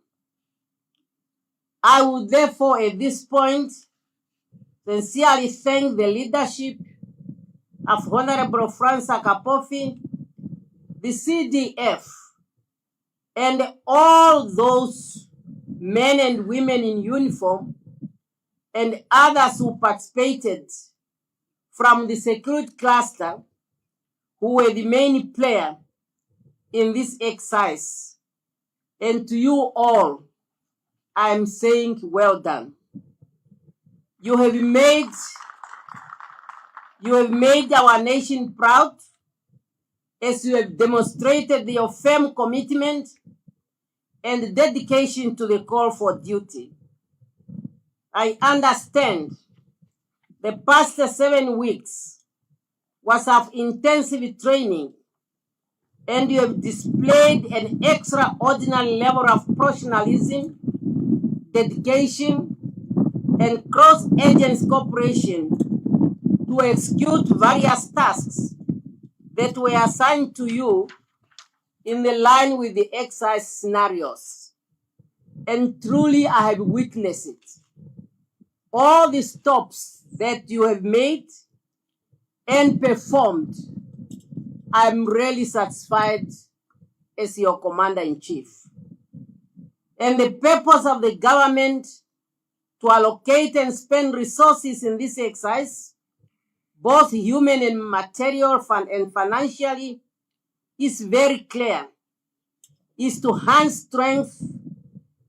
I would therefore at this point sincerely thank the leadership of Honorable Francis Kapofi, the CDF, and all those men and women in uniform and others who participated from the security cluster who were the main player in this exercise. And to you all, I'm saying well done. You have made our nation proud as you have demonstrated your firm commitment and dedication to the call for duty. I understand the past 7 weeks was of intensive training, and you have displayed an extraordinary level of professionalism, dedication, and cross-agency cooperation to execute various tasks that were assigned to you in the line with the exercise scenarios. And truly, I have witnessed it. All the stops that you have made and performed, I'm really satisfied as your commander-in-chief. And the purpose of the government to allocate and spend resources in this exercise, both human and material and financially, is very clear, is to enhance strength,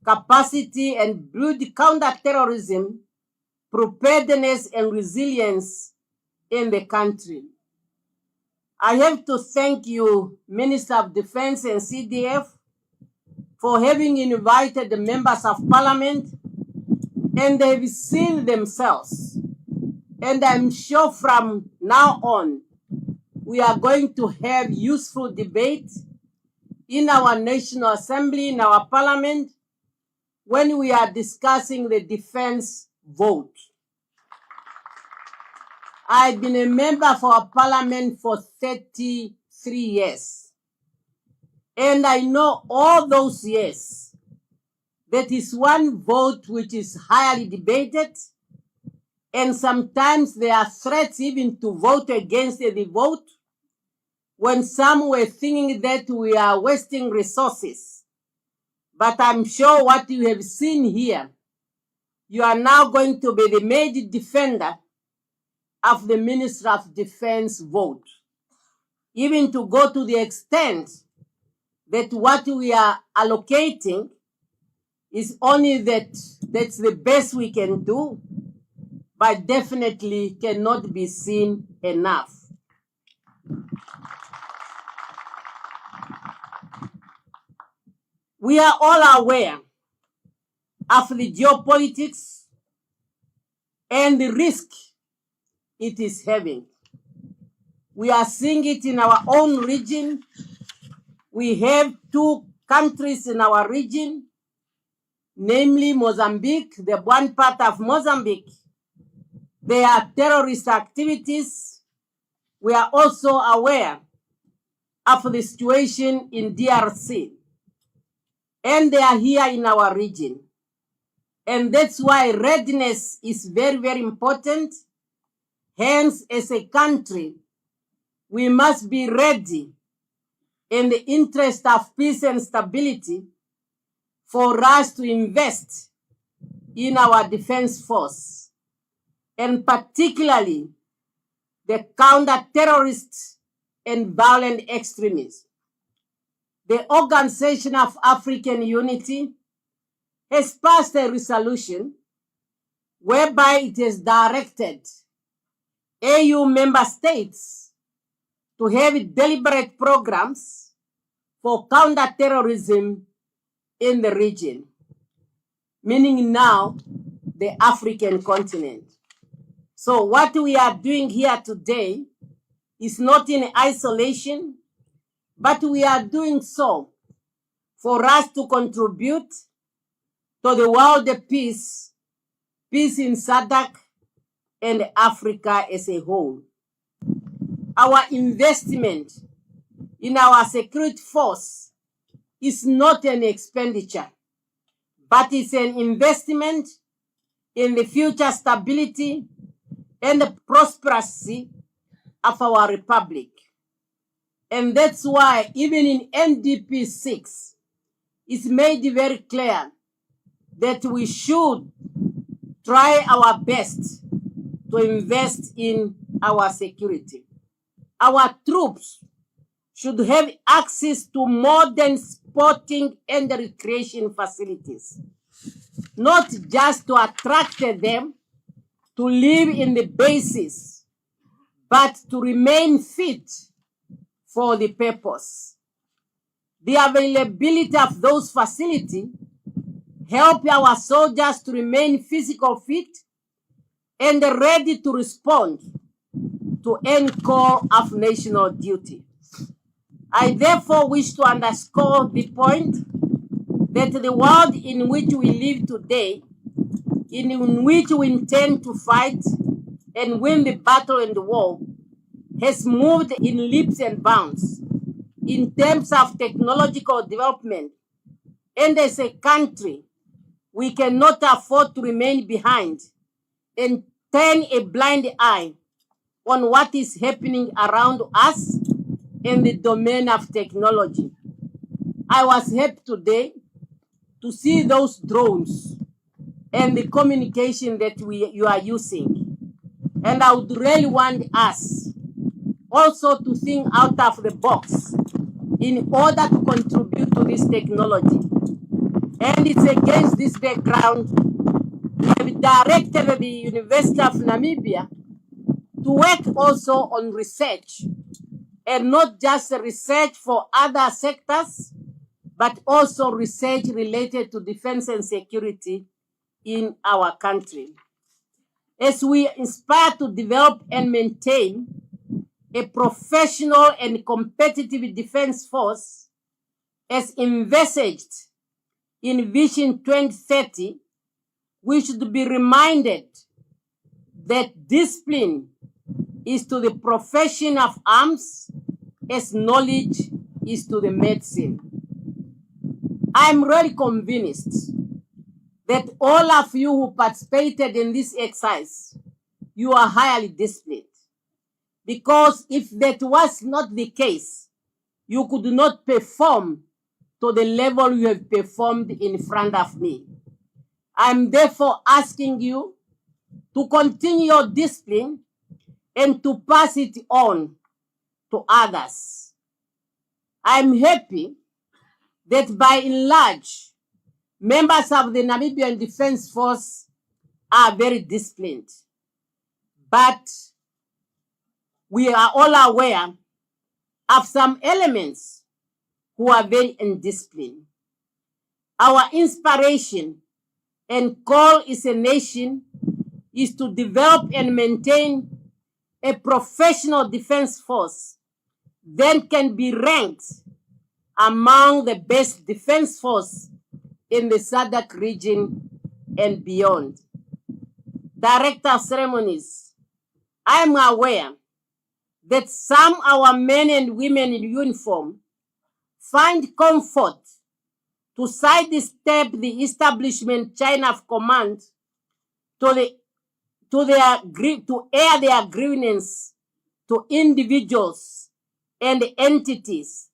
capacity, and build counter-terrorism, preparedness, and resilience in the country. I have to thank you, Minister of Defense and CDF, for having invited the members of parliament, and they've seen themselves. And I'm sure from now on, we are going to have useful debate in our National Assembly, in our parliament, when we are discussing the defense vote. I've been a member for our parliament for 33 years. And I know all those years, that is one vote which is highly debated, and sometimes there are threats even to vote against the vote, when some were thinking that we are wasting resources. But I'm sure what you have seen here, you are now going to be the major defender of the Minister of Defense vote, even to go to the extent that what we are allocating is only that's the best we can do, but definitely cannot be seen enough. We are all aware of the geopolitics and the risk it is having. We are seeing it in our own region. We have 2 countries in our region, namely Mozambique, the one part of Mozambique. There are terrorist activities. We are also aware of the situation in DRC. And they are here in our region. And that's why readiness is very, very important. Hence, as a country, we must be ready in the interest of peace and stability for us to invest in our defense force, and particularly the counter-terrorist and violent extremists. The Organization of African Unity has passed a resolution whereby it has directed AU member states to have deliberate programs for counter-terrorism in the region, meaning now the African continent. So what we are doing here today is not in isolation, but we are doing so for us to contribute to the world peace in SADC and Africa as a whole. Our investment in our security force is not an expenditure, but it's an investment in the future stability and the prosperity of our republic. And that's why even in NDP 6, it's made very clear that we should try our best to invest in our security. Our troops should have access to modern sporting and recreation facilities, not just to attract them to live in the bases, but to remain fit for the purpose. The availability of those facilities help our soldiers to remain physically fit and ready to respond to any call of national duty. I therefore wish to underscore the point that the world in which we live today, in which we intend to fight and win the battle in the war, has moved in leaps and bounds in terms of technological development. And as a country, we cannot afford to remain behind and turn a blind eye on what is happening around us in the domain of technology. I was happy today to see those drones and the communication that you are using. And I would really want us also to think out of the box in order to contribute to this technology. And it's against this background we have directed the University of Namibia to work also on research, and not just research for other sectors, but also research related to defense and security in our country. As we aspire to develop and maintain a professional and competitive defense force, as envisaged in Vision 2030, we should be reminded that discipline is to the profession of arms as knowledge is to the medicine. I'm really convinced that all of you who participated in this exercise, you are highly disciplined. Because if that was not the case, you could not perform to the level you have performed in front of me. I'm therefore asking you to continue your discipline and to pass it on to others. I'm happy that by and large, members of the Namibian Defense Force are very disciplined. But we are all aware of some elements who are very undisciplined. Our inspiration and call as a nation is to develop and maintain a professional defense force that can be ranked among the best defense force in the SADC region and beyond. Director of Ceremonies, I am aware that some of our men and women in uniform find comfort to sidestep the establishment chain of command to air their grievance to individuals and entities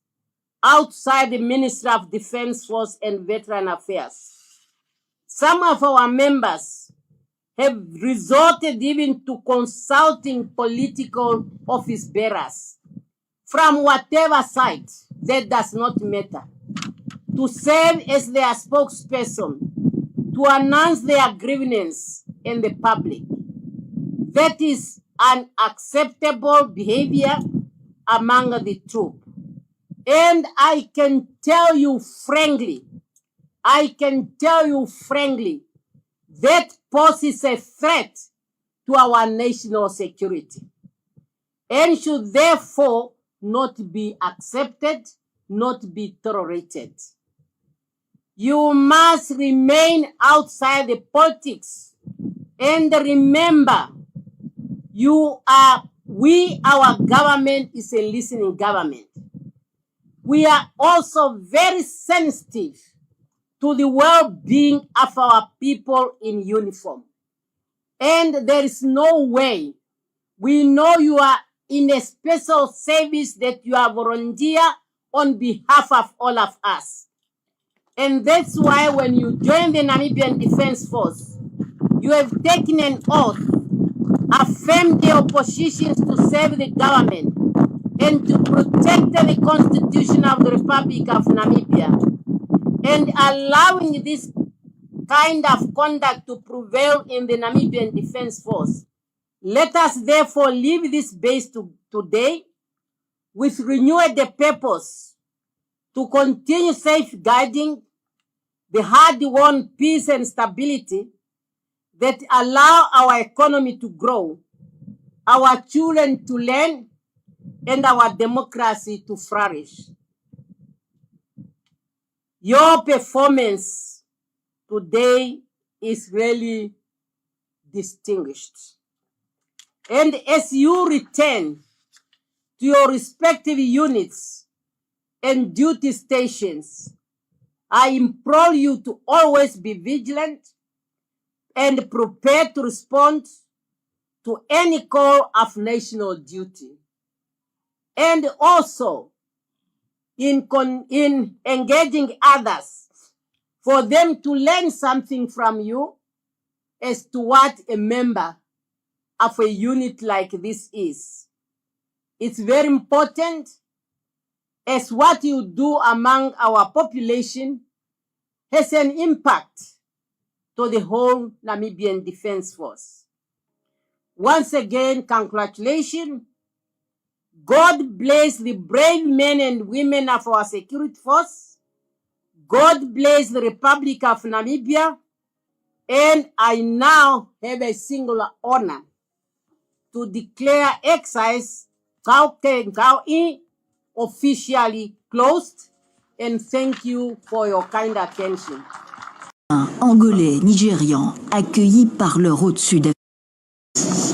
outside the Ministry of Defense Force and Veteran Affairs. Some of our members have resorted even to consulting political office bearers from whatever side, that does not matter, to serve as their spokesperson, to announce their grievance in the public. That is unacceptable behavior among the troop. And I can tell you frankly, that poses a threat to our national security and should therefore not be accepted, not be tolerated. You must remain outside the politics and remember, our government is a listening government. We are also very sensitive to the well-being of our people in uniform. And there is no way, we know you are in a special service that you are volunteer on behalf of all of us. And that's why when you join the Namibian Defense Force, you have taken an oath, affirmed the oppositions to serve the government and to protect the Constitution of the Republic of Namibia, and allowing this kind of conduct to prevail in the Namibian Defense Force. Let us therefore leave this base today with renewed purpose to continue safeguarding the hard-won peace and stability that allow our economy to grow, our children to learn, and our democracy to flourish. Your performance today is really distinguished. And as you return to your respective units and duty stations, I implore you to always be vigilant and prepared to respond to any call of national duty. And also, in engaging others, for them to learn something from you as to what a member of a unit like this is. It's very important, as what you do among our population has an impact to the whole Namibian Defense Force. Once again, congratulations. God bless the brave men and women of our security force. God bless the Republic of Namibia. And I now have a singular honor to declare exercise Gao-E officially closed. And thank you for your kind attention. Angolais, Nigérians, accueillis par leur hôte sud-africain.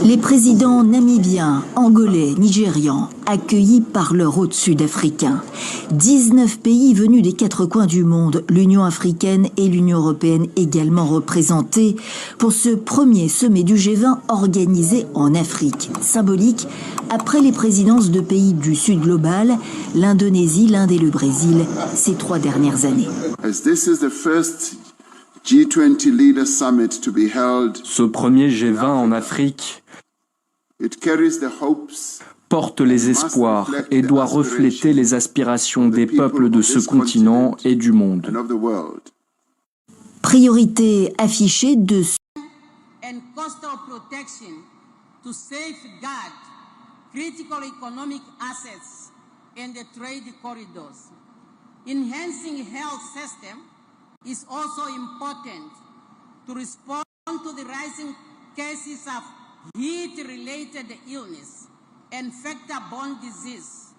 Les présidents namibiens, angolais, nigérians, accueillis par leur hôte sud-africain. 19 pays venus des 4 coins du monde, l'Union africaine et l'Union européenne également représentés pour ce premier sommet du G20 organisé en Afrique. Symbolique, après les présidences de pays du Sud global, l'Indonésie, l'Inde et le Brésil, ces 3 dernières années. Ce premier G20 en Afrique porte les espoirs et doit refléter les aspirations des peuples de ce continent et du monde. Priorité affichée de and coastal protection to safeguard critical economic assets and the trade corridors. Enhancing health system is also important to respond to the rising cases of heat-related illness and vector-borne disease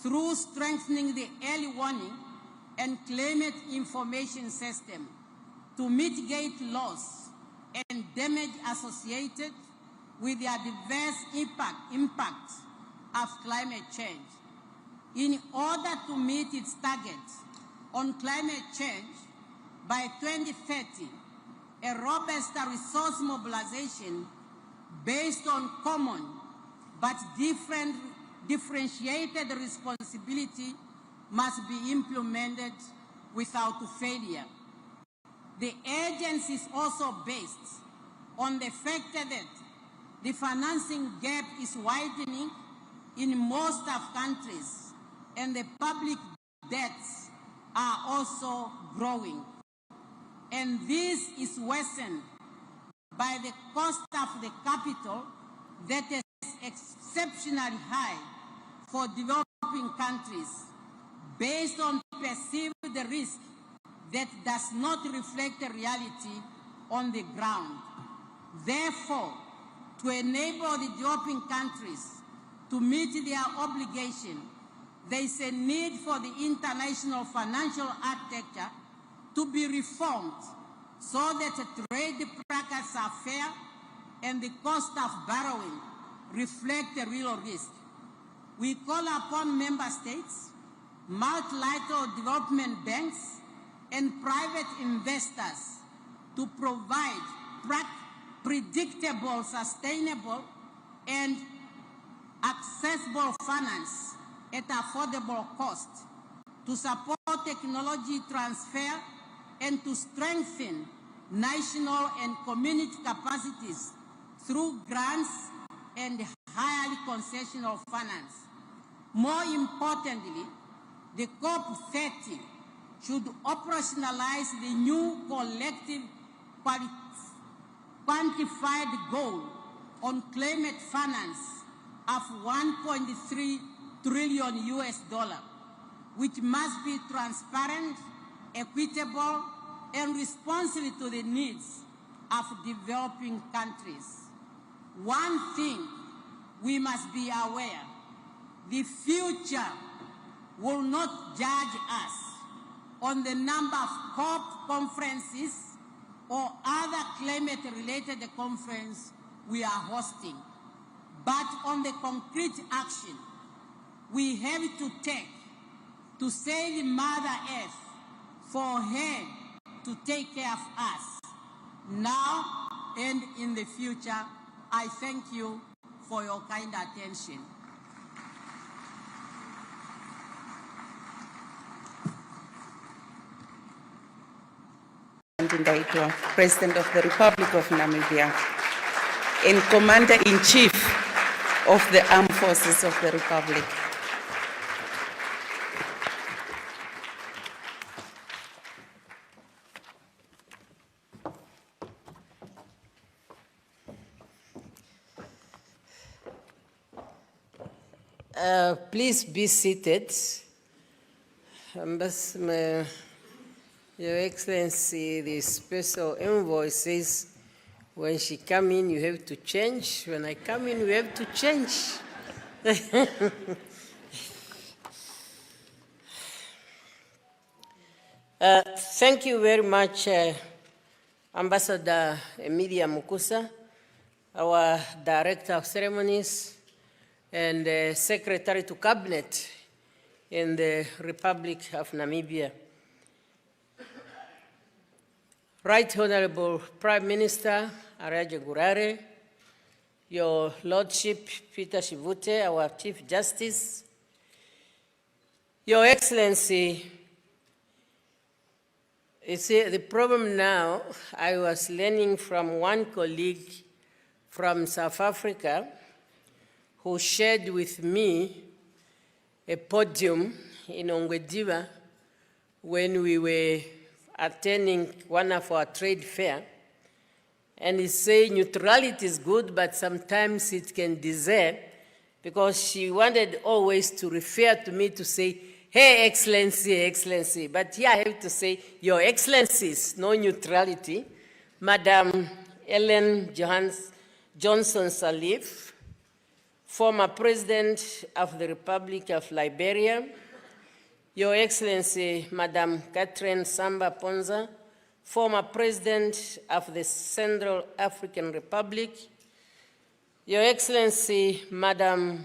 through strengthening the early warning and climate information system to mitigate loss and damage associated with the adverse impact of climate change. In order to meet its targets on climate change, by 2030, a robust resource mobilization based on common but differentiated responsibility must be implemented without failure. The urgency is also based on the fact that the financing gap is widening in most of countries, and the public debts are also growing. And this is worsened by the cost of the capital that is exceptionally high for developing countries based on perceived risk that does not reflect the reality on the ground. Therefore, to enable the developing countries to meet their obligation, there is a need for the international financial architecture to be reformed so that trade practices are fair and the cost of borrowing reflect the real risk. We call upon member states, multilateral development banks, and private investors to provide predictable, sustainable, and accessible finance at affordable cost to support technology transfer and to strengthen national and community capacities through grants and highly concessional finance. More importantly, the COP30 should operationalize the new collective quantified goal on climate finance of $1.3 trillion, which must be transparent, equitable, and responsive to the needs of developing countries. One thing we must be aware, the future will not judge us on the number of COP conferences or other climate-related conferences we are hosting, but on the concrete action we have to take to save Mother Earth for her to take care of us now and in the future. I thank you for your kind attention. Ndaitwa, President of the Republic of Namibia and Commander-in-Chief of the Armed Forces of the Republic. Please be seated. Your Excellency, the special envoy says when she come in, you have to change. When I come in, we have to change. Thank you very much, Ambassador Emilia Mukusa, our Director of Ceremonies, and Secretary to Cabinet in the Republic of Namibia. Right Honorable Prime Minister Araje Gurare, Your Lordship Peter Shivute, our Chief Justice, Your Excellency, you see, the problem now, I was learning from one colleague from South Africa who shared with me a podium in Ongwediva when we were attending one of our trade fair, and he said neutrality is good, but sometimes it can desert, because she wanted always to refer to me to say, hey, Excellency, Excellency. But here I have to say, Your Excellencies, no neutrality. Madam Ellen Johnson Sirleaf, former President of the Republic of Liberia, Your Excellency, Madam Catherine Samba Ponza, former President of the Central African Republic, Your Excellency, Madam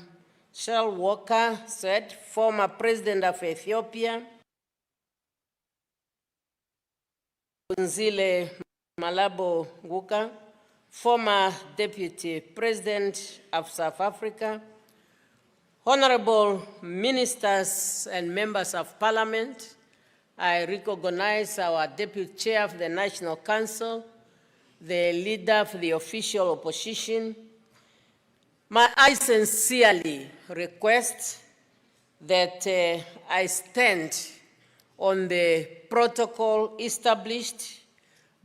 Charles Walker said, former President of Ethiopia, Nzile Malabo Nguka, former Deputy President of South Africa, Honorable ministers and members of parliament, I recognize our Deputy Chair of the National Council, the leader of the official opposition. I sincerely request that I stand on the protocol established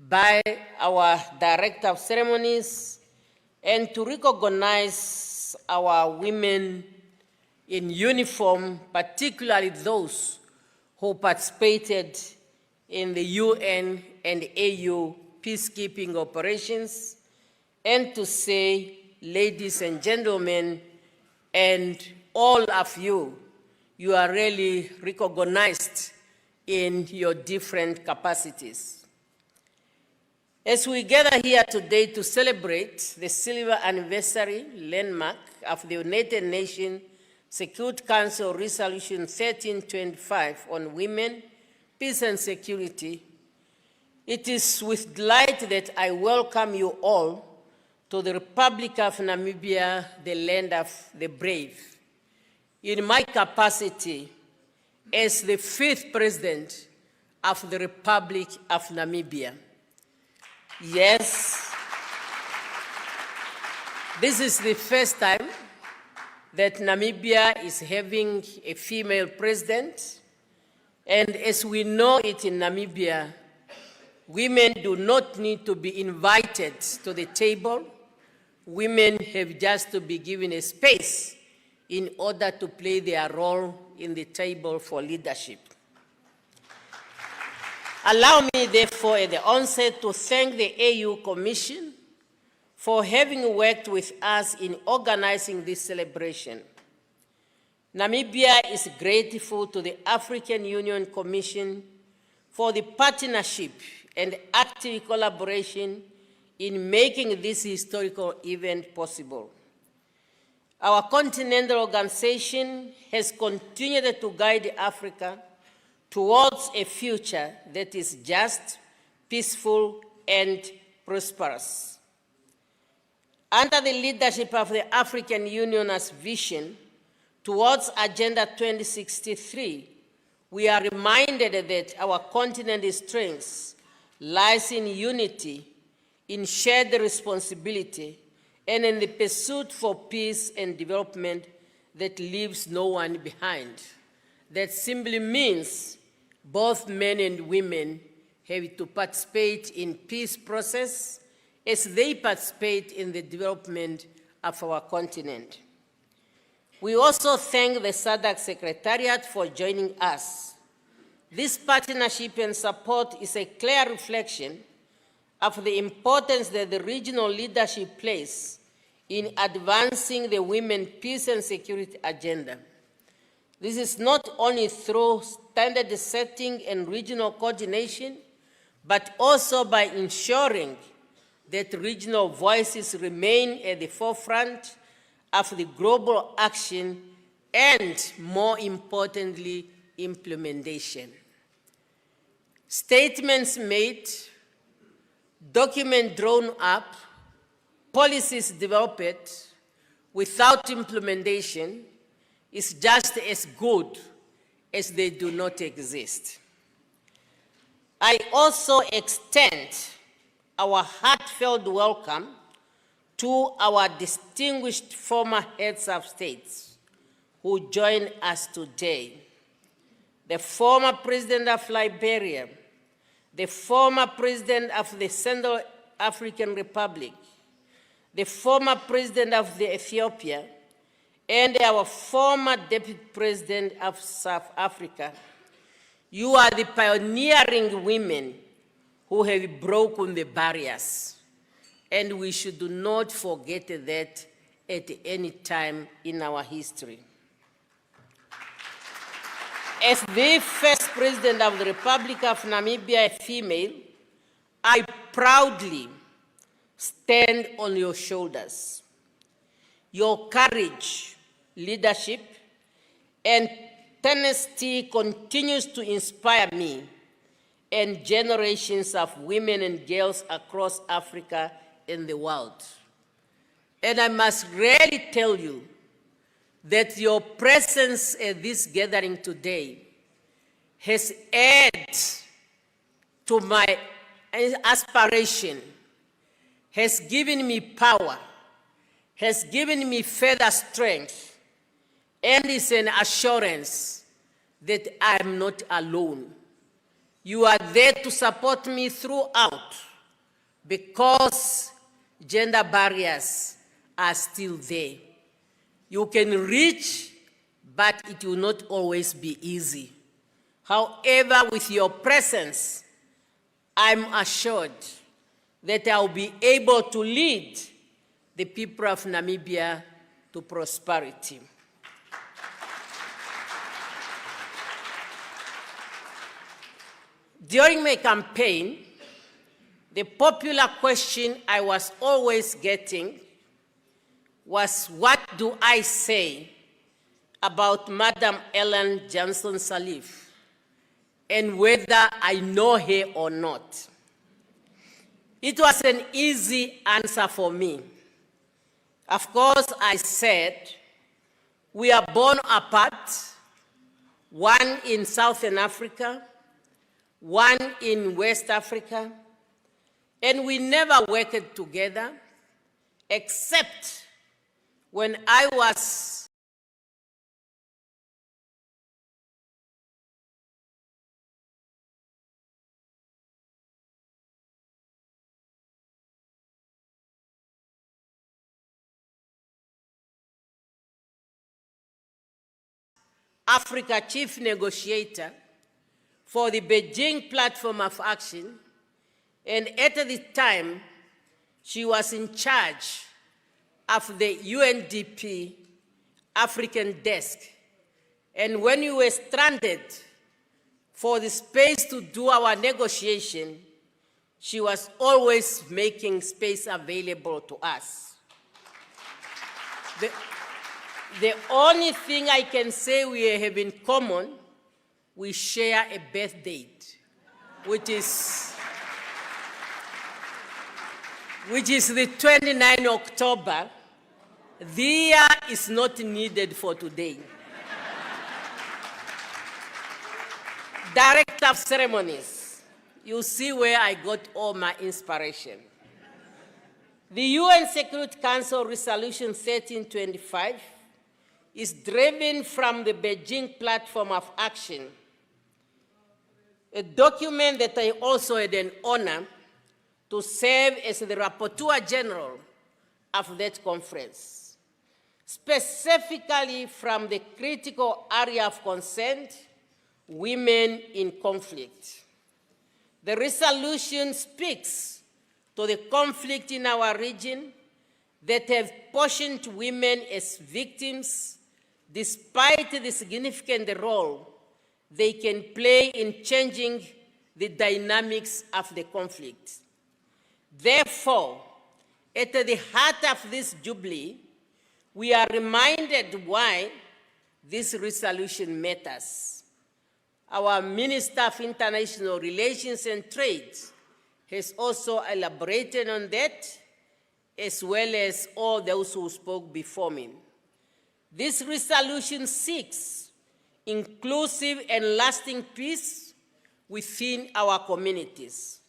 by our Director of Ceremonies and to recognize our women in uniform, particularly those who participated in the UN and AU peacekeeping operations, and to say, ladies and gentlemen, and all of you, you are really recognized in your different capacities. As we gather here today to celebrate the silver anniversary landmark of the United Nations Security Council Resolution 1325 on women, peace and security, it is with delight that I welcome you all to the Republic of Namibia, the land of the brave. In my capacity as the 5th President of the Republic of Namibia. Yes, this is the first time that Namibia is having a female president, and as we know it in Namibia, women do not need to be invited to the table. Women have just to be given a space in order to play their role in the table for leadership. Allow me, therefore, at the onset to thank the AU Commission for having worked with us in organizing this celebration. Namibia is grateful to the African Union Commission for the partnership and active collaboration in making this historical event possible. Our continental organization has continued to guide Africa towards a future that is just, peaceful, and prosperous. Under the leadership of the African Union's vision towards Agenda 2063, we are reminded that our continent's strength lies in unity, in shared responsibility, and in the pursuit for peace and development that leaves no one behind. That simply means both men and women have to participate in peace process as they participate in the development of our continent. We also thank the SADC Secretariat for joining us. This partnership and support is a clear reflection of the importance that the regional leadership plays in advancing the women peace and security agenda. This is not only through standard setting and regional coordination, but also by ensuring that regional voices remain at the forefront of the global action and, more importantly, implementation. Statements made, documents drawn up, policies developed without implementation is just as good as they do not exist. I also extend our heartfelt welcome to our distinguished former heads of states who join us today. The former President of Liberia, the former President of the Central African Republic, the former President of Ethiopia, and our former Deputy President of South Africa. You are the pioneering women who have broken the barriers, and we should not forget that at any time in our history. As the first President of the Republic of Namibia, a female, I proudly stand on your shoulders. Your courage, leadership, and tenacity continues to inspire me and generations of women and girls across Africa and the world. And I must really tell you that your presence at this gathering today has added to my aspiration, has given me power, has given me further strength, and is an assurance that I am not alone. You are there to support me throughout because gender barriers are still there. You can reach, but it will not always be easy. However, with your presence, I'm assured that I'll be able to lead the people of Namibia to prosperity. During my campaign, the popular question I was always getting was, what do I say about Madam Ellen Johnson Sirleaf and whether I know her or not? It was an easy answer for me. Of course, I said, we are born apart, one in Southern Africa, one in West Africa, and we never worked together except when I was Africa chief negotiator for the Beijing Platform of Action, and at the time, she was in charge of the UNDP African desk. And when we were stranded for the space to do our negotiation, she was always making space available to us. The only thing I can say we have in common, we share a birth date, which is the 29th October. The year is not needed for today. Director of ceremonies, you see where I got all my inspiration. The UN Security Council Resolution 1325 is driven from the Beijing Platform of Action, a document that I also had an honor to serve as the Rapporteur General of that conference, specifically from the critical area of concern, women in conflict. The resolution speaks to the conflict in our region that have positioned women as victims despite the significant role they can play in changing the dynamics of the conflict. Therefore, at the heart of this jubilee, we are reminded why this resolution matters. Our Minister of International Relations and Trade has also elaborated on that, as well as all those who spoke before me. This resolution seeks inclusive and lasting peace within our communities.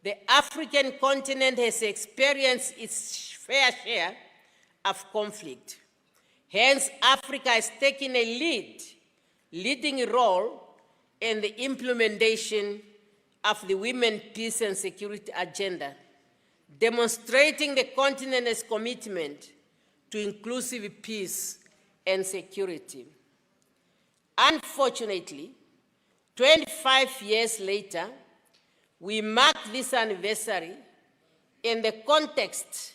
The African continent has experienced its fair share of conflict. Hence, Africa has taken a leading role in the implementation of the Women, Peace and Security Agenda, demonstrating the continent's commitment to inclusive peace and security. Unfortunately, 25 years later, we mark this anniversary in the context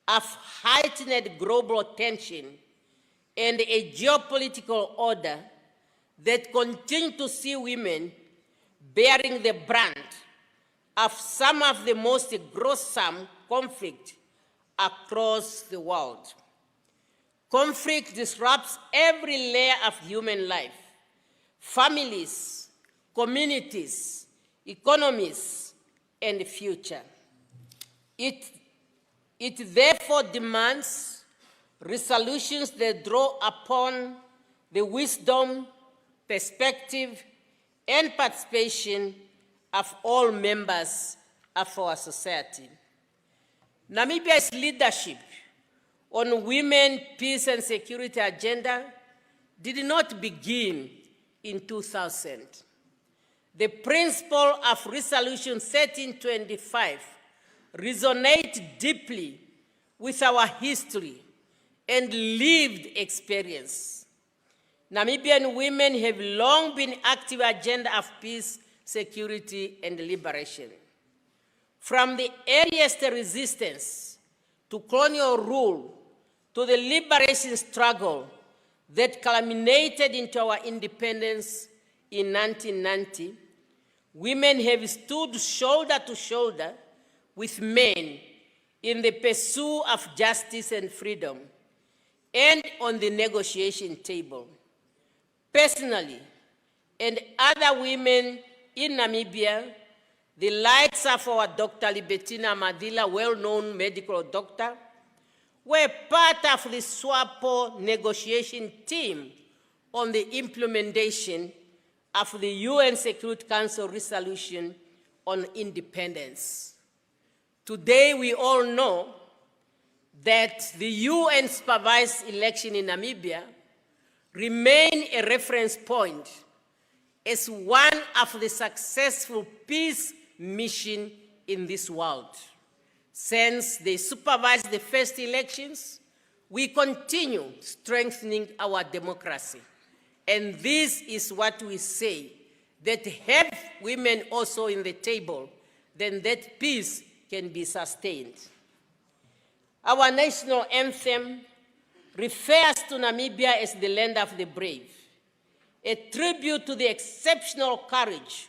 of heightened global tension and a geopolitical order that continue to see women bearing the brunt of some of the most gruesome conflict across the world. Conflict disrupts every layer of human life: families, communities, economies, and the future. It therefore demands resolutions that draw upon the wisdom, perspective, and participation of all members of our society. Namibia's leadership on women, peace, and security agenda did not begin in 2000. The principle of Resolution 1325 resonates deeply with our history and lived experience. Namibian women have long been active agenda of peace, security, and liberation. From the earliest resistance to colonial rule to the liberation struggle that culminated into our independence in 1990, women have stood shoulder to shoulder with men in the pursuit of justice and freedom and on the negotiation table. Personally, and other women in Namibia, the likes of our Dr. Libetina Madila, well-known medical doctor, were part of the SWAPO negotiation team on the implementation of the UN Security Council resolution on independence. Today, we all know that the UN-supervised election in Namibia remain a reference point as one of the successful peace missions in this world. Since they supervised the first elections, we continue strengthening our democracy. And this is what we say, that have women also in the table, then that peace can be sustained. Our national anthem refers to Namibia as the land of the brave, a tribute to the exceptional courage,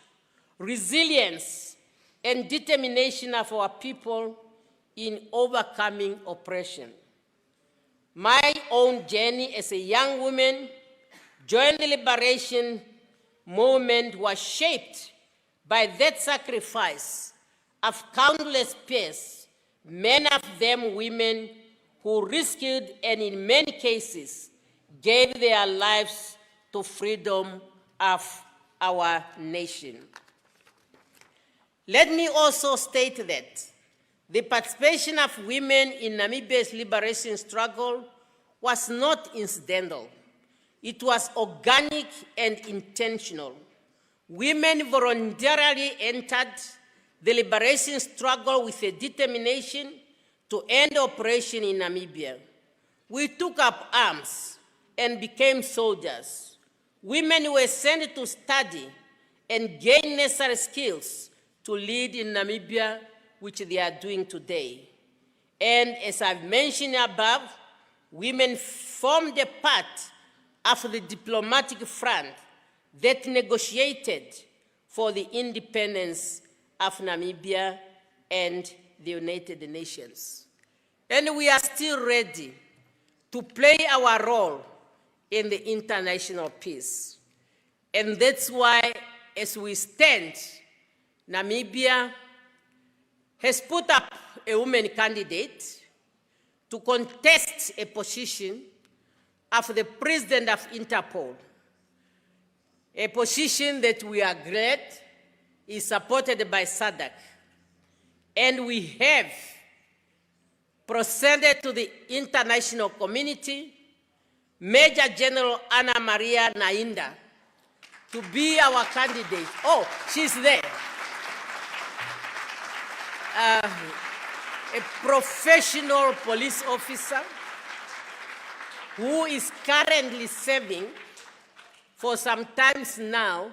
resilience, and determination of our people in overcoming oppression. My own journey as a young woman during the liberation movement was shaped by that sacrifice of countless peers, many of them women who rescued and in many cases gave their lives to freedom of our nation. Let me also state that the participation of women in Namibia's liberation struggle was not incidental. It was organic and intentional. Women voluntarily entered the liberation struggle with a determination to end oppression in Namibia. We took up arms and became soldiers. Women were sent to study and gain necessary skills to lead in Namibia, which they are doing today. And as I've mentioned above, women formed a part of the diplomatic front that negotiated for the independence of Namibia and the United Nations. And we are still ready to play our role in the international peace. And that's why, as we stand, Namibia has put up a woman candidate to contest a position of the president of Interpol, a position that we are glad is supported by SADC. And we have presented to the international community Major General Ana Maria Nainda to be our candidate. Oh, she's there. A professional police officer who is currently serving for some time now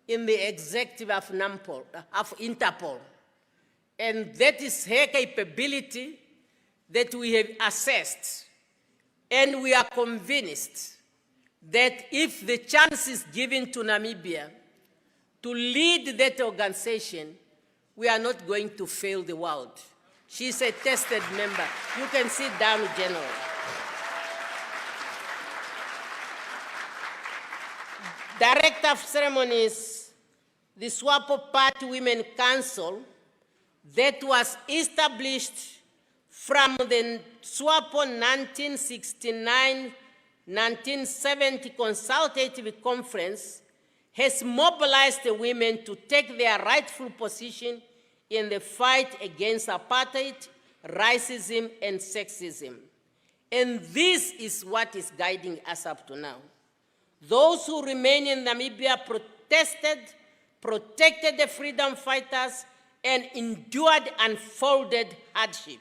in the executive of Interpol. And that is her capability that we have assessed. And we are convinced that if the chance is given to Namibia to lead that organization, we are not going to fail the world. She's a tested member. You can sit down, General. Director of Ceremonies, the SWAPO Party Women Council that was established from the SWAPO 1969-1970 Consultative Conference has mobilized the women to take their rightful position in the fight against apartheid, racism, and sexism. And this is what is guiding us up to now. Those who remain in Namibia protested, protected the freedom fighters, and endured unfolded hardship.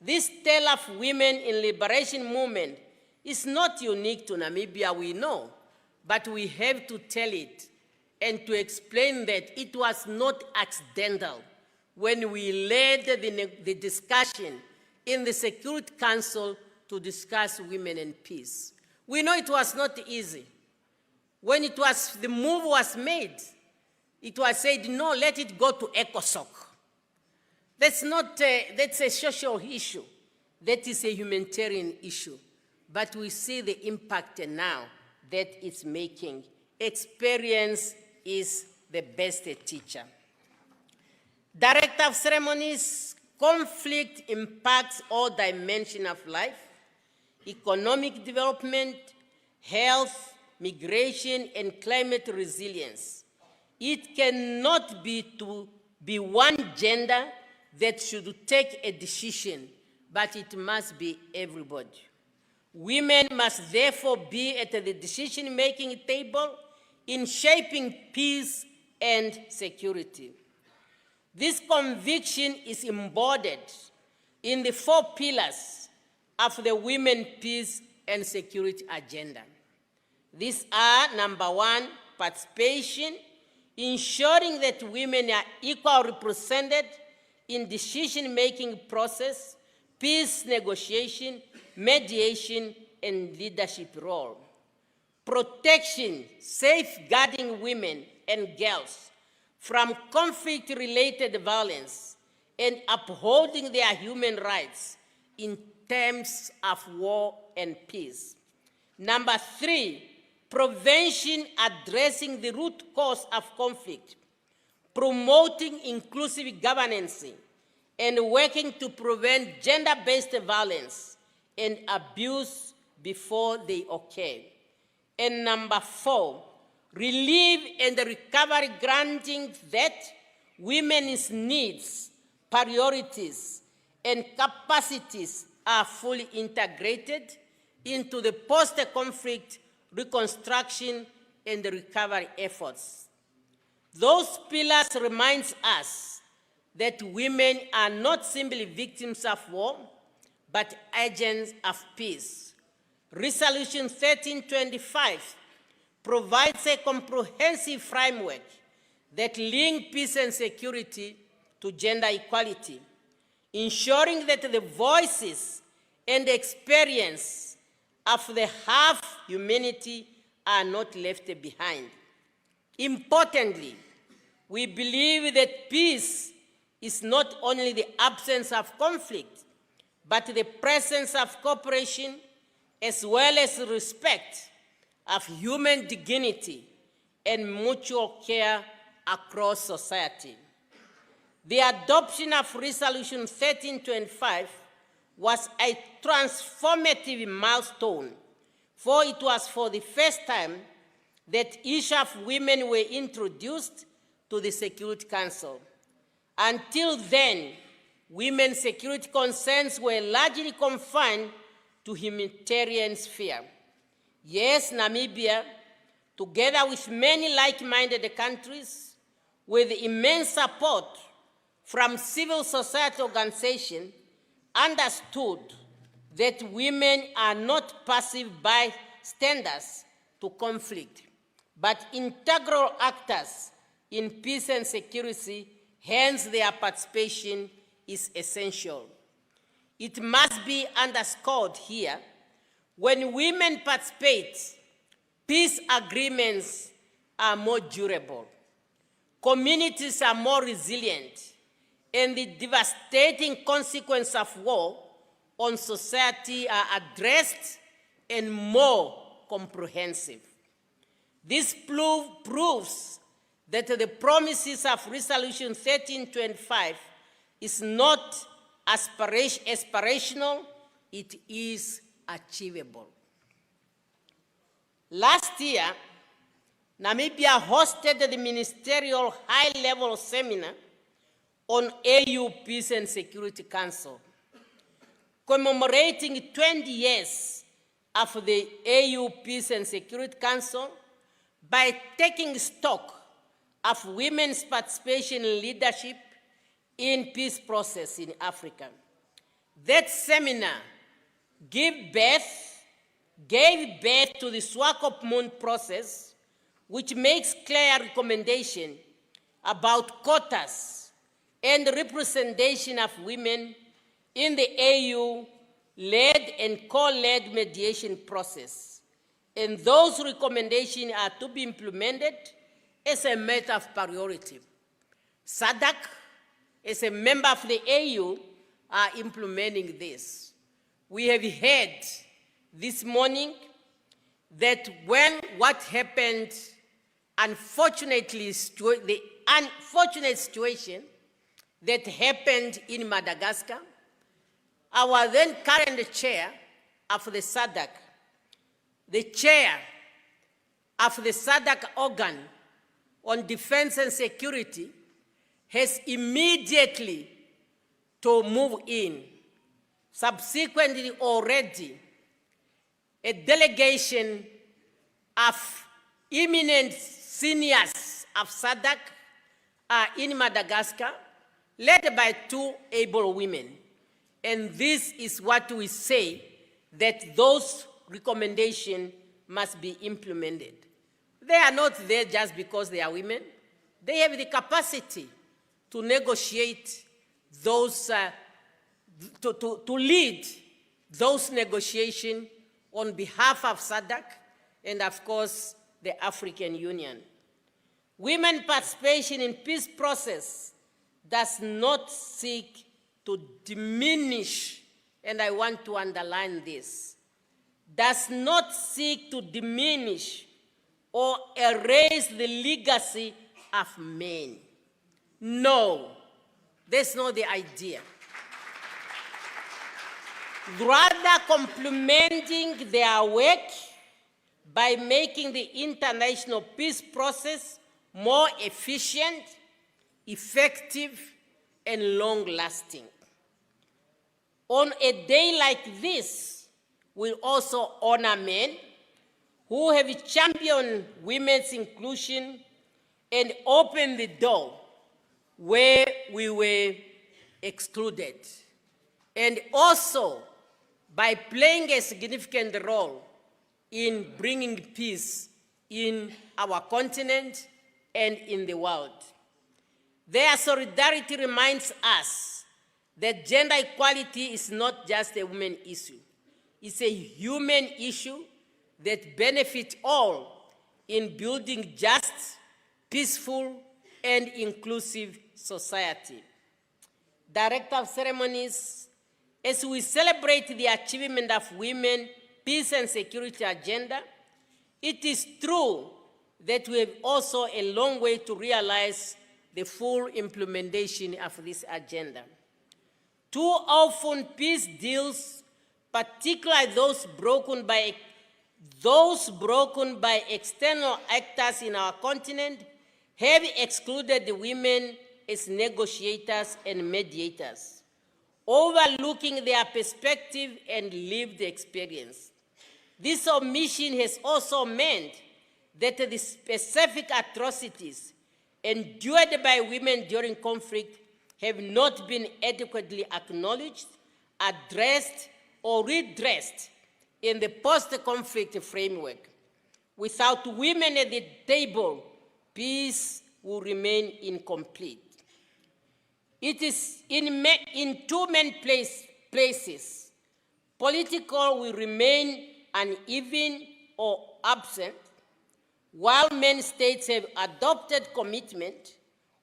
This tale of women in liberation movement is not unique to Namibia, we know, but we have to tell it and to explain that it was not accidental when we led the discussion in the Security Council to discuss women and peace. We know it was not easy. When the move was made, it was said, no, let it go to ECOSOC. That's a social issue. That is a humanitarian issue. But we see the impact now that it's making. Experience is the best teacher. Director of Ceremonies, conflict impacts all dimensions of life: economic development, health, migration, and climate resilience. It cannot be one gender that should take a decision, but it must be everybody. Women must therefore be at the decision-making table in shaping peace and security. This conviction is embodied in the 4 pillars of the Women, Peace, and Security agenda. These are, number 1, participation, ensuring that women are equally represented in decision-making process, peace negotiation, mediation, and leadership role. Protection, safeguarding women and girls from conflict-related violence and upholding their human rights in terms of war and peace. Number 3, prevention, addressing the root cause of conflict, promoting inclusive governance, and working to prevent gender-based violence and abuse before they occur. And number 4, relief and recovery, granting that women's needs, priorities, and capacities are fully integrated into the post-conflict reconstruction and recovery efforts. Those pillars remind us that women are not simply victims of war, but agents of peace. Resolution 1325 provides a comprehensive framework that links peace and security to gender equality, ensuring that the voices and experience of the half humanity are not left behind. Importantly, we believe that peace is not only the absence of conflict, but the presence of cooperation as well as respect of human dignity and mutual care across society. The adoption of Resolution 1325 was a transformative milestone, for it was for the first time that issues of women were introduced to the Security Council. Until then, women's security concerns were largely confined to humanitarian sphere. Yes, Namibia, together with many like-minded countries, with immense support from civil society organizations, understood that women are not passive bystanders to conflict, but integral actors in peace and security. Hence, their participation is essential. It must be underscored here, when women participate, peace agreements are more durable, communities are more resilient, and the devastating consequences of war on society are addressed and more comprehensive. This proves that the promises of Resolution 1325 is not aspirational, it is achievable. Last year, Namibia hosted the Ministerial High-Level Seminar on AU Peace and Security Council, commemorating 20 years of the AU Peace and Security Council by taking stock of women's participation in leadership in peace process in Africa. That seminar gave birth to the Swakopmund process, which makes clear recommendation about quotas and representation of women in the AU-led and co-led mediation process. And those recommendations are to be implemented as a matter of priority. SADC, as a member of the AU, are implementing this. We have heard this morning that when what happened, unfortunately, the unfortunate situation that happened in Madagascar, our then current chair of the SADC, the chair of the SADC organ on defense and security, has immediately to move in. Subsequently, already, a delegation of eminent seniors of SADC are in Madagascar, led by 2 able women. And this is what we say, that those recommendations must be implemented. They are not there just because they are women. They have the capacity to negotiate those, to lead those negotiations on behalf of SADC and, of course, the African Union. Women participation in peace process does not seek to diminish, and I want to underline this, does not seek to diminish or erase the legacy of men. No, that's not the idea. Rather, complementing their work by making the international peace process more efficient, effective, and long-lasting. On a day like this, we also honor men who have championed women's inclusion and opened the door where we were excluded, and also by playing a significant role in bringing peace in our continent and in the world. Their solidarity reminds us that gender equality is not just a women issue. It's a human issue that benefits all in building just, peaceful, and inclusive society. Director of Ceremonies, as we celebrate the achievement of women, peace and security agenda, it is true that we have also a long way to realize the full implementation of this agenda. Too often, peace deals, particularly those broken by external actors in our continent, have excluded the women as negotiators and mediators, overlooking their perspective and lived experience. This omission has also meant that the specific atrocities endured by women during conflict have not been adequately acknowledged, addressed, or redressed in the post-conflict framework. Without women at the table, peace will remain incomplete. It is in two main places. Political will remain uneven or absent, while many states have adopted commitment.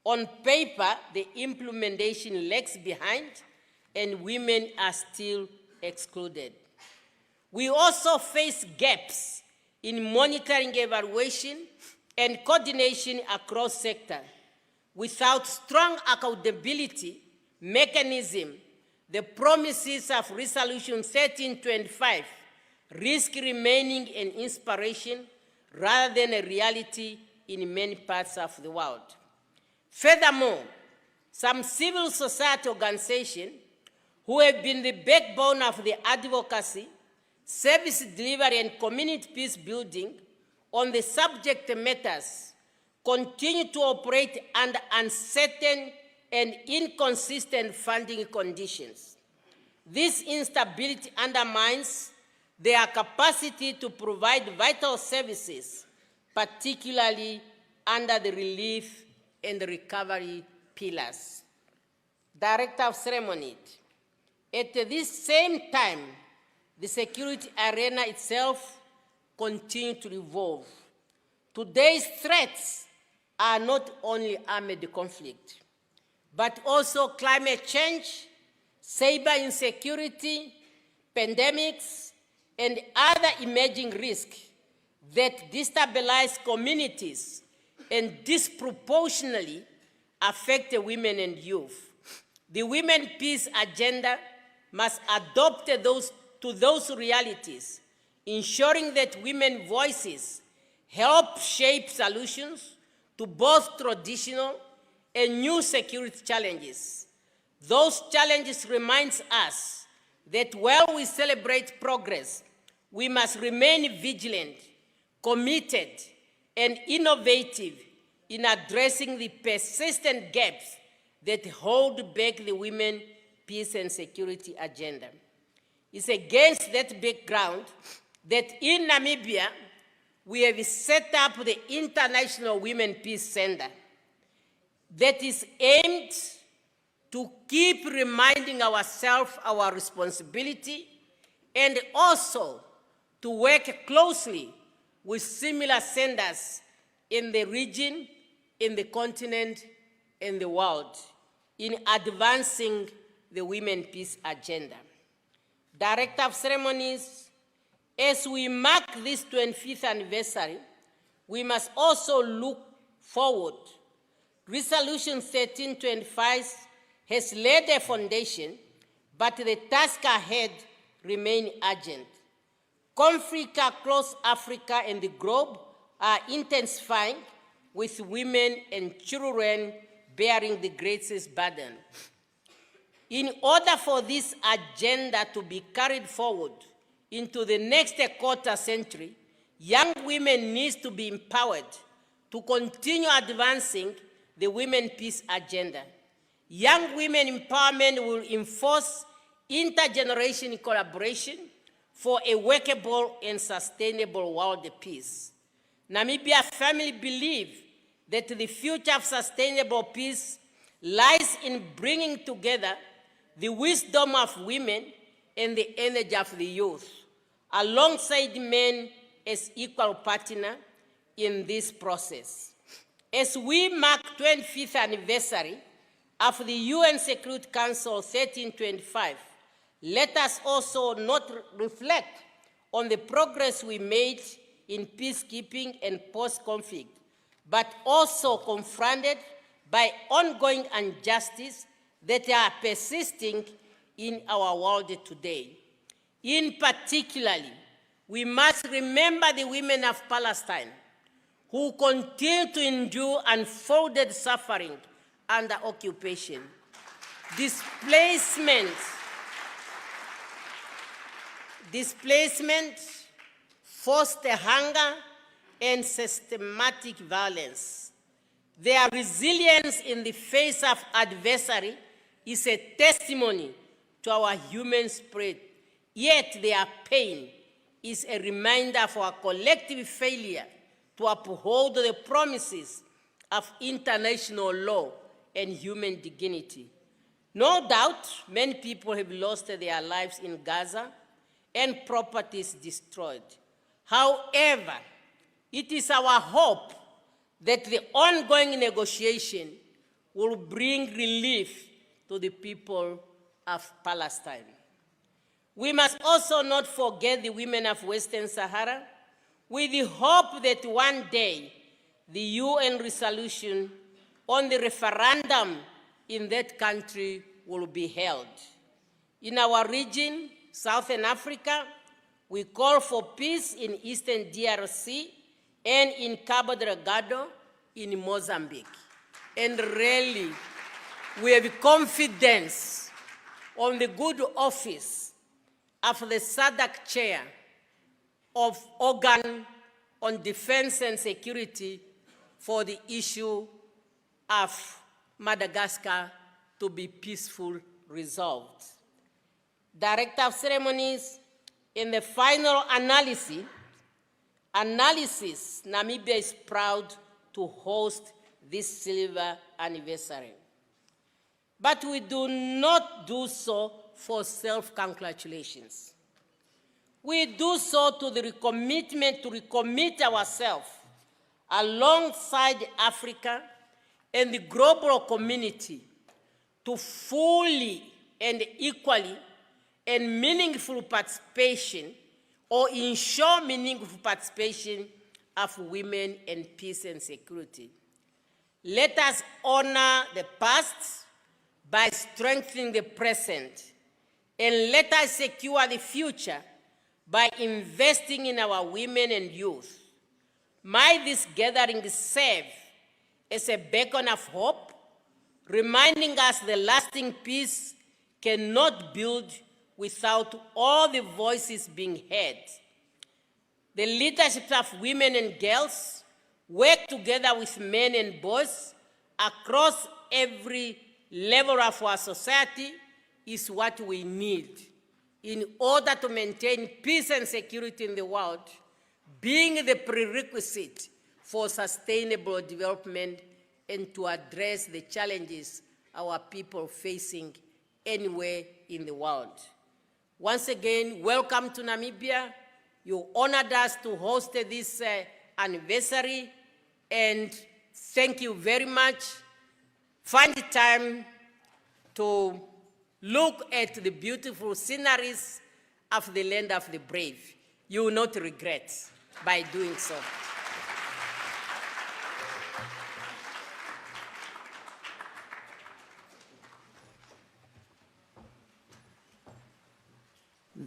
On paper, the implementation lags behind, and women are still excluded. We also face gaps in monitoring, evaluation, and coordination across sectors. Without strong accountability mechanism, the promises of Resolution 1325 risk remaining an inspiration rather than a reality in many parts of the world. Furthermore, some civil society organizations who have been the backbone of the advocacy, service delivery, and community peace building on the subject matters continue to operate under uncertain and inconsistent funding conditions. This instability undermines their capacity to provide vital services, particularly under the relief and recovery pillars. Director of Ceremony, at this same time, the security arena itself continues to evolve. Today's threats are not only armed conflict, but also climate change, cyber insecurity, pandemics, and other emerging risks that destabilize communities and disproportionately affect the women and youth. The Women Peace Agenda must adopt those realities, ensuring that women's voices help shape solutions to both traditional and new security challenges. Those challenges remind us that while we celebrate progress, we must remain vigilant, committed, and innovative in addressing the persistent gaps that hold back the women, peace, and security agenda. It's against that background that in Namibia, we have set up the International Women Peace Center that is aimed to keep reminding ourselves our responsibility and also to work closely with similar centers in the region, in the continent, and the world in advancing the Women Peace Agenda. Director of Ceremonies, as we mark this 25th anniversary, we must also look forward. Resolution 1325 has laid a foundation, but the task ahead remains urgent. Conflict across Africa and the globe are intensifying, with women and children bearing the greatest burden. In order for this agenda to be carried forward into the next quarter century, young women need to be empowered to continue advancing the Women Peace Agenda. Young women empowerment will enforce intergenerational collaboration for a workable and sustainable world peace. Namibia family believe that the future of sustainable peace lies in bringing together the wisdom of women and the energy of the youth, alongside men as equal partner in this process. As we mark 25th anniversary of the UN Security Council 1325, let us also not reflect on the progress we made in peacekeeping and post-conflict, but also confronted by ongoing injustice that are persisting in our world today. In particular, we must remember the women of Palestine who continue to endure unfolded suffering under occupation, displacement, forced hunger, and systematic violence. Their resilience in the face of adversity is a testimony to our human spirit, yet their pain is a reminder of our collective failure to uphold the promises of international law and human dignity. No doubt, many people have lost their lives in Gaza and properties destroyed. However, it is our hope that the ongoing negotiation will bring relief to the people of Palestine. We must also not forget the women of Western Sahara, with the hope that one day the UN resolution on the referendum in that country will be held. In our region, Southern Africa, we call for peace in Eastern DRC and in Cabo Delgado in Mozambique. And really, we have confidence on the good office of the SADC chair of organ on defense and security for the issue of Madagascar to be peaceful resolved. Director of Ceremonies, in the final analysis, Namibia is proud to host this silver anniversary. But we do not do so for self-congratulations. We do so to the recommitment to recommit ourselves alongside Africa and the global community to fully and equally and meaningful participation, or ensure meaningful participation of women in peace and security. Let us honor the past by strengthening the present, and let us secure the future by investing in our women and youth. May this gathering serve as a beacon of hope, reminding us the lasting peace cannot build without all the voices being heard. The leadership of women and girls work together with men and boys across every level of our society is what we need in order to maintain peace and security in the world, being the prerequisite for sustainable development and to address the challenges our people facing anywhere in the world. Once again, welcome to Namibia. You honored us to host this anniversary, and thank you very much. Find the time to look at the beautiful sceneries of the land of the brave. You will not regret by doing so.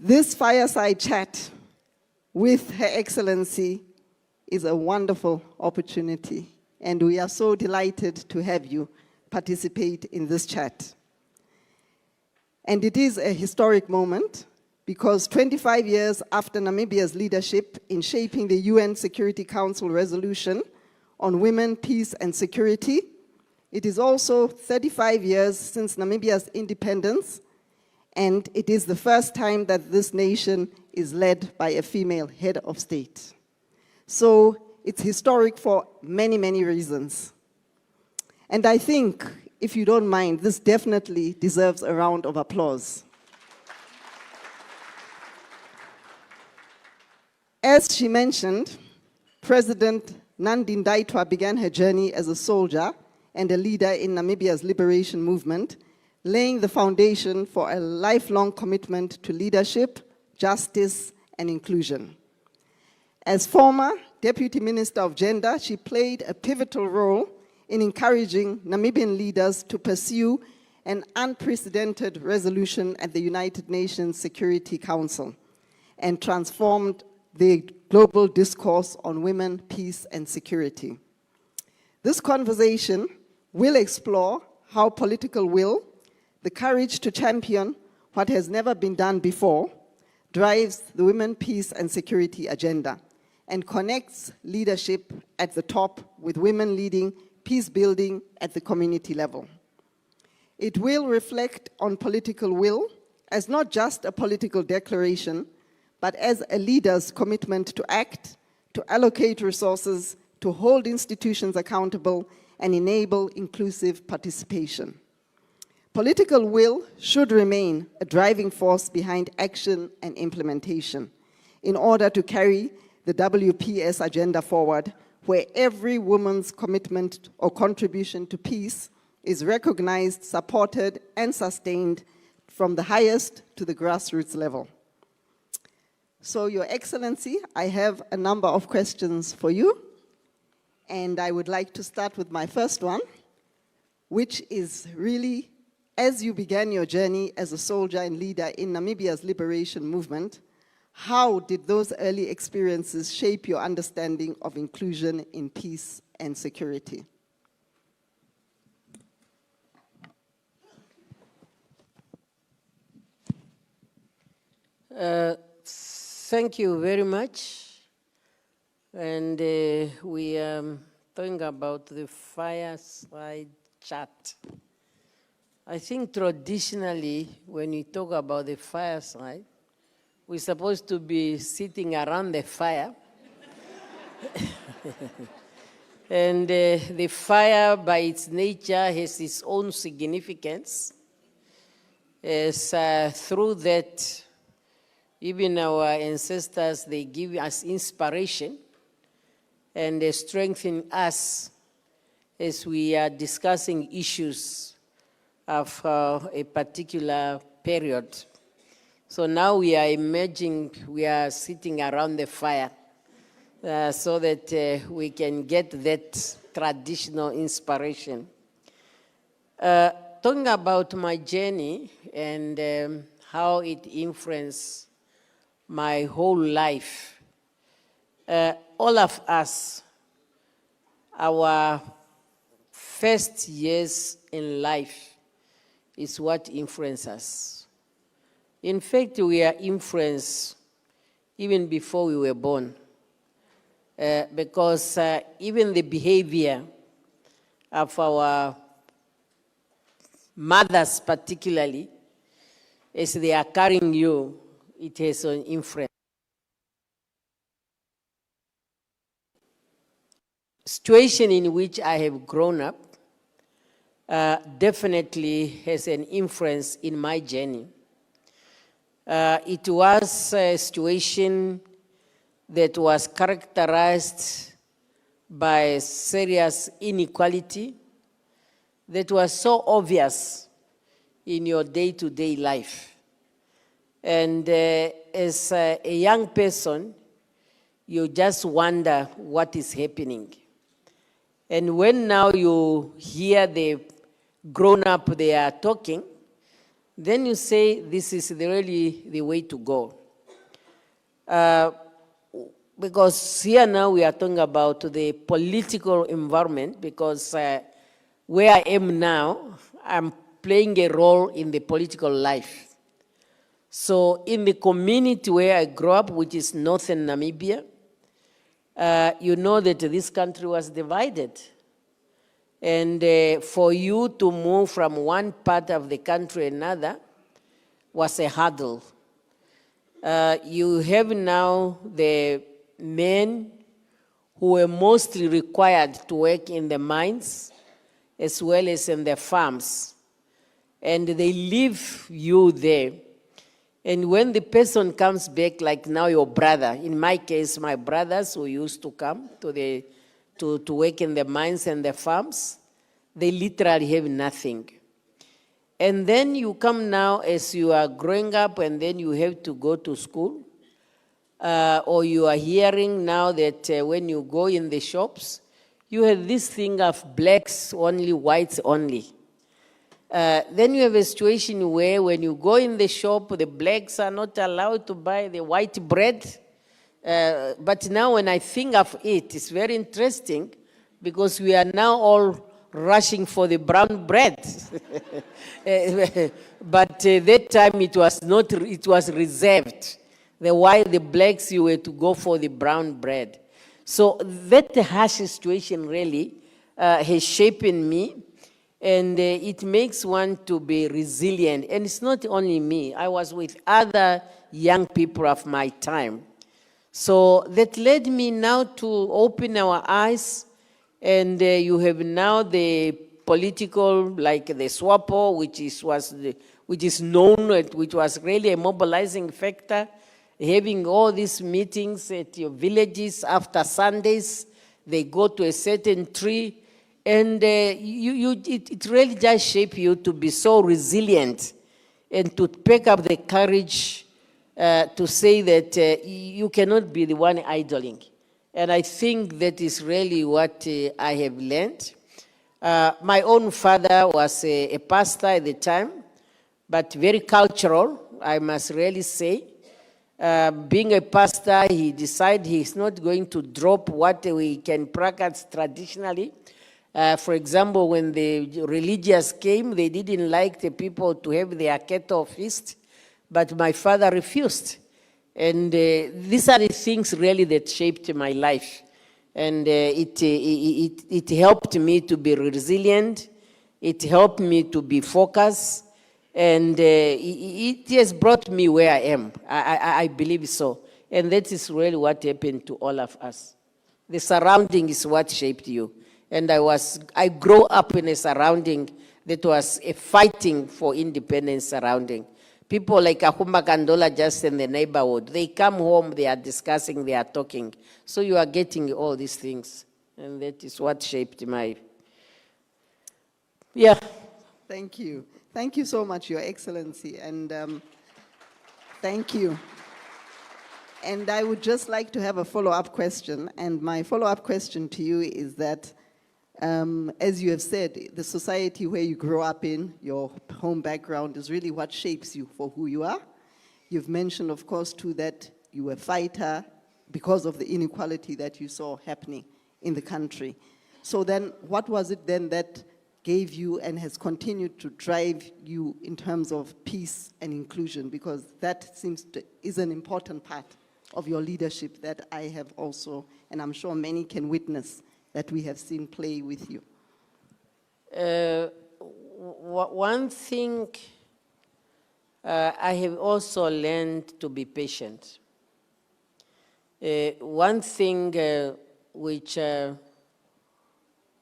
This fireside chat with Her Excellency is a wonderful opportunity, and we are so delighted to have you participate in this chat. And it is a historic moment because 25 years after Namibia's leadership in shaping the UN Security Council resolution on women, peace, and security, it is also 35 years since Namibia's independence, and it is the first time that this nation is led by a female head of state. So it's historic for many, many reasons. And I think, if you don't mind, this definitely deserves a round of applause. As she mentioned, President Nandi Ndaitwah began her journey as a soldier and a leader in Namibia's liberation movement, laying the foundation for a lifelong commitment to leadership, justice, and inclusion. As former Deputy Minister of Gender, she played a pivotal role in encouraging Namibian leaders to pursue an unprecedented resolution at the United Nations Security Council and transformed the global discourse on women, peace, and security. This conversation will explore how political will, the courage to champion what has never been done before, drives the women, peace, and security agenda and connects leadership at the top with women leading peace building at the community level. It will reflect on political will as not just a political declaration, but as a leader's commitment to act, to allocate resources, to hold institutions accountable, and enable inclusive participation. Political will should remain a driving force behind action and implementation in order to carry the WPS agenda forward, where every woman's commitment or contribution to peace is recognized, supported, and sustained from the highest to the grassroots level. So, Your Excellency, I have a number of questions for you, and I would like to start with my first one, which is really as you began your journey as a soldier and leader in Namibia's liberation movement, how did those early experiences shape your understanding of inclusion in peace and security? Thank you very much. And we are talking about the fireside chat. I think traditionally, when we talk about the fireside, we're supposed to be sitting around the fire. And the fire, by its nature, has its own significance. As through that, even our ancestors, they give us inspiration and they strengthen us as we are discussing issues of a particular period. So now we are emerging, we are sitting around the fire so that we can get that traditional inspiration. Talking about my journey and how it influenced my whole life. All of us, our first years in life is what influences us. In fact, we are influenced even before we were born, because even the behavior of our mothers particularly, as they are carrying you, it has an influence. Situation in which I have grown up definitely has an influence in my journey. It was a situation that was characterized by serious inequality that was so obvious in your day-to-day life. And as a young person, you just wonder what is happening. And when now you hear the grown-up, they are talking, then you say, this is really the way to go. Because here now we are talking about the political environment, because where I am now, I'm playing a role in the political life. So in the community where I grew up, which is northern Namibia, you know that this country was divided. And for you to move from one part of the country to another was a hurdle. You have now the men who were mostly required to work in the mines as well as in the farms. And they leave you there. And when the person comes back, like now your brother, in my case, my brothers who used to come to work in the mines and the farms, they literally have nothing. And then you come now as you are growing up and then you have to go to school, or you are hearing now that when you go in the shops, you have this thing of blacks only, whites only. Then you have a situation where when you go in the shop, the blacks are not allowed to buy the white bread. But now when I think of it, it's very interesting because we are now all rushing for the brown bread. But that time it was not, it was reserved. The blacks, you were to go for the brown bread. So that harsh situation really has shaped me. And it makes one to be resilient. And it's not only me. I was with other young people of my time. So that led me now to open our eyes. And you have now the political, like the SWAPO, which is known, which was really a mobilizing factor, having all these meetings at your villages after Sundays. They go to a certain tree. And it really does shape you to be so resilient and to pick up the courage to say that you cannot be the one idling. And I think that is really what I have learned. My own father was a pastor at the time, but very cultural, I must really say. Being a pastor, he decided he's not going to drop what we can practice traditionally. For example, when the religious came, they didn't like the people to have their kettle feast, but my father refused. And these are the things really that shaped my life. And it helped me to be resilient. It helped me to be focused. And it has brought me where I am. I believe so. And that is really what happened to all of us. The surrounding is what shaped you. And I grew up in a surrounding that was a fighting for independence surrounding. People like Akumba Kandola just in the neighborhood, they come home, they are discussing, they are talking. So you are getting all these things. And that is what shaped my, yeah. Thank you. Thank you so much, Your Excellency. And thank you. And I would just like to have a follow-up question. And my follow-up question to you is that, as you have said, the society where you grow up in, your home background is really what shapes you for who you are. You've mentioned, of course, too, that you were a fighter because of the inequality that you saw happening in the country. So then, what was it then that gave you and has continued to drive you in terms of peace and inclusion? Because that is an important part of your leadership that I have also, and I'm sure many can witness, that we have seen play with you. One thing I have also learned to be patient. One thing which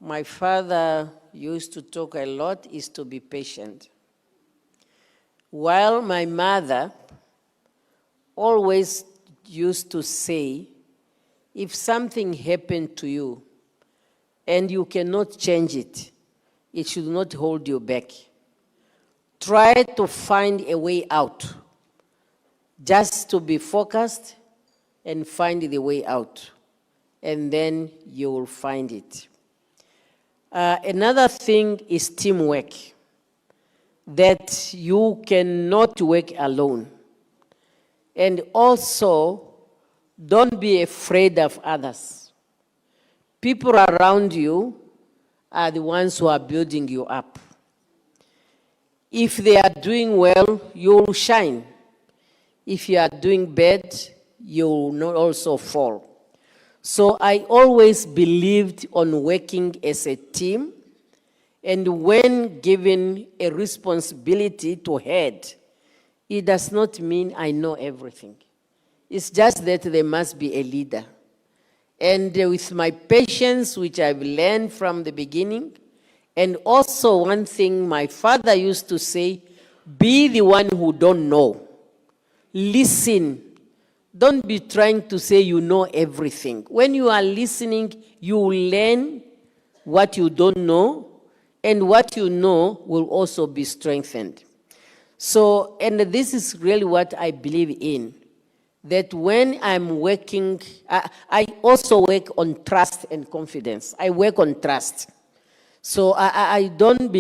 my father used to talk a lot is to be patient. While my mother always used to say, if something happened to you and you cannot change it, it should not hold you back. Try to find a way out. Just to be focused and find the way out. And then you will find it. Another thing is teamwork. That you cannot work alone. And also, don't be afraid of others. People around you are the ones who are building you up. If they are doing well, you will shine. If you are doing bad, you will not also fall. So I always believed on working as a team, and when given a responsibility to head, it does not mean I know everything. It's just that there must be a leader. And with my patience, which I've learned from the beginning, and also one thing my father used to say, be the one who don't know. Listen. Don't be trying to say you know everything. When you are listening, you will learn what you don't know, and what you know will also be strengthened. So, and this is really what I believe in. That when I'm working, I also work on trust and confidence. I work on trust. So I don't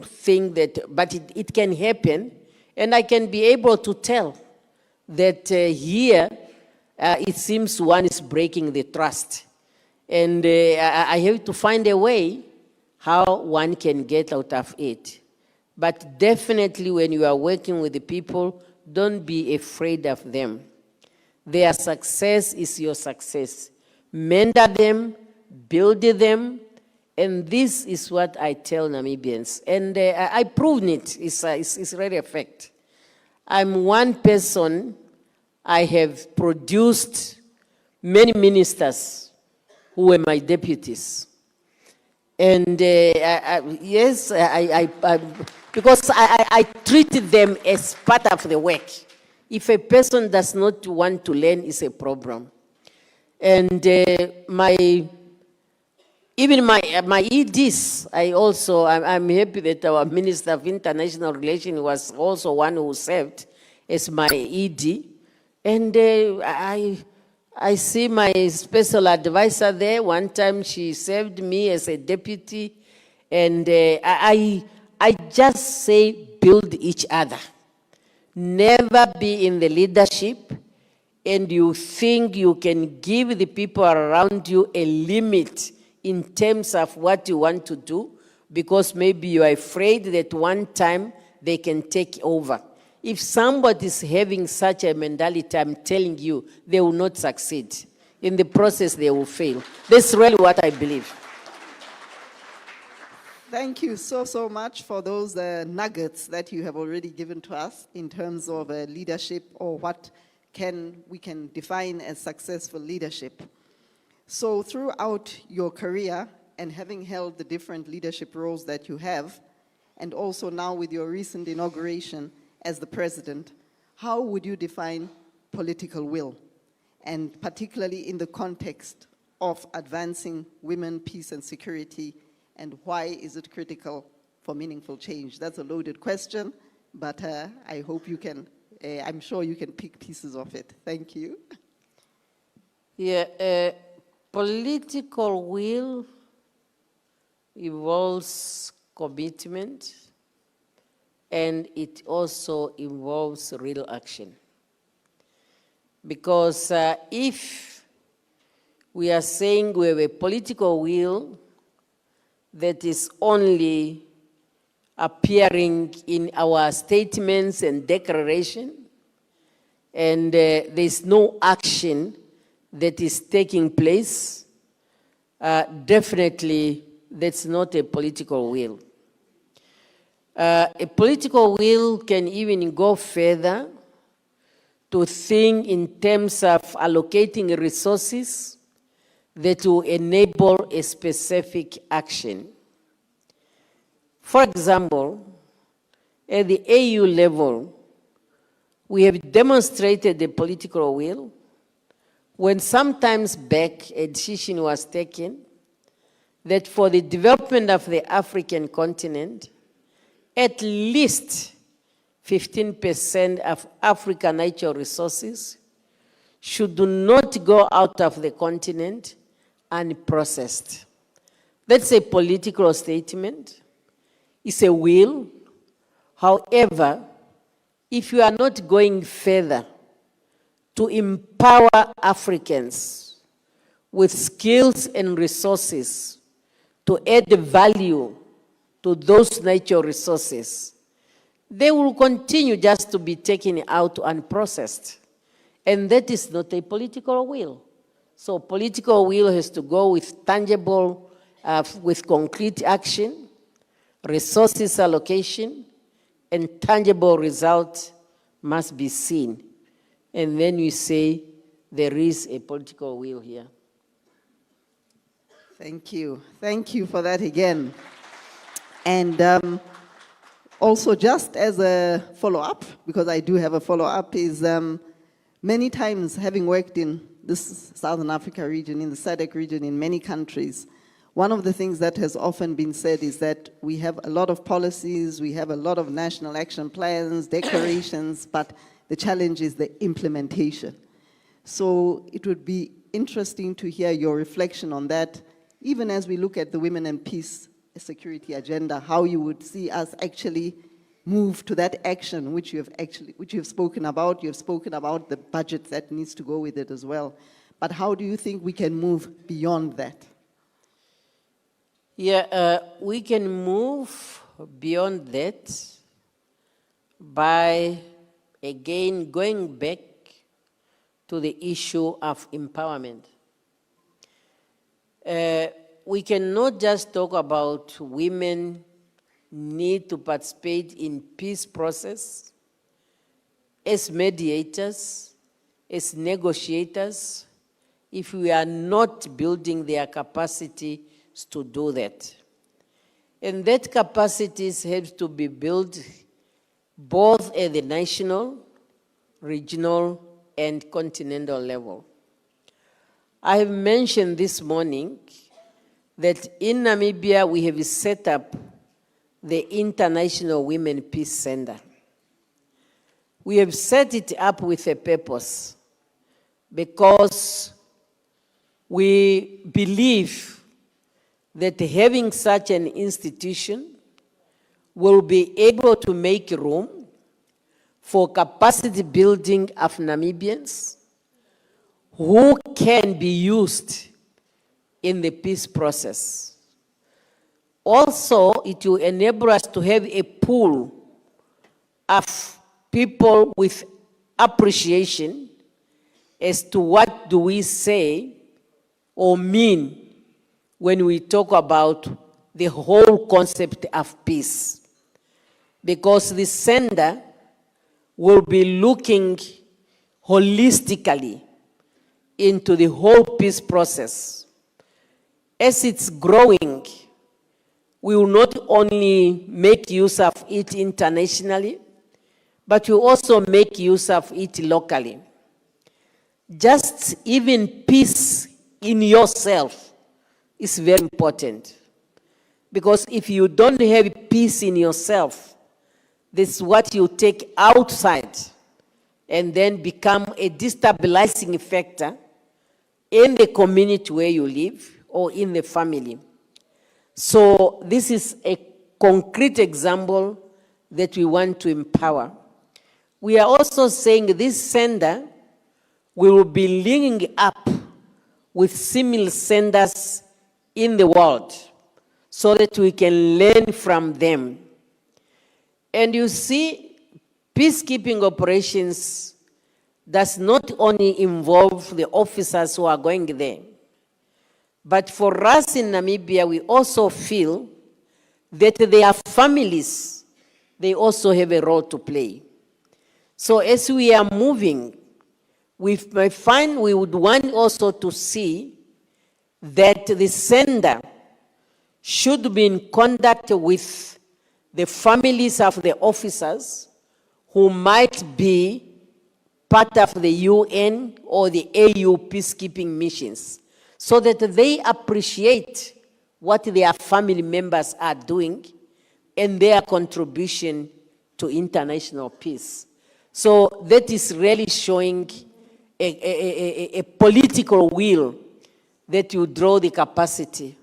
think that, but it can happen, and I can be able to tell that here it seems one is breaking the trust. And I have to find a way how one can get out of it. But definitely when you are working with the people, don't be afraid of them. Their success is your success. Mentor them, build them, and this is what I tell Namibians. And I proved it. It's really a fact. I'm one person. I have produced many ministers who were my deputies. And yes, because I treated them as part of the work. If a person does not want to learn, it's a problem. And even my EDs, I'm happy that our Minister of International Relations was also one who served as my ED. And I see my special advisor there. One time she served me as a deputy And I just say build each other. Never be in the leadership and you think you can give the people around you a limit in terms of what you want to do, because maybe you are afraid that one time they can take over. If somebody is having such a mentality, I'm telling you, they will not succeed. In the process, they will fail. That's really what I believe. Thank you so much for those nuggets that you have already given to us in terms of leadership, or what we can define as successful leadership. So throughout your career, and having held the different leadership roles that you have, and also now with your recent inauguration as the president, how would you define political will? And particularly in the context of advancing women, peace and security, and why is it critical for meaningful change? That's a loaded question, but I hope you can, I'm sure you can pick pieces of it. Thank you. Yeah, political will involves commitment, and it also involves real action. Because if we are saying we have a political will that is only appearing in our statements and declaration, and there's no action that is taking place, definitely that's not a political will. A political will can even go further to think in terms of allocating resources that will enable a specific action. For example, at the AU level, we have demonstrated the political will when sometimes back a decision was taken that for the development of the African continent, at least 15% of African natural resources should not go out of the continent unprocessed. That's a political statement. It's a will. However, if you are not going further to empower Africans with skills and resources to add value to those natural resources, they will continue just to be taken out unprocessed. And that is not a political will. So political will has to go with tangible, with concrete action, resources allocation, and tangible results must be seen. And then you say there is a political will here. Thank you. Thank you for that again. And also, just as a follow-up, because I do have a follow-up, is many times having worked in this Southern Africa region, in the SADC region, in many countries, one of the things that has often been said is that we have a lot of policies, we have a lot of national action plans, declarations, but the challenge is the implementation. So it would be interesting to hear your reflection on that, even as we look at the Women and Peace Security agenda, how you would see us actually move to that action which you have spoken about. You have spoken about the budget that needs to go with it as well. But how do you think we can move beyond that? Yeah, we can move beyond that by, again, going back to the issue of empowerment. We cannot just talk about women need to participate in peace process as mediators, as negotiators, if we are not building their capacity to do that. And that capacities have to be built both at the national, regional, and continental level. I have mentioned this morning that in Namibia we have set up the International Women Peace Center. We have set it up with a purpose because we believe that having such an institution will be able to make room for capacity building of Namibians who can be used in the peace process. Also, it will enable us to have a pool of people with appreciation as to what do we say or mean when we talk about the whole concept of peace. Because the sender will be looking holistically into the whole peace process. As it's growing, we will not only make use of it internationally, but we also make use of it locally. Just even peace in yourself is very important. Because if you don't have peace in yourself, this is what you take outside and then become a destabilizing factor in the community where you live or in the family. So this is a concrete example that we want to empower. We are also saying this sender will be linking up with similar senders in the world so that we can learn from them. And you see, peacekeeping operations does not only involve the officers who are going there, but for us in Namibia, we also feel that their families, they also have a role to play. So as we are moving, we would want also to see that the sender should be in contact with the families of the officers who might be part of the UN or the AU peacekeeping missions, so that they appreciate what their family members are doing and their contribution to international peace. So that is really showing a political will that you draw the capacity.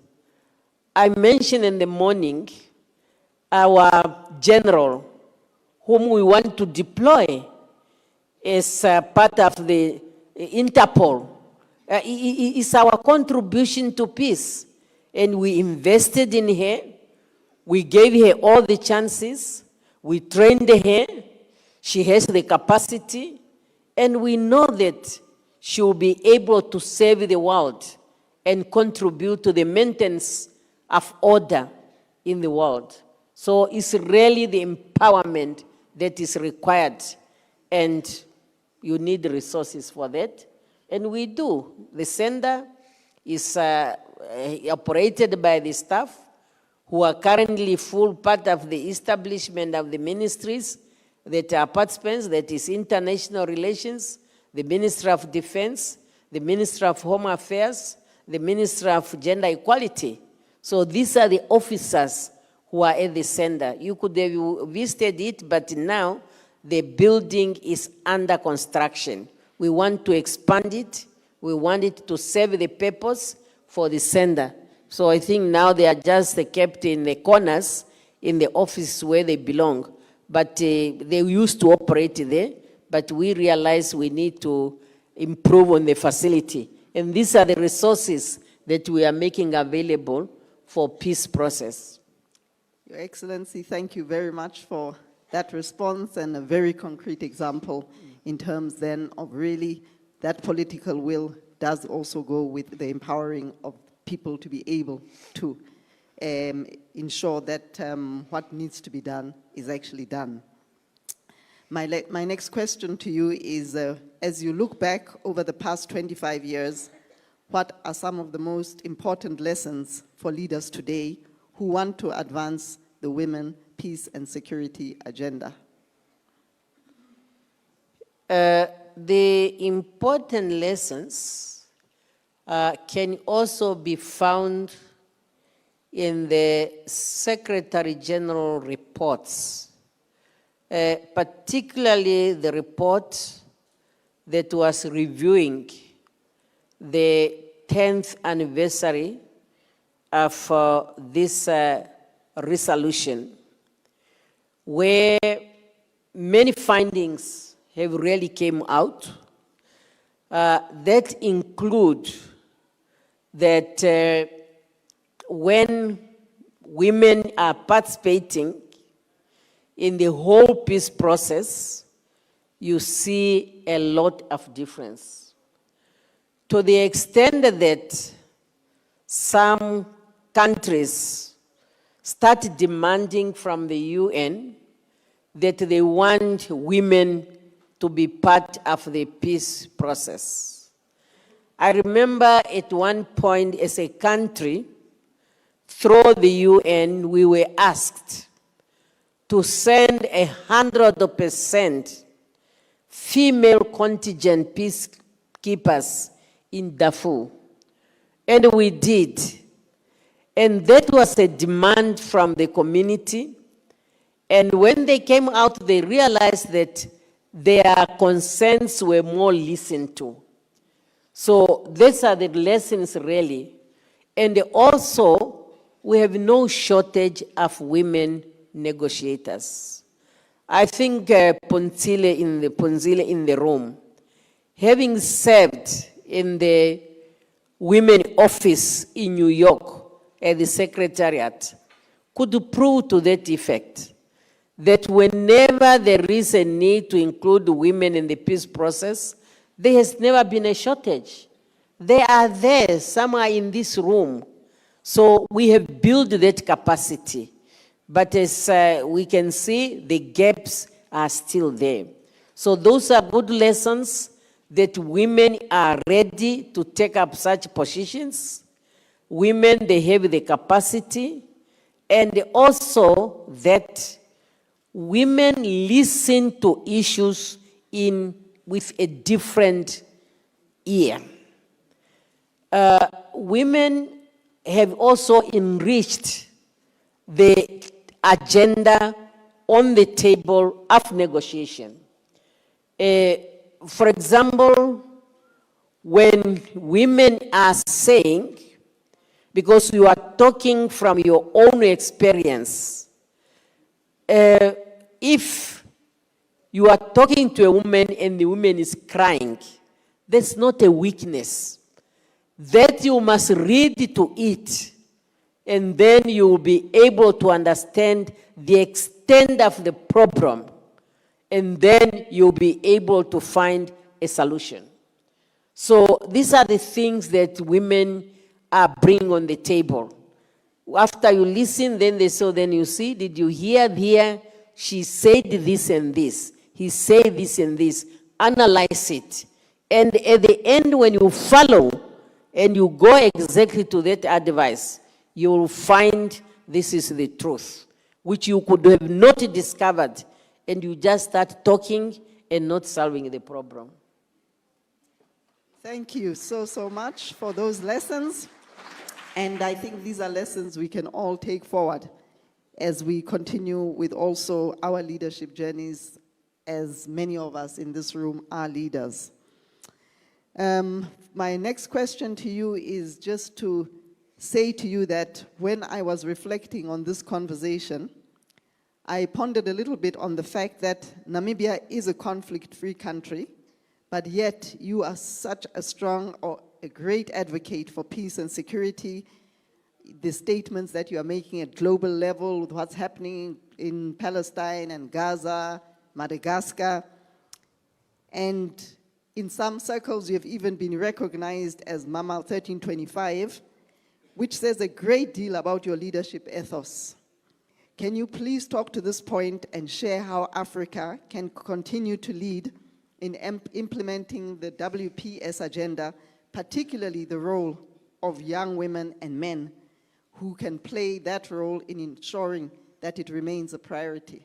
I mentioned in the morning our general, whom we want to deploy as part of the Interpol, is our contribution to peace. And we invested in her. We gave her all the chances. We trained her. She has the capacity. And we know that she will be able to save the world and contribute to the maintenance of order in the world. So it's really the empowerment that is required. And you need resources for that. And we do. The sender is operated by the staff who are currently full part of the establishment of the ministries that are participants, that is international relations, the Ministry of Defense, the Ministry of Home Affairs, the Ministry of Gender Equality. So these are the officers who are at the sender. You could have visited it, but now the building is under construction. We want to expand it. We want it to serve the purpose for the sender. So I think now they are just kept in the corners in the office where they belong. But they used to operate there, but we realize we need to improve on the facility. And these are the resources that we are making available for peace process. Your Excellency, thank you very much for that response and a very concrete example in terms then of really that political will does also go with the empowering of people to be able to ensure that what needs to be done is actually done. My next question to you is, as you look back over the past 25 years, what are some of the most important lessons for leaders today who want to advance the women, peace and security agenda? The important lessons can also be found in the Secretary General reports, particularly the report that was reviewing the 10th anniversary of this resolution, where many findings have really came out that include that when women are participating in the whole peace process, you see a lot of difference. To the extent that some countries start demanding from the UN that they want women to be part of the peace process. I remember at one point as a country, through the UN, we were asked to send 100% female contingent peacekeepers in Darfur. And we did. And that was a demand from the community. And when they came out, they realized that their concerns were more listened to. So these are the lessons really. And also, we have no shortage of women negotiators. I think Ponzile in the room, having served in the women office in New York at the Secretariat, could prove to that effect that whenever there is a need to include women in the peace process, there has never been a shortage. They are there, some are in this room. So we have built that capacity. But as we can see, the gaps are still there. So those are good lessons that women are ready to take up such positions. Women, they have the capacity. And also that women listen to issues with a different ear. Women have also enriched the agenda on the table of negotiation. For example, when women are saying, because you are talking from your own experience, if you are talking to a woman and the woman is crying, that's not a weakness. That you must read to it, and then you will be able to understand the extent of the problem, and then you'll be able to find a solution. So these are the things that women are bringing on the table. After you listen, then they say, then you see, did you hear here? She said this and this. He said this and this. Analyze it. And at the end, when you follow and you go exactly to that advice, you will find this is the truth, which you could have not discovered, and you just start talking and not solving the problem. Thank you so much for those lessons. And I think these are lessons we can all take forward as we continue with also our leadership journeys, as many of us in this room are leaders. My next question to you is just to say to you that when I was reflecting on this conversation, I pondered a little bit on the fact that Namibia is a conflict-free country, but yet you are such a strong or a great advocate for peace and security. The statements that you are making at global level with what's happening in Palestine and Gaza, Madagascar, and in some circles you have even been recognized as Mama 1325, which says a great deal about your leadership ethos. Can you please talk to this point and share how Africa can continue to lead in implementing the WPS agenda, particularly the role of young women and men who can play that role in ensuring that it remains a priority?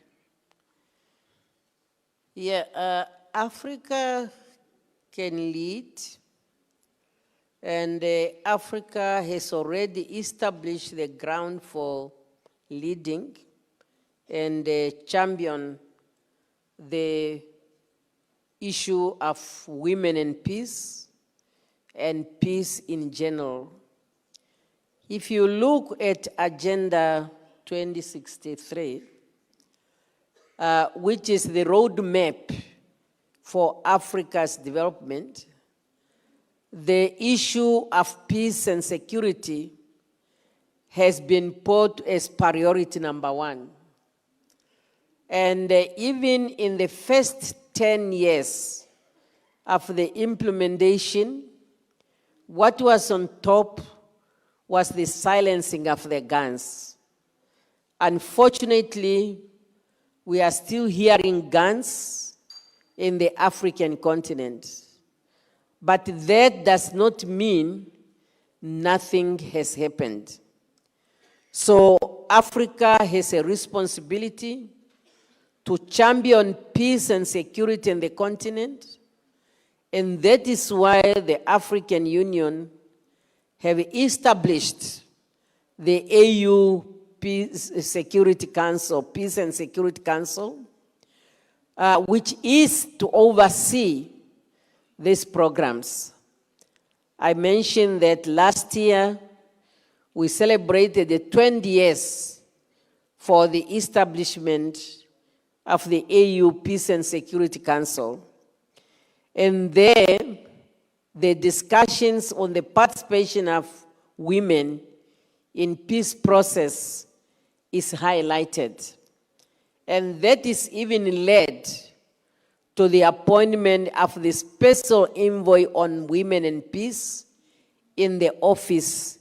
Yeah, Africa can lead, and Africa has already established the ground for leading and champion the issue of women and peace in general. if you look at Agenda 2063, which is the roadmap for Africa's development, the issue of peace and security has been put as priority number 1. And even in the first 10 years of the implementation, what was on top was the silencing of the guns. Unfortunately, we are still hearing guns in the African continent. But that does not mean nothing has happened. So Africa has a responsibility to champion peace and security in the continent. And that is why the African Union have established the AU Peace and Security Council, which is to oversee these programs. I mentioned that last year we celebrated the 20 years for the establishment of the AU Peace and Security Council. And there, the discussions on the participation of women in peace process is highlighted. And that is even led to the appointment of the special envoy on women and peace in the office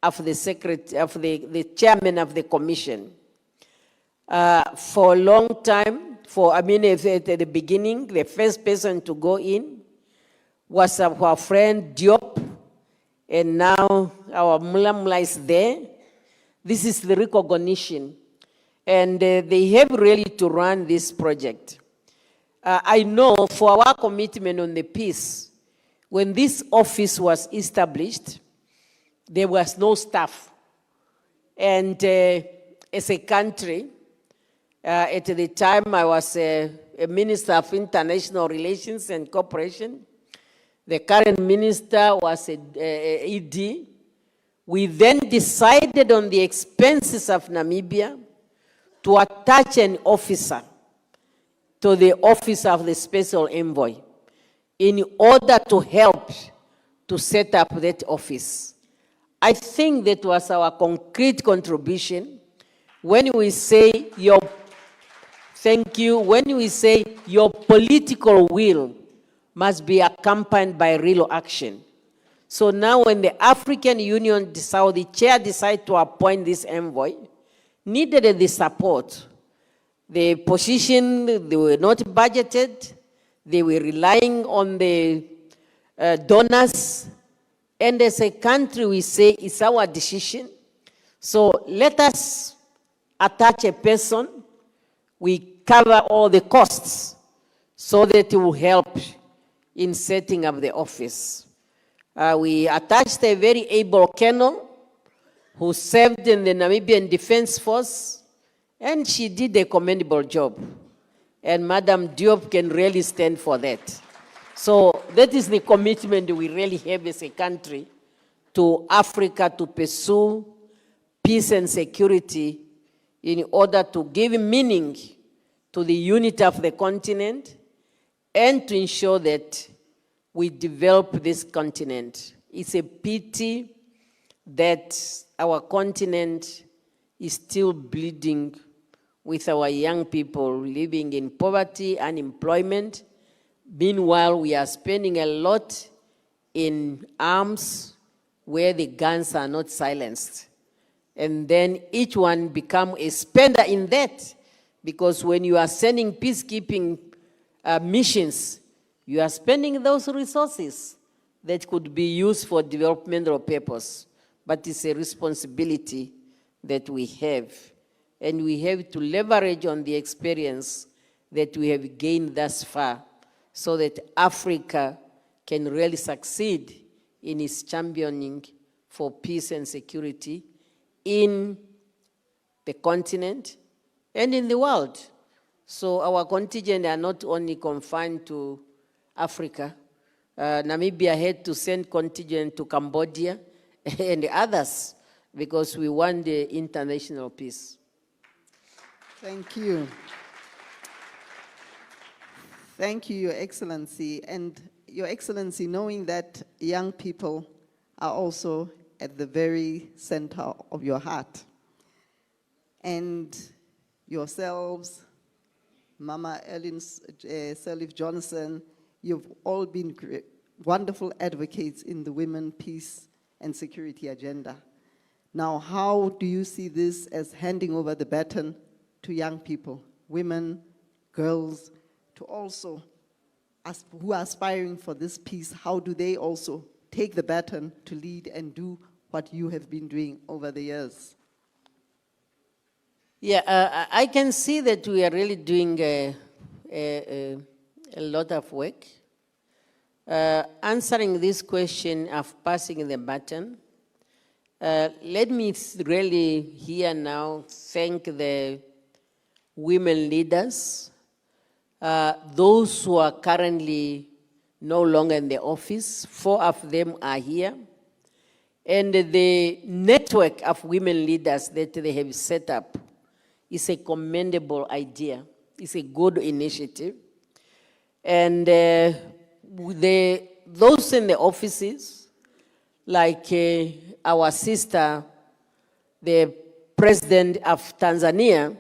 of the secretary, of the chairman of the commission. For a long time, at the beginning, the first person to go in was our friend Diop, and now our Mulamula is there. This is the recognition, and they have really to run this project. I know for our commitment on the peace, when this office was established, there was no staff. And as a country, at the time I was a Minister of International Relations and Cooperation. The current minister was a ED. We then decided on the expenses of Namibia to attach an officer to the office of the special envoy in order to help to set up that office. I think that was our concrete contribution when we say when we say your political will must be accompanied by real action. So now when the African Union, the chair decided to appoint this envoy, needed the support. The position, they were not budgeted. They were relying on the donors. And as a country, we say it's our decision. So let us attach a person. We cover all the costs so that it will help in setting up the office. We attached a very able colonel who served in the Namibian Defense Force, and she did a commendable job. And Madam Diop can really stand for that. So that is the commitment we really have as a country to Africa to pursue peace and security in order to give meaning to the unity of the continent and to ensure that we develop this continent. It's a pity that our continent is still bleeding with our young people living in poverty, unemployment. Meanwhile, we are spending a lot in arms where the guns are not silenced. And then each one become a spender in that, because when you are sending peacekeeping missions, you are spending those resources that could be used for developmental purpose. But it's a responsibility that we have. And we have to leverage on the experience that we have gained thus far so that Africa can really succeed in its championing for peace and security in the continent and in the world. So our contingent are not only confined to Africa. Namibia had to send contingent to Cambodia and others because we want the international peace. Thank you. Thank you, Your Excellency. And Your Excellency, knowing that young people are also at the very center of your heart, and yourselves, Mama Ellen Sirleaf Johnson, you've all been wonderful advocates in the women, peace, and security agenda. Now, how do you see this as handing over the baton to young people, women, girls, to also, who are aspiring for this peace, how do they also take the baton to lead and do what you have been doing over the years? Yeah, I can see that we are really doing a lot of work. Answering this question of passing the baton, let me really here now thank the women leaders, those who are currently no longer in the office. 4 of them are here. And the network of women leaders that they have set up is a commendable idea. It's a good initiative. And those in the offices, like our sister, the president of Tanzania,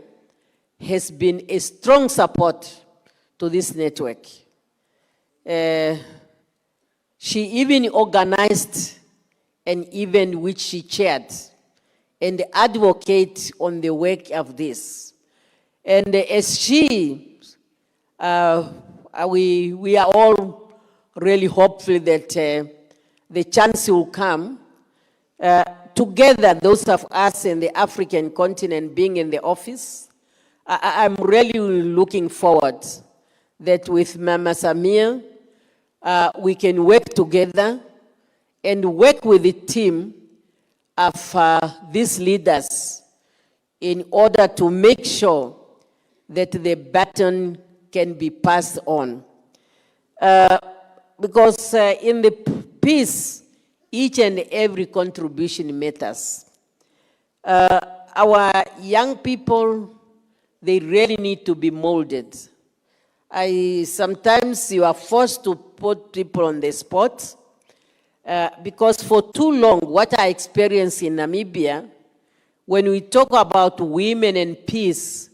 has been a strong support to this network. She even organized an event which she chaired and advocate on the work of this. And as she, we are all really hopeful that the chance will come. Together, those of us in the African continent being in the office, I'm really looking forward that with Mama Samia, we can work together and work with the team of these leaders in order to make sure that the baton can be passed on. Because in the peace, each and every contribution matters. Our young people, they really need to be molded. Sometimes you are forced to put people on the spot because for too long, what I experienced in Namibia, when we talk about women and peace,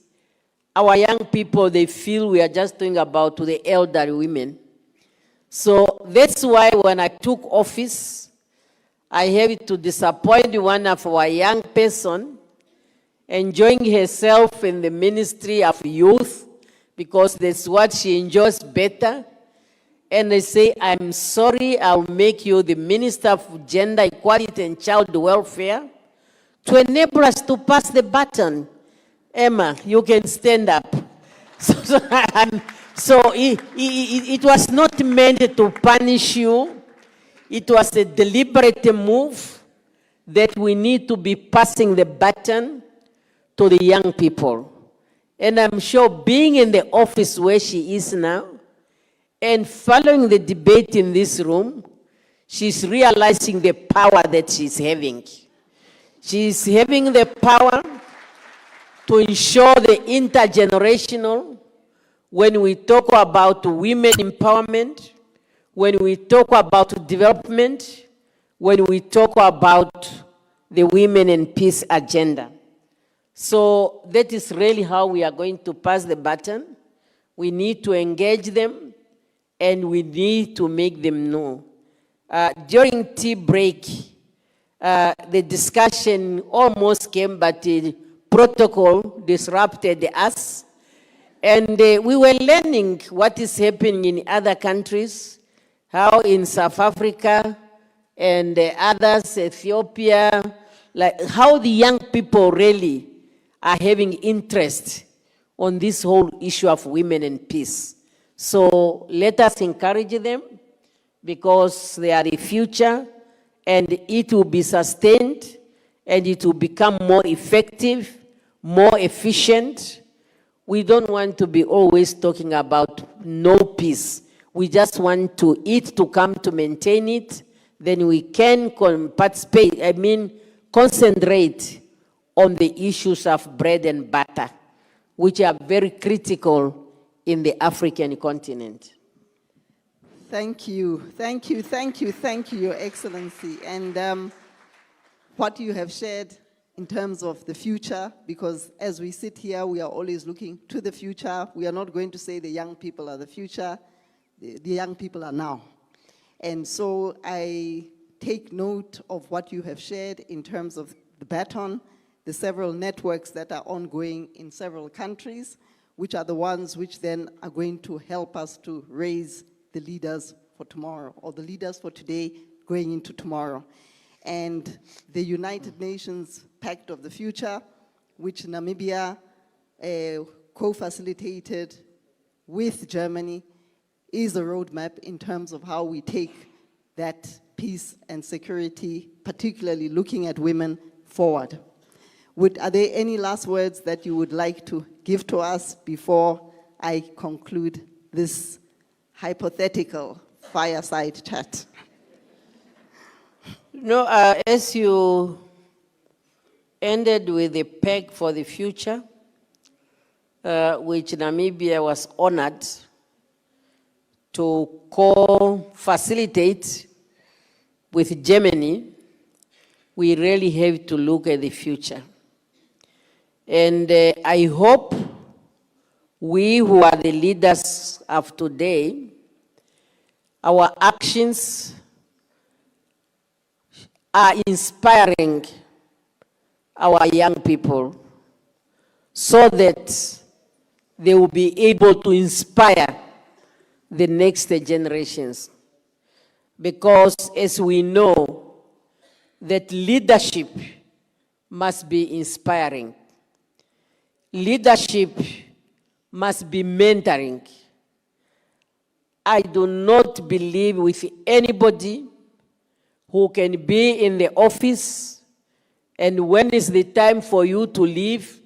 our young people, they feel we are just talking about the elderly women. So that's why when I took office, I had to disappoint one of our young person enjoying herself in the Ministry of Youth because that's what she enjoys better. And they say, I'm sorry, I'll make you the Minister of Gender Equality and Child Welfare to enable us to pass the baton. Emma, you can stand up. So it was not meant to punish you. It was a deliberate move that we need to be passing the baton to the young people. And I'm sure being in the office where she is now and following the debate in this room, she's realizing the power that she's having. She's having the power to ensure the intergenerational, when we talk about women empowerment, when we talk about development, when we talk about the women and peace agenda. So that is really how we are going to pass the baton. We need to engage them and we need to make them know. During tea break, the discussion almost came, but the protocol disrupted us. And we were learning what is happening in other countries, how in South Africa and others, Ethiopia, like how the young people really are having interest on this whole issue of women and peace. So let us encourage them because they are the future and it will be sustained and it will become more effective, more efficient. We don't want to be always talking about no peace. We just want it to come to maintain it. Then we can participate, concentrate on the issues of bread and butter, which are very critical in the African continent. Thank you, thank you, thank you, thank you, Your Excellency. And what you have shared in terms of the future, because as we sit here, we are always looking to the future. We are not going to say the young people are the future. The young people are now. And so I take note of what you have shared in terms of the baton, the several networks that are ongoing in several countries, which are the ones which then are going to help us to raise the leaders for tomorrow, or the leaders for today going into tomorrow. And the United Nations Pact of the Future, which Namibia co-facilitated with Germany, is a roadmap in terms of how we take that peace and security, particularly looking at women, forward. Are there any last words that you would like to give to us before I conclude this hypothetical fireside chat? No, as you ended with the peg for the future, which Namibia was honored to co-facilitate with Germany, we really have to look at the future. And I hope we who are the leaders of today, our actions are inspiring our young people so that they will be able to inspire the next generations. Because as we know, that leadership must be inspiring. Leadership must be mentoring. I do not believe with anybody who can be in the office, and when is the time for you to leave,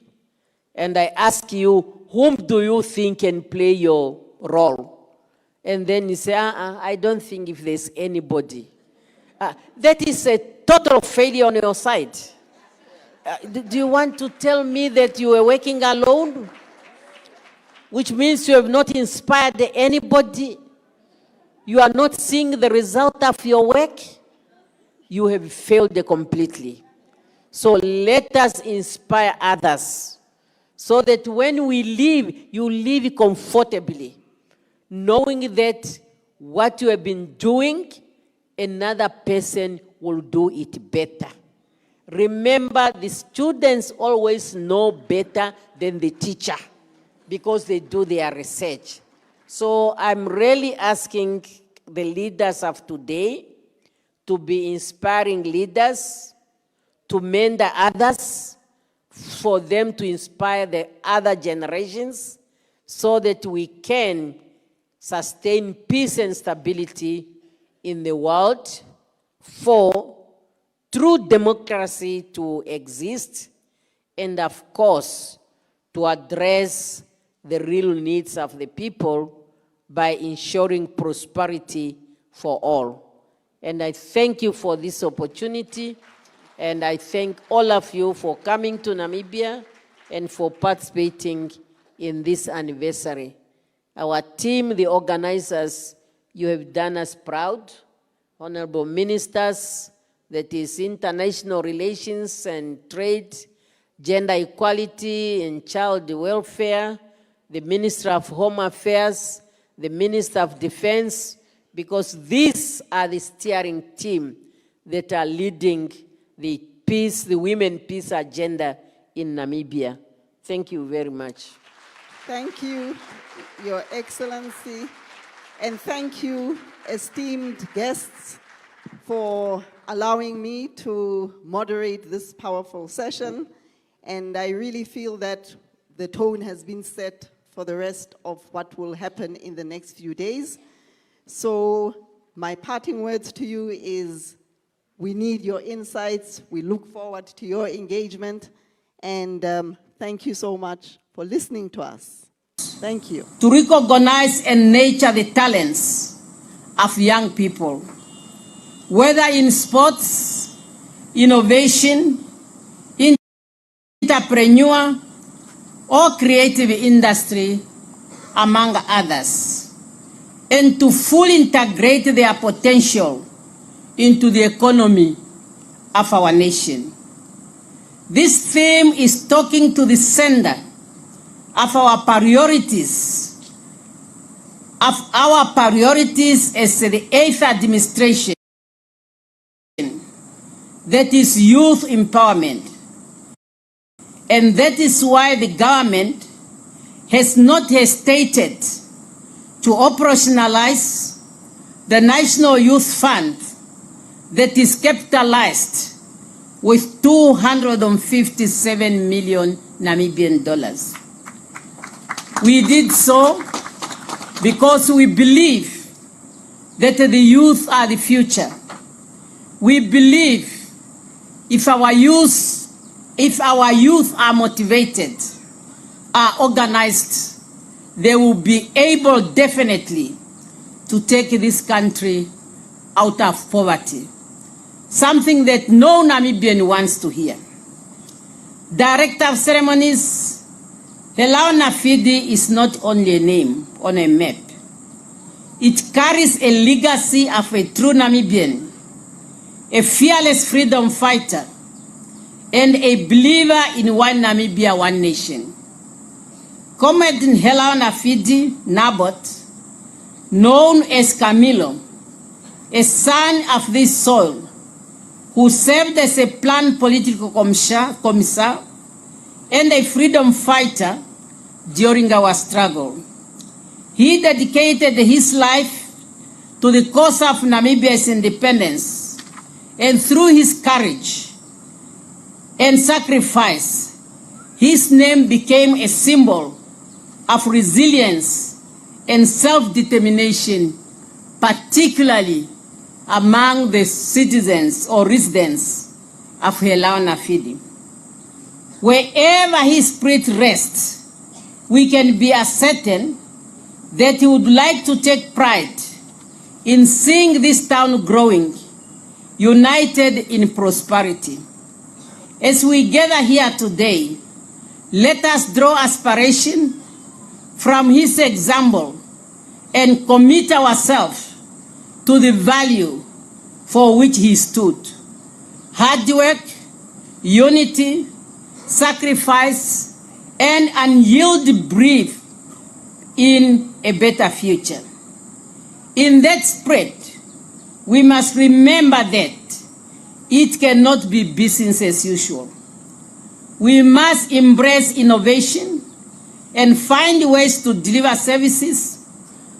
and I ask you, whom do you think can play your role? And then you say, I don't think if there's anybody. That is a total failure on your side. Do you want to tell me that you were working alone? Which means you have not inspired anybody. You are not seeing the result of your work. You have failed completely. So let us inspire others so that when we leave, you live comfortably, knowing that what you have been doing, another person will do it better. Remember, the students always know better than the teacher because they do their research. So I'm really asking the leaders of today to be inspiring leaders, to mentor others, for them to inspire the other generations so that we can sustain peace and stability in the world, for true democracy to exist, and of course, to address the real needs of the people by ensuring prosperity for all. And I thank you for this opportunity, and I thank all of you for coming to Namibia and for participating in this anniversary. Our team, the organizers, you have done us proud. Honorable ministers, that is international relations and trade, gender equality and child welfare, the Minister of Home Affairs, the Minister of Defense, because these are the steering team that are leading the peace, the women peace agenda in Namibia. Thank you very much. Thank you, Your Excellency, and thank you, esteemed guests, for allowing me to moderate this powerful session. And I really feel that the tone has been set for the rest of what will happen in the next few days. So my parting words to you is, we need your insights. We look forward to your engagement. And thank you so much for listening to us. Thank you. To recognize and nurture the talents of young people, whether in sports, innovation, entrepreneur, or creative industry, among others, and to fully integrate their potential into the economy of our nation. This theme is talking to the center of our priorities, as the 8th administration, that is youth empowerment. And that is why the government has not hesitated to operationalize the National Youth Fund that is capitalized with 257 million Namibian dollars. We did so because we believe that the youth are the future. We believe if our youth are motivated, are organized, they will be able definitely to take this country out of poverty. Something that no Namibian wants to hear. Director of Ceremonies, Helao Nafidi is not only a name on a map. It carries a legacy of a true Namibian, a fearless freedom fighter, and a believer in one Namibia, one nation. Comrade Helao Nafidi Nabot, known as Camilo, a son of this soil, who served as a planned political commissar and a freedom fighter during our struggle. He dedicated his life to the cause of Namibia's independence, and through his courage and sacrifice, his name became a symbol of resilience and self-determination, particularly among the citizens or residents of Helao Nafidi. Wherever his spirit rests, we can be certain that he would like to take pride in seeing this town growing, united in prosperity. As we gather here today, let us draw aspiration from his example and commit ourselves to the value for which he stood. Hard work, unity, sacrifice, and unyielding belief in a better future. In that spirit, we must remember that it cannot be business as usual. We must embrace innovation and find ways to deliver services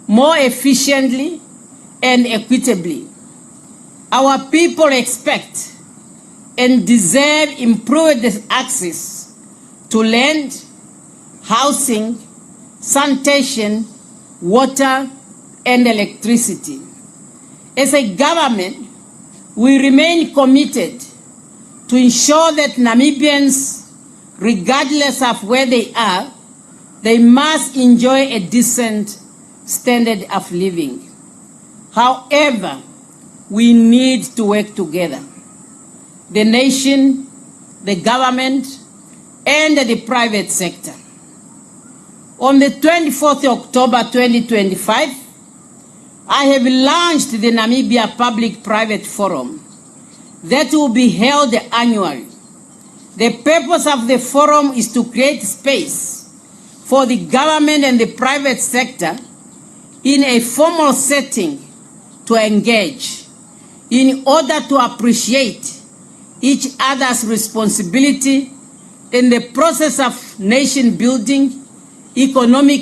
more efficiently and equitably. Our people expect and deserve improved access to land, housing, sanitation, water, and electricity. As a government, we remain committed to ensure that Namibians, regardless of where they are, they must enjoy a decent standard of living. However, we need to work together. The nation, the government, and the private sector. On the 24th of October 2025, I have launched the Namibia Public-Private Forum that will be held annually. The purpose of the forum is to create space for the government and the private sector in a formal setting to engage in order to appreciate each other's responsibility in the process of nation building, economic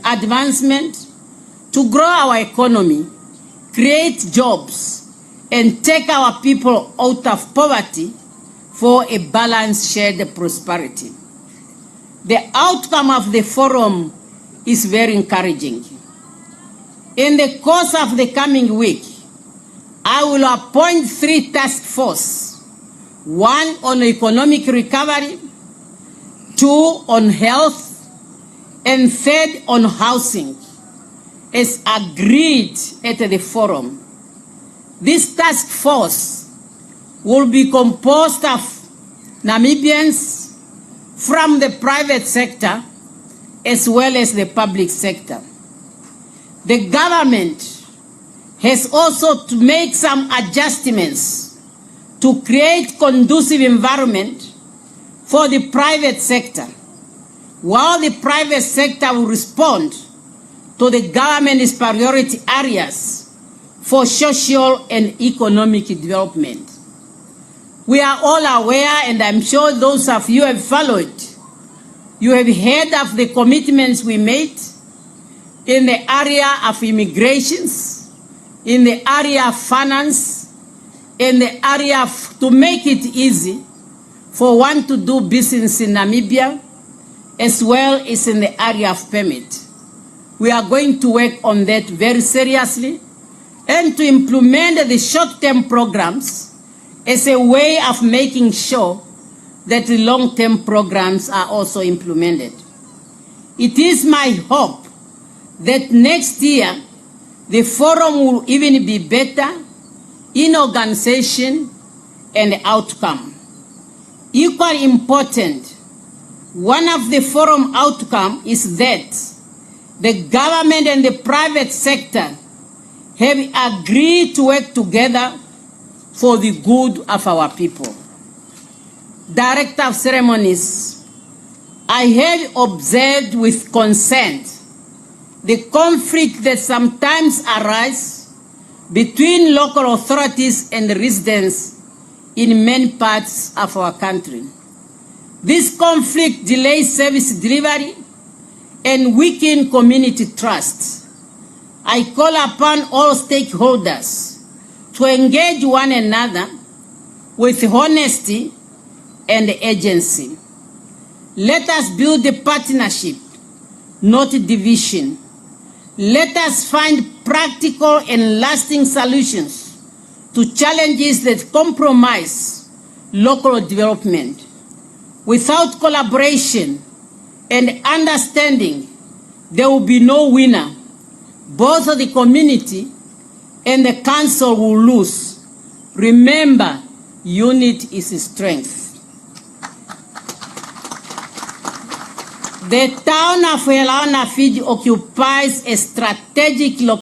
advancement, to grow our economy, create jobs, and take our people out of poverty for a balanced shared prosperity. The outcome of the forum is very encouraging. In the course of the coming week, I will appoint 3 task forces, 1 on economic recovery, 2 on health, and 3 on housing, as agreed at the forum. This task force will be composed of Namibians from the private sector as well as the public sector. The government has also to make some adjustments to create conducive environment for the private sector, while the private sector will respond to the government's priority areas for social and economic development. We are all aware, and I'm sure those of you have followed, you have heard of the commitments we made in the area of immigrations, in the area of finance, in the area of to make it easy for one to do business in Namibia, as well as in the area of permit. We are going to work on that very seriously and to implement the short-term programs as a way of making sure that the long-term programs are also implemented. It is my hope that next year the forum will even be better in organization and outcome. Equally important, one of the forum outcomes is that the government and the private sector have agreed to work together for the good of our people. Director of Ceremonies, I have observed with concern the conflict that sometimes arises between local authorities and residents in many parts of our country. This conflict delays service delivery and weakens community trust. I call upon all stakeholders to engage one another with honesty and agency. Let us build a partnership, not division. Let us find practical and lasting solutions to challenges that compromise local development. Without collaboration and understanding, there will be no winner. Both the community and the council will lose. Remember, unity is strength. The town of Elana, Fiji occupies a strategic location